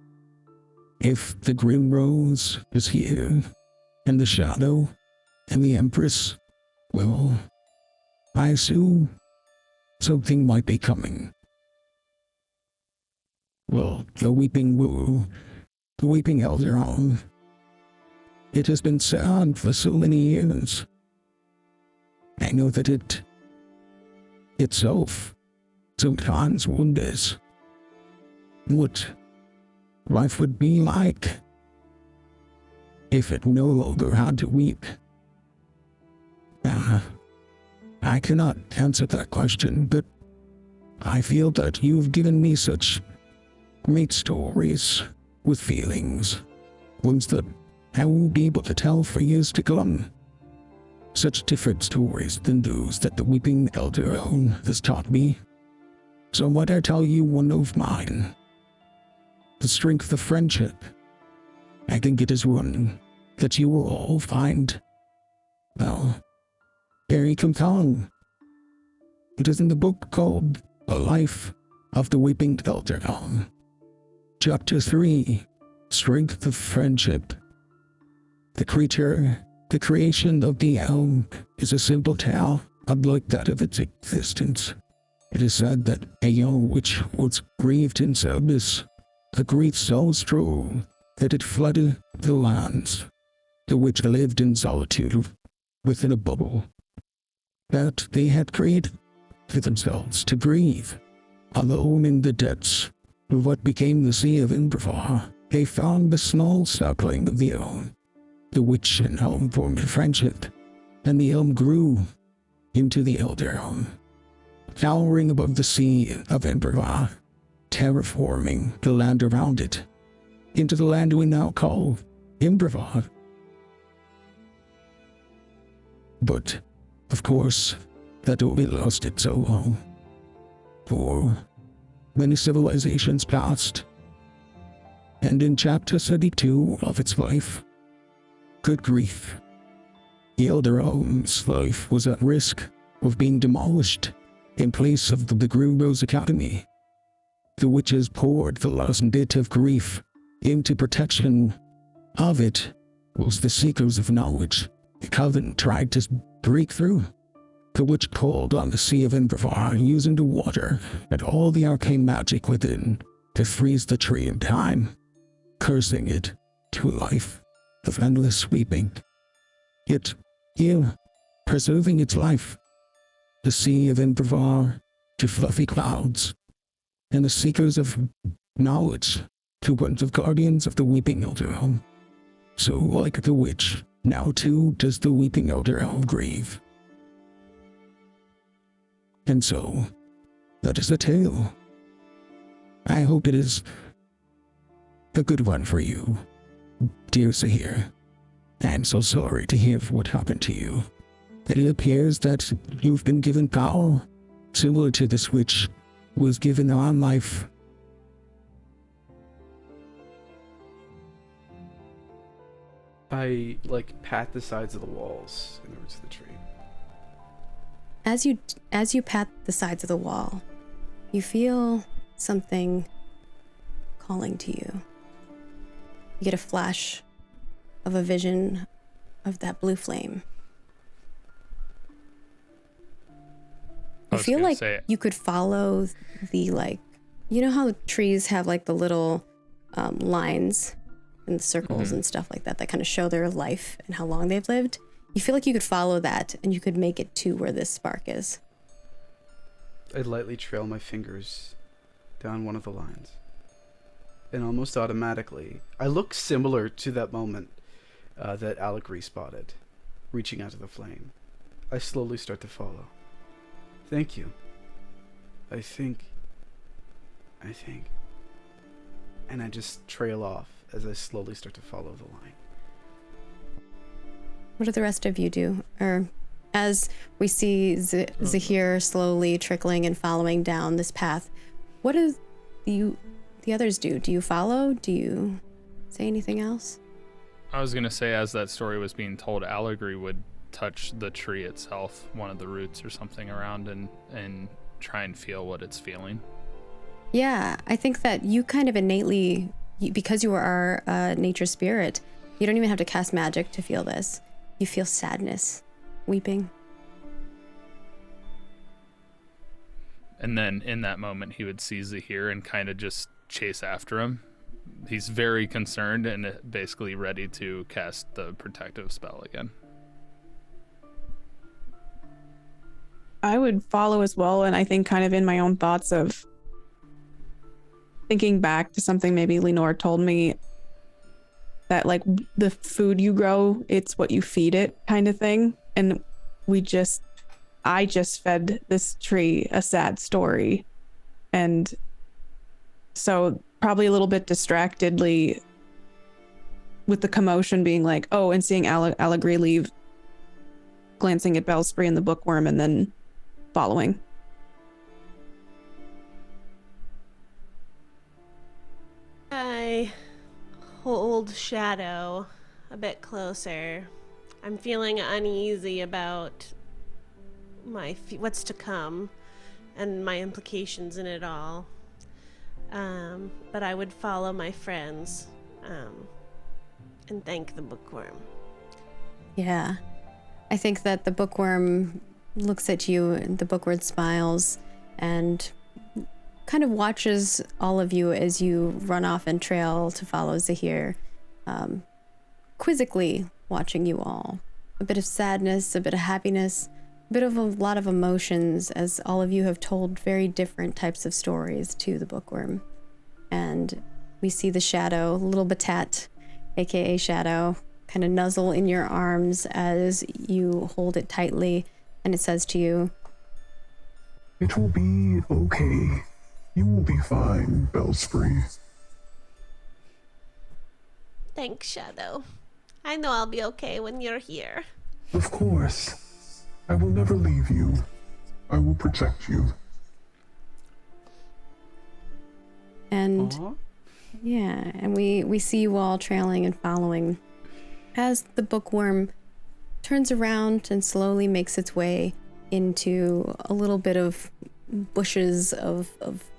If the Grimrose is here, and the Shadow, and the Empress, well, I assume something might be coming. Well, the Weeping Elder, it has been sad for so many years. I know that it itself sometimes wonders what life would be like if it no longer had to weep. I cannot answer that question, but I feel that you've given me such great stories with feelings, ones that I will be able to tell for years to come. Such different stories than those that the Weeping Elder has taught me. So might I tell you one of mine? The strength of friendship. I think it is one that you will all find, well, very compelling. It is in the book called A Life of the Weeping Elder. Chapter 3, Strength of Friendship. The creation of the elm is a simple tale, unlike that of its existence. It is said that a young witch was grieved in sadness, a grief so strong that it flooded the lands. The witch lived in solitude, within a bubble that they had created for themselves to breathe. Alone in the depths of what became the Sea of Improva, they found the small sapling of the elm. The witch and elm formed a friendship, and the elm grew into the elder elm, towering above the Sea of Improva, terraforming the land around it into the land we now call Improva. But, of course, that only lasted so long. For many civilizations passed, and in chapter 32 of its life, good grief, the elder elm's life was at risk of being demolished in place of the Grimrose Academy. The witches poured the last bit of grief into protection of it, whilst the seekers of knowledge, the coven, tried to break through. The witch called on the Sea of Improva, using the water and all the arcane magic within to freeze the tree in time, cursing it to a life of endless weeping. Yet, here, preserving its life, the Sea of Improva to fluffy clouds, and the seekers of knowledge to ones of guardians of the Weeping Elder Elm. So, like the witch, now too does the Weeping Elder Elm grieve. And so, that is the tale. I hope it is a good one for you, dear Zahir. I am so sorry to hear what happened to you. It appears that you've been given power, similar to this witch was given on life. I, pat the sides of the walls in the roots of the tree. As you pat the sides of the wall, you feel something calling to you. You get a flash of a vision of that blue flame. You feel like you could follow the, you know how trees have the little lines and circles and stuff like that kind of show their life and how long they've lived? You feel like you could follow that and you could make it to where this spark is. I lightly trail my fingers down one of the lines. And almost automatically, I look similar to that moment that Alec respotted, reaching out to the flame. I slowly start to follow. Thank you. I think. And I just trail off as I slowly start to follow the line. What do the rest of you do? Or as we see Zahir slowly trickling and following down this path, what do the others do? Do you follow? Do you say anything else? I was going to say, as that story was being told, Allegory would touch the tree itself, one of the roots or something around, and try and feel what it's feeling. Yeah, I think that you kind of innately, because you are a nature spirit, you don't even have to cast magic to feel this. You feel sadness, weeping. And then in that moment, he would see Zahir and kind of just chase after him. He's very concerned and basically ready to cast the protective spell again. I would follow as well, and I think kind of in my own thoughts of thinking back to something maybe Lenore told me, that the food you grow, it's what you feed it kind of thing. And I just fed this tree a sad story. And so probably a little bit distractedly with the commotion being and seeing Allegory leave, glancing at Bellspree and the Bookworm, and then following. I hold Shadow a bit closer. I'm feeling uneasy about what's to come and my implications in it all. But I would follow my friends and thank the Bookworm. Yeah. I think that the Bookworm looks at you and the Bookworm smiles and kind of watches all of you as you run off and trail to follow Zahir, quizzically watching you all a bit of sadness, a bit of happiness, a bit of a lot of emotions, as all of you have told very different types of stories to the Bookworm. And we see the shadow, little Batat, aka Shadow, kind of nuzzle in your arms as you hold it tightly, and it says to you, It will be okay. You will be fine, Bellspree. Thanks, Shadow. I know I'll be okay when you're here. Of course. I will never leave you. I will protect you. and Aww. yeah, and we see you all trailing and following as the bookworm turns around and slowly makes its way into a little bit of bushes of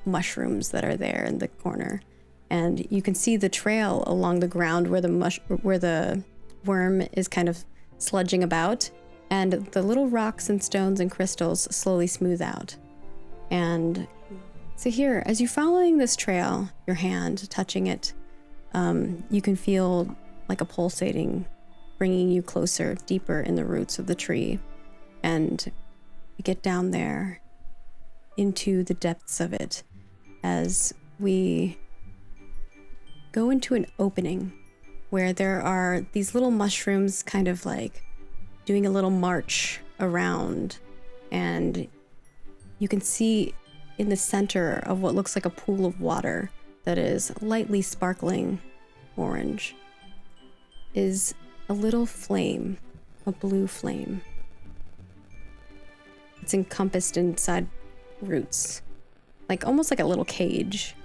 mushrooms that are there in the corner. And you can see the trail along the ground where the worm is kind of sludging about, and the little rocks and stones and crystals slowly smooth out. And so here, as you're following this trail, your hand touching it, you can feel like a pulsating, bringing you closer, deeper in the roots of the tree. And we get down there into the depths of it as we go into an opening where there are these little mushrooms kind of like doing a little march around, and you can see in the center of what looks like a pool of water that is lightly sparkling orange is a little flame, a blue flame. It's encompassed inside roots, like almost like a little cage.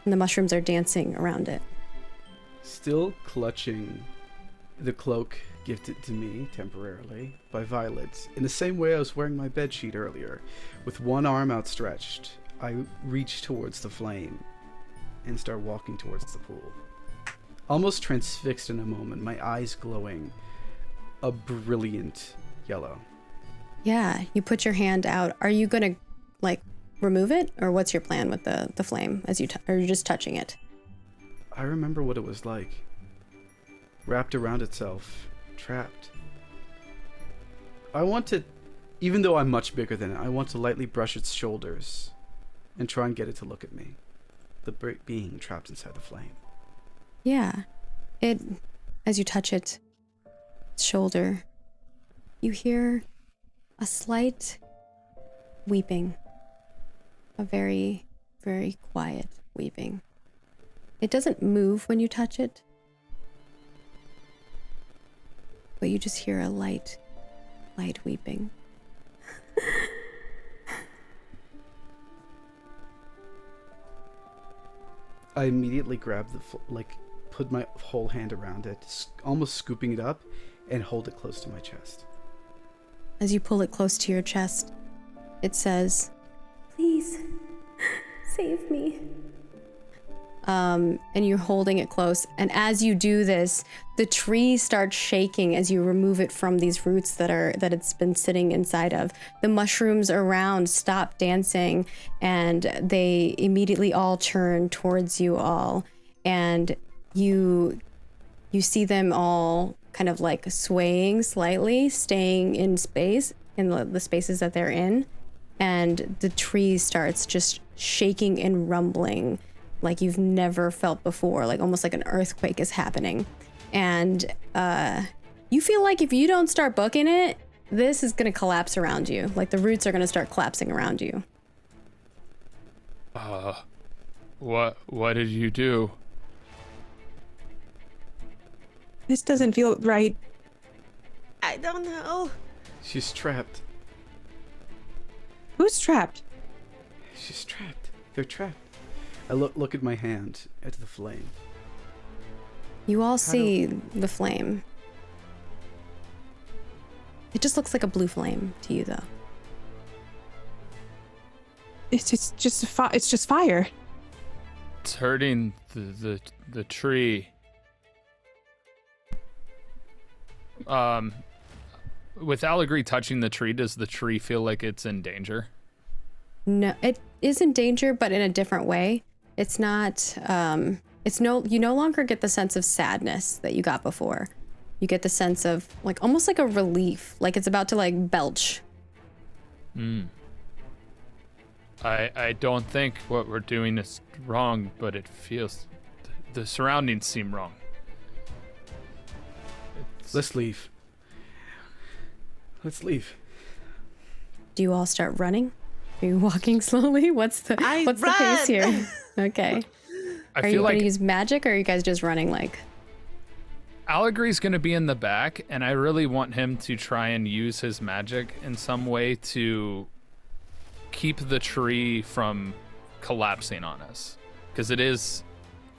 And the mushrooms are dancing around it. Still clutching the cloak gifted to me temporarily by Violet, in the same way I was wearing my bedsheet earlier, with one arm outstretched, I reach towards the flame and start walking towards the pool. Almost transfixed in a moment, my eyes glowing a brilliant yellow. Yeah, you put your hand out. Are you gonna like remove it, or what's your plan with the flame as you or you're just touching it? I remember what it was like. Wrapped around itself, trapped. I want to, even though I'm much bigger than it, I want to lightly brush its shoulders and try and get it to look at me. The being trapped inside the flame. Yeah. It, as you touch its shoulder, you hear a slight weeping. A very, very quiet weeping. It doesn't move when you touch it, but you just hear a light weeping. I immediately grab put my whole hand around it, almost scooping it up, and hold it close to my chest. As you pull it close to your chest, it says, Please, save me. and you're holding it close. And as you do this, the tree starts shaking as you remove it from these roots that it's been sitting inside of. The mushrooms around stop dancing, and they immediately all turn towards you all. And you see them all kind of like swaying slightly, staying in space, in the spaces that they're in. And the tree starts just shaking and rumbling like you've never felt before, like almost like an earthquake is happening. And you feel like if you don't start booking it, this is gonna collapse around you. Like the roots are gonna start collapsing around you. What did you do? This doesn't feel right. I don't know. She's trapped. Who's trapped? She's trapped. They're trapped. I look at my hand, at the flame. You all see the flame. It just looks like a blue flame to you, though. It's just fire. It's hurting the tree. With Allegory touching the tree, does the tree feel like it's in danger? No, it is in danger, but in a different way. It's not, you no longer get the sense of sadness that you got before. You get the sense of like almost like a relief, like it's about to like belch. I don't think what we're doing is wrong, but it feels the surroundings seem wrong. Let's leave. Let's leave. Do you all start running? Are you walking slowly? What's the pace here? Okay. Are you going to use magic, or are you guys just running like? Allegri's going to be in the back, and I really want him to try and use his magic in some way to keep the tree from collapsing on us, because it is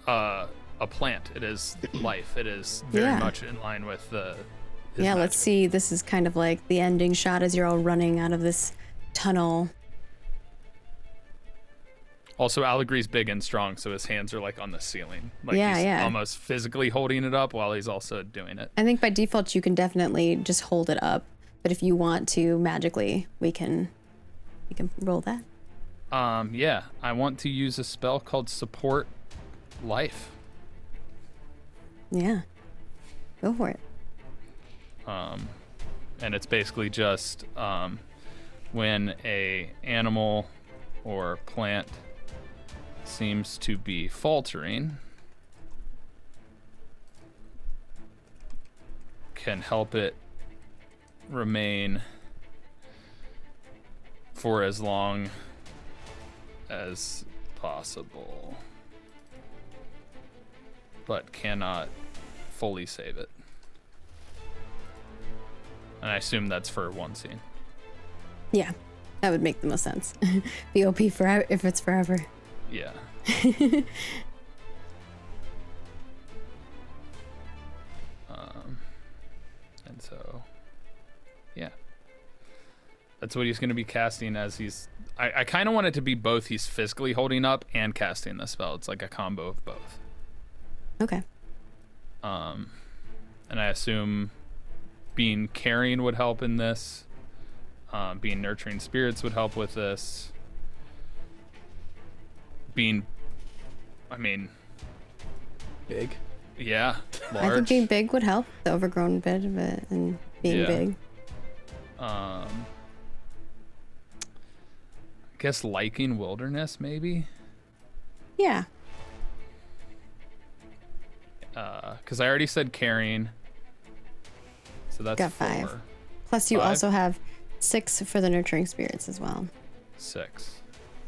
a plant. It is life. It is very much in line with the. Yeah, magic. let's see. This is kind of like the ending shot as you're all running out of this tunnel. Also, Allegri's big and strong, so his hands are like on the ceiling. Like he's almost physically holding it up while he's also doing it. I think by default you can definitely just hold it up, but if you want to magically, we can roll that. Yeah, I want to use a spell called Support Life. Yeah, go for it. And it's basically just when a animal or plant seems to be faltering, can help it remain for as long as possible, but cannot fully save it. And I assume that's for one scene. Yeah, that would make the most sense. Be OP forever if it's forever. Yeah. And so, yeah. That's what he's going to be casting as he's... I kind of want it to be both he's physically holding up and casting the spell. It's like a combo of both. Okay. And I assume being caring would help in this. Being nurturing spirits would help with this. Being... Big. Yeah, large. I think being big would help, the overgrown bit of it, and being big. I guess liking wilderness, maybe? Yeah. Because I already said caring. So that's Got 4. 5. Plus you 5? also have 6 for the nurturing spirits as well. 6.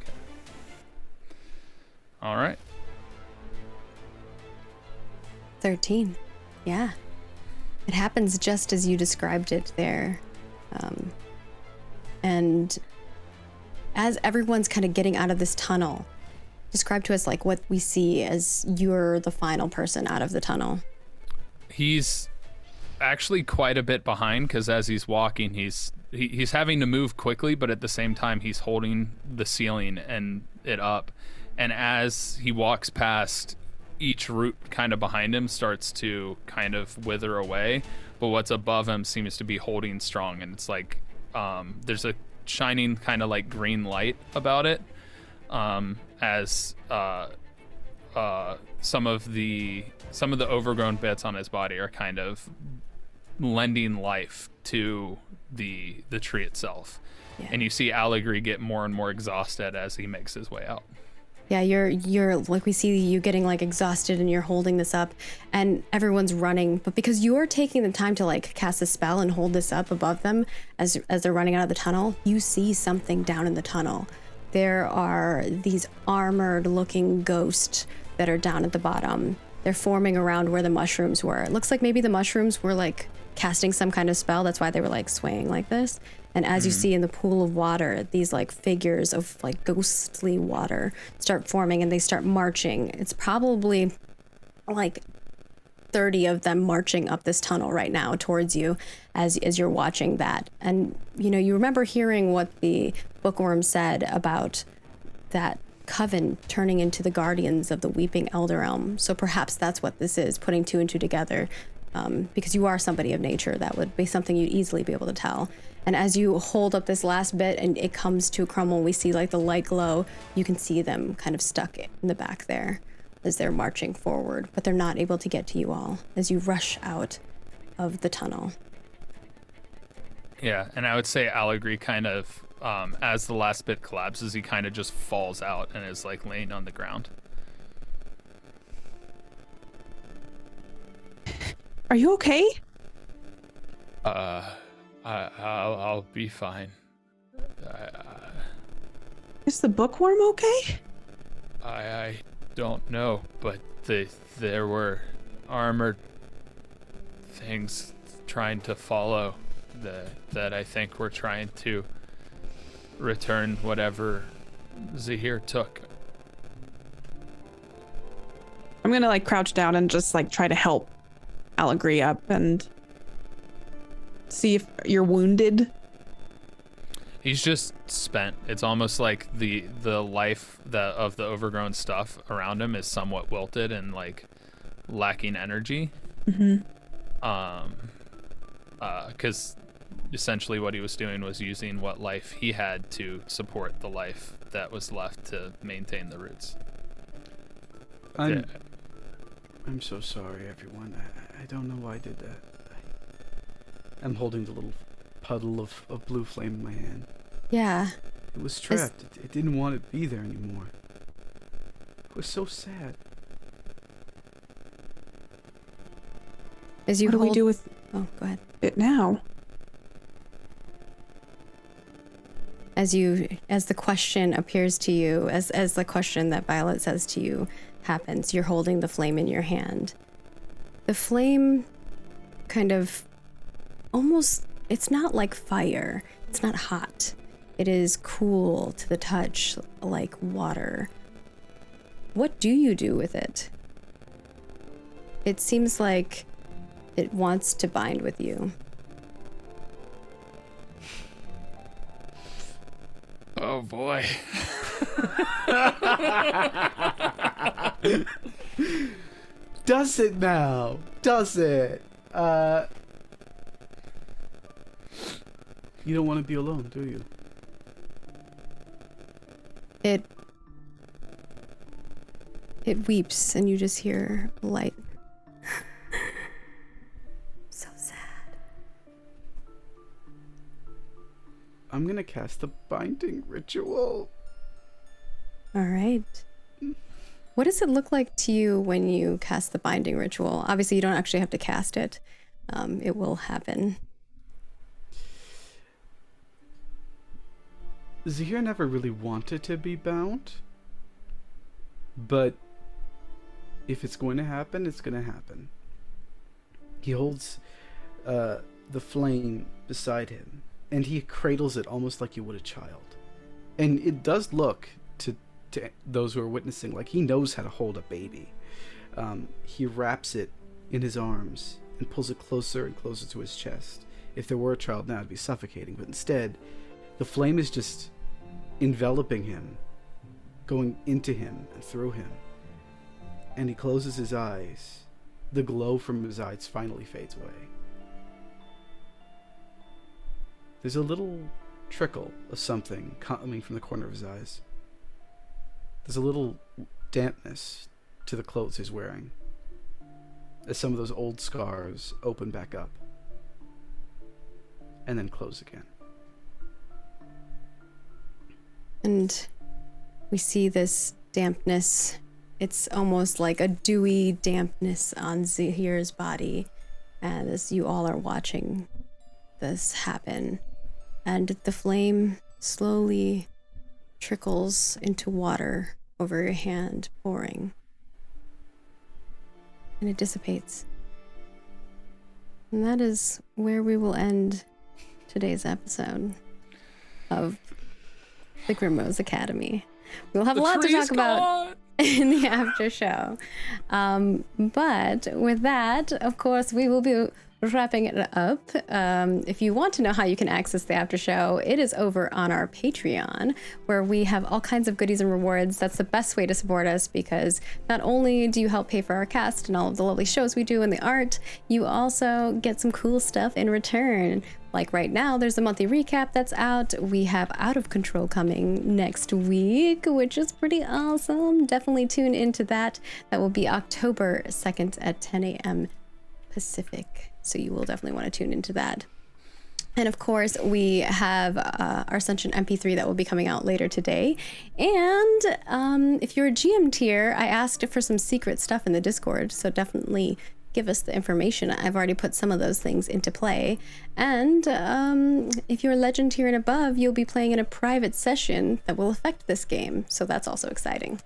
Okay. All right. 13. Yeah. It happens just as you described it there. And as everyone's kind of getting out of this tunnel, describe to us like what we see as you're the final person out of the tunnel. He's actually quite a bit behind, because as he's walking, he's having to move quickly, but at the same time he's holding the ceiling and it up. And as he walks past, each root kind of behind him starts to kind of wither away, but what's above him seems to be holding strong, and it's like there's a shining kind of like green light about it, as some of the overgrown bits on his body are kind of lending life to the tree itself. Yeah. And you see Allegri get more and more exhausted as he makes his way out. Yeah, you're like, we see you getting like exhausted and you're holding this up and everyone's running, but because you're taking the time to like cast a spell and hold this up above them as they're running out of the tunnel, you see something down in the tunnel. There are these armored looking ghosts that are down at the bottom. They're forming around where the mushrooms were. It looks like maybe the mushrooms were like casting some kind of spell. That's why they were like swaying like this. And as you see in the pool of water, these like figures of like ghostly water start forming and they start marching. It's probably like 30 of them marching up this tunnel right now towards you as you're watching that. And you know, you remember hearing what the Bookworm said about that coven turning into the guardians of the Weeping Elder Elm. So perhaps that's what this is, putting 2 and 2 together. Because you are somebody of nature, that would be something you'd easily be able to tell. And as you hold up this last bit and it comes to a crumble, we see like the light glow, you can see them kind of stuck in the back there as they're marching forward, but they're not able to get to you all as you rush out of the tunnel. Yeah, and I would say Allegory kind of, as the last bit collapses, he kind of just falls out and is like laying on the ground. Are you okay? I'll be fine. Is the bookworm okay? I don't know, but there were armored things trying to follow that I think were trying to return whatever Zahir took. I'm gonna like crouch down and just like try to help Allegory up and see if you're wounded. He's just spent. It's almost like the life of the overgrown stuff around him is somewhat wilted and like lacking energy. Mm-hmm. Because essentially what he was doing was using what life he had to support the life that was left to maintain the roots. I'm so sorry, everyone. I don't know why I did that. I'm holding the little puddle of blue flame in my hand. Yeah. It was trapped. It didn't want to be there anymore. It was so sad. As you what do we do with go ahead. it now? As the question appears to you, as the question that Violet says to you happens, you're holding the flame in your hand. The flame kind of almost, it's not like fire. It's not hot. It is cool to the touch, like water. What do you do with it? It seems like it wants to bind with you. Oh boy. Does it now? Does it? You don't want to be alone, do you? It weeps and you just hear light. So sad. I'm gonna cast the binding ritual. All right. What does it look like to you when you cast the binding ritual? Obviously, you don't actually have to cast it. It will happen. Zahir never really wanted to be bound. But if it's going to happen, it's going to happen. He holds the flame beside him, and he cradles it almost like you would a child. And it does look to those who are witnessing like he knows how to hold a baby. He wraps it in his arms and pulls it closer and closer to his chest. If there were a child now, it'd be suffocating, but instead, the flame is just enveloping him, going into him and through him. And he closes his eyes. The glow from his eyes finally fades away. There's a little trickle of something coming from the corner of his eyes. There's a little dampness to the clothes he's wearing, as some of those old scars open back up and then close again. And we see this dampness. It's almost like a dewy dampness on Zahir's body as you all are watching this happen. And the flame slowly trickles into water over your hand, pouring. And it dissipates. And that is where we will end today's episode of the Grimrose Academy. We'll have a lot to talk about in the after show. But with that, of course, we will be wrapping it up. If you want to know how you can access the after show, it is over on our Patreon, where we have all kinds of goodies and rewards. That's the best way to support us, because not only do you help pay for our cast and all of the lovely shows we do and the art, you also get some cool stuff in return. Like right now, there's a monthly recap that's out. We have Out of Control coming next week, which is pretty awesome. Definitely tune into that. That will be October 2nd at 10 a.m. Pacific. So you will definitely want to tune into that. And of course, we have our Ascension MP3 that will be coming out later today. And if you're a GM tier, I asked for some secret stuff in the Discord, so definitely give us the information. I've already put some of those things into play. And if you're a legend tier and above, you'll be playing in a private session that will affect this game. So that's also exciting.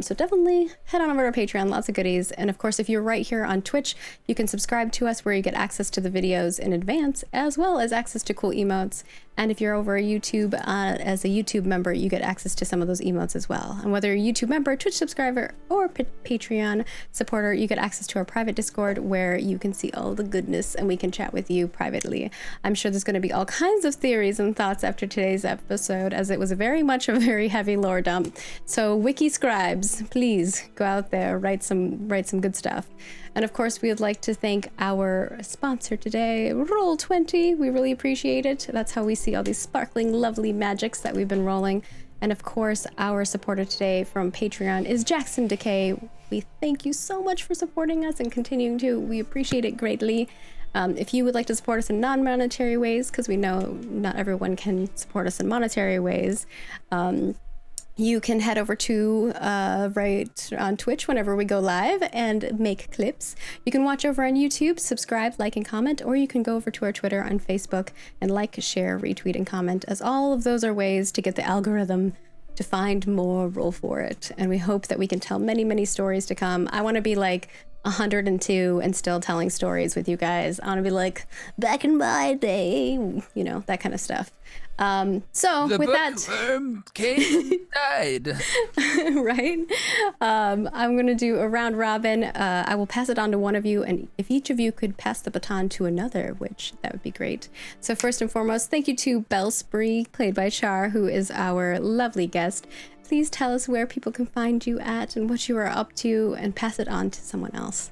So definitely head on over to Patreon, lots of goodies. And of course, if you're right here on Twitch, you can subscribe to us where you get access to the videos in advance, as well as access to cool emotes. And if you're over YouTube as a YouTube member, you get access to some of those emotes as well. And whether you're a YouTube member, Twitch subscriber, or Patreon supporter, you get access to our private Discord where you can see all the goodness and we can chat with you privately. I'm sure there's going to be all kinds of theories and thoughts after today's episode, as it was very much a very heavy lore dump. So wiki scribes, please go out there, write some good stuff. And of course, we would like to thank our sponsor today, Roll20. We really appreciate it. That's how we see all these sparkling, lovely magics that we've been rolling. And of course, our supporter today from Patreon is Jackson Decay. We thank you so much for supporting us and continuing to. We appreciate it greatly. If you would like to support us in non-monetary ways, because we know not everyone can support us in monetary ways, you can head over to right on Twitch whenever we go live and make clips. You can watch over on YouTube, subscribe, like, and comment, or you can go over to our Twitter and Facebook and like, share, retweet, and comment, as all of those are ways to get the algorithm to find more Roll For It. And we hope that we can tell many, many stories to come. I want to be like 102 and still telling stories with you guys. I want to be like, back in my day, you know, that kind of stuff. So The with that, bookworm came and died. right? I'm going to do a round robin. I will pass it on to one of you, and if each of you could pass the baton to another, which that would be great. So first and foremost, thank you to Bellspree, played by Char, who is our lovely guest. Please tell us where people can find you at and what you are up to, and pass it on to someone else.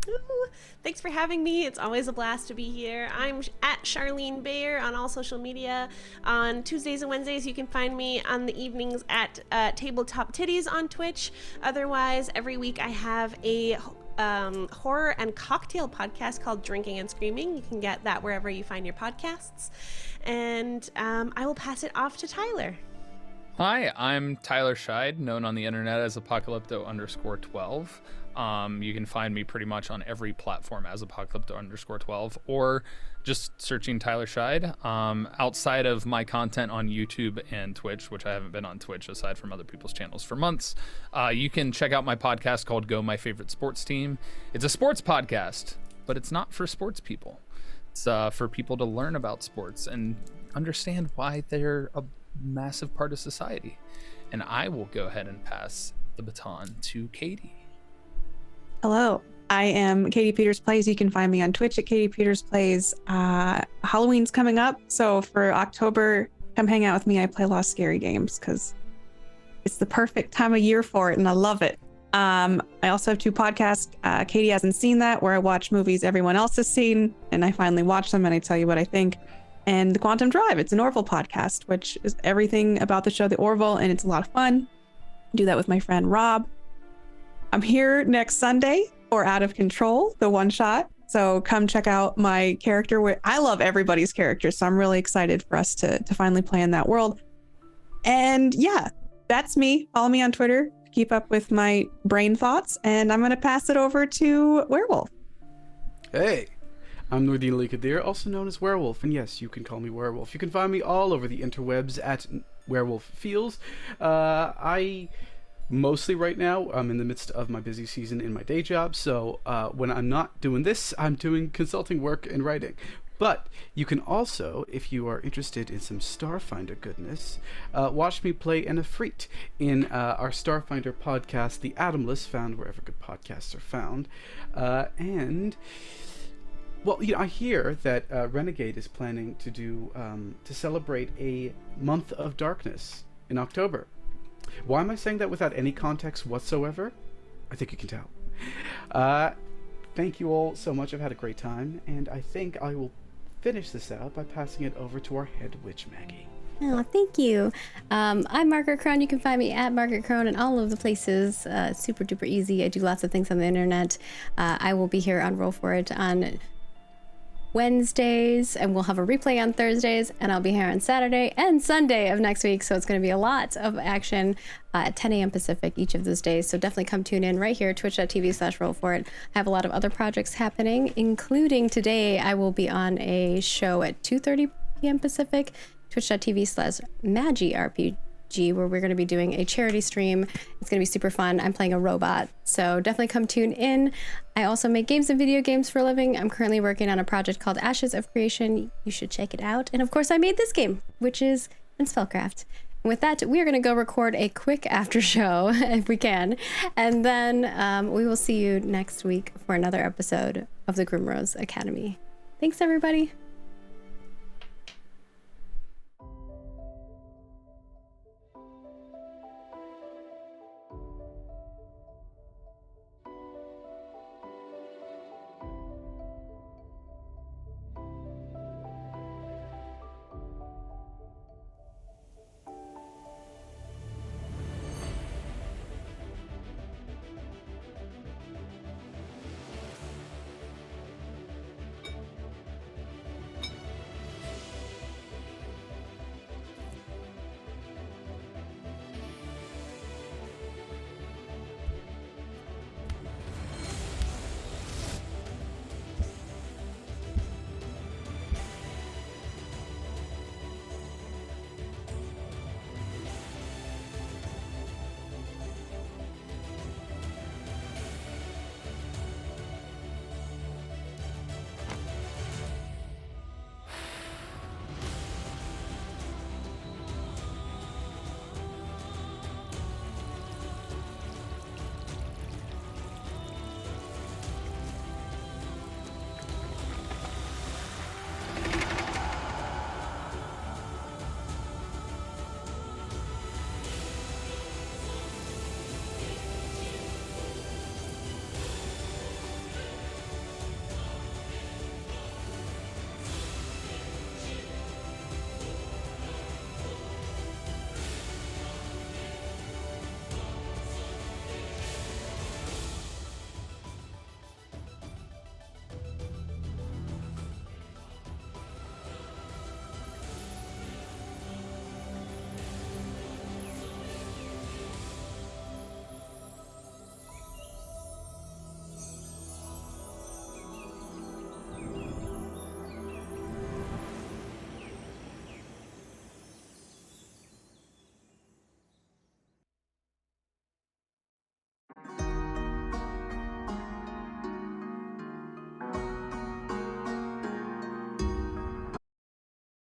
Ooh, thanks for having me. It's always a blast to be here. I'm at Charlene Bayer on all social media. On Tuesdays and Wednesdays, you can find me on the evenings at Tabletop Titties on Twitch. Otherwise, every week I have a horror and cocktail podcast called Drinking and Screaming. You can get that wherever you find your podcasts. And I will pass it off to Tyler. Hi, I'm Tyler Scheid, known on the internet as Apocalypto_12. You can find me pretty much on every platform as Apocalypto_12, or just searching Tyler Scheid. Outside of my content on YouTube and Twitch, which I haven't been on Twitch aside from other people's channels for months, you can check out my podcast called Go My Favorite Sports Team. It's a sports podcast, but it's not for sports people. It's for people to learn about sports and understand why they're a massive part of society. And I will go ahead and pass the baton to Katie. Hello, I am Katie Peters Plays. You can find me on Twitch at Katie Peters Plays. Halloween's coming up, so for October, come hang out with me. I play a lot of scary games because it's the perfect time of year for it, and I love it. I also have 2 podcasts. Katie Hasn't Seen That, where I watch movies everyone else has seen, and I finally watch them and I tell you what I think. And The Quantum Drive, it's an Orville podcast, which is everything about the show The Orville, and it's a lot of fun. I do that with my friend Rob. I'm here next Sunday for Out of Control, the one shot. So come check out my character. I love everybody's characters, so I'm really excited for us to finally play in that world. And yeah, that's me. Follow me on Twitter to keep up with my brain thoughts. And I'm going to pass it over to Werewolf. Hey, I'm Nordine Likadir, also known as Werewolf, and yes, you can call me Werewolf. You can find me all over the interwebs at Werewolf Feels. I mostly right now, I'm in the midst of my busy season in my day job, so when I'm not doing this, I'm doing consulting work and writing. But you can also, if you are interested in some Starfinder goodness, watch me play an Efreet in our Starfinder podcast, The Atomless, found wherever good podcasts are found. And well, you know, I hear that Renegade is planning to do to celebrate a month of darkness in October. Why am I saying that without any context whatsoever? I think you can tell. Thank you all so much. I've had a great time, and I think I will finish this out by passing it over to our head witch, Maggie. Oh, thank you. I'm Margaret Crone. You can find me at Margaret Crone in all of the places. Super duper easy. I do lots of things on the internet. I will be here on Roll For It on Wednesdays, and we'll have a replay on Thursdays, and I'll be here on Saturday and Sunday of next week. So it's going to be a lot of action at 10 a.m. Pacific each of those days. So definitely come tune in right here, twitch.tv/roll for it. I have a lot of other projects happening, including today I will be on a show at 2:30 p.m. Pacific, twitch.tv/MagiRPG, where we're going to be doing a charity stream. It's going to be super fun. I'm playing a robot, so definitely come tune in. I also make games and video games for a living. I'm currently working on a project called Ashes of Creation. You should check it out. And of course, I made this game, which is in Spellcraft. And with that, we are going to go record a quick after show if we can, and then we will see you next week for another episode of the Grimrose Academy. Thanks, everybody.